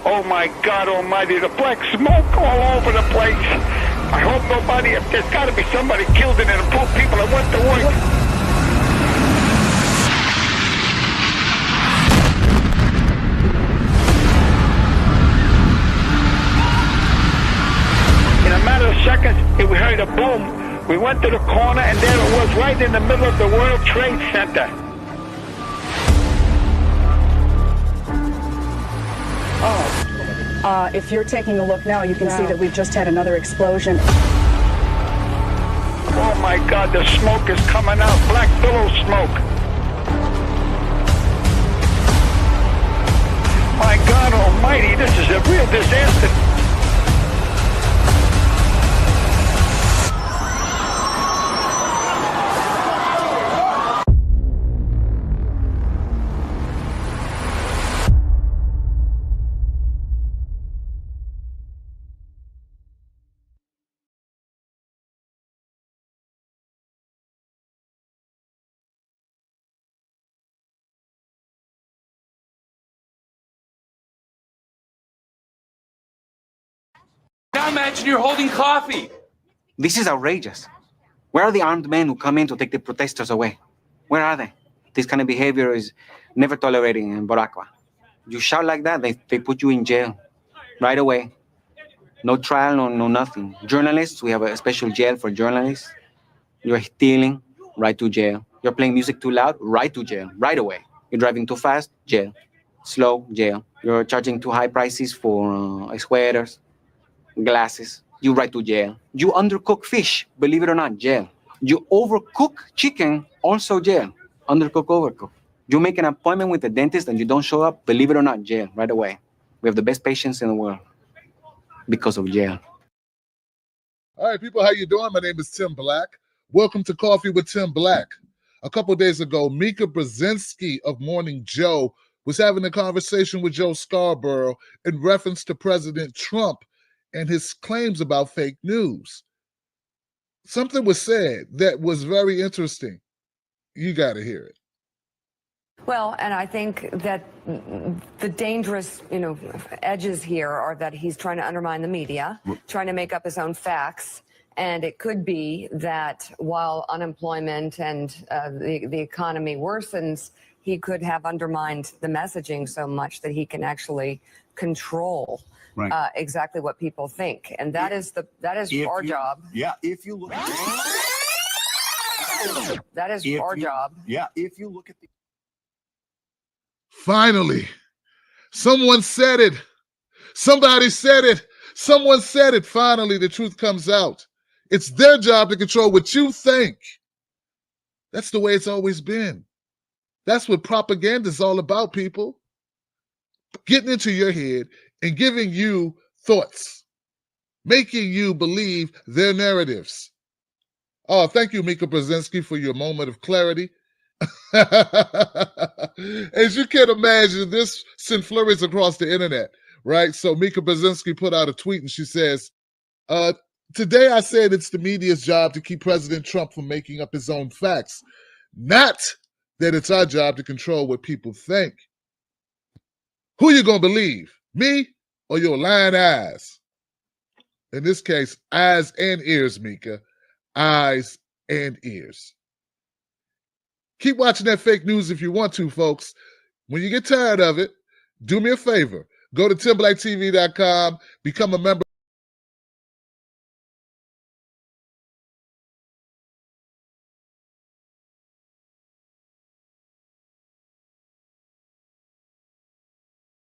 [SPEAKER 1] Oh my God almighty, the black smoke all over the place. I hope nobody, there's got to be somebody killed in it and poor people that went to work. In a matter of seconds, we heard a boom. We went to the corner and there it was right in the middle of the World Trade Center.
[SPEAKER 17] If you're taking a look now, you can see that we've just had another explosion.
[SPEAKER 1] Oh my God, the smoke is coming out, black billow smoke. My God almighty, this is a real disaster.
[SPEAKER 18] Now imagine you're holding coffee. This is outrageous. Where are the armed men who come in to take the protesters away? Where are they? This kind of behavior is never tolerated in Boracua. You shout like that, they put you in jail right away. No trial, no nothing. Journalists, we have a special jail for journalists. You're stealing, right to jail. You're playing music too loud, right to jail, right away. You're driving too fast, jail. Slow, jail. You're charging too high prices for sweaters, glasses, you right to jail. You undercook fish, believe it or not, jail. You overcook chicken, also jail. Undercook, overcook. You make an appointment with the dentist and you don't show up, believe it or not, jail, right away. We have the best patients in the world because of jail.
[SPEAKER 19] All right, people, how you doing? My name is Tim Black. Welcome to Coffee with Tim Black. A couple days ago, Mika Brzezinski of Morning Joe was having a conversation with Joe Scarborough in reference to President Trump and his claims about fake news. Something was said that was very interesting. You got to hear it.
[SPEAKER 20] Well, and I think that the dangerous, edges here are that he's trying to undermine the media, trying to make up his own facts. And it could be that while unemployment and the economy worsens, he could have undermined the messaging so much that he can actually control exactly what people think. And that is our job.
[SPEAKER 21] Yeah, if you look at
[SPEAKER 20] that is our job.
[SPEAKER 21] Yeah, if you look at the
[SPEAKER 19] Finally, someone said it. Somebody said it. Someone said it. Finally, the truth comes out. It's their job to control what you think. That's the way it's always been. That's what propaganda is all about, people. Getting into your head and giving you thoughts, making you believe their narratives. Oh, thank you, Mika Brzezinski, for your moment of clarity. As you can imagine, this sent flurries across the internet, right? So Mika Brzezinski put out a tweet and she says, today I said it's the media's job to keep President Trump from making up his own facts, not that it's our job to control what people think. Who you gonna believe, me or your lying eyes? In this case, eyes and ears, Mika. Eyes and ears. Keep watching that fake news if you want to, folks. When you get tired of it, do me a favor. Go to TimBlackTV.com, become a member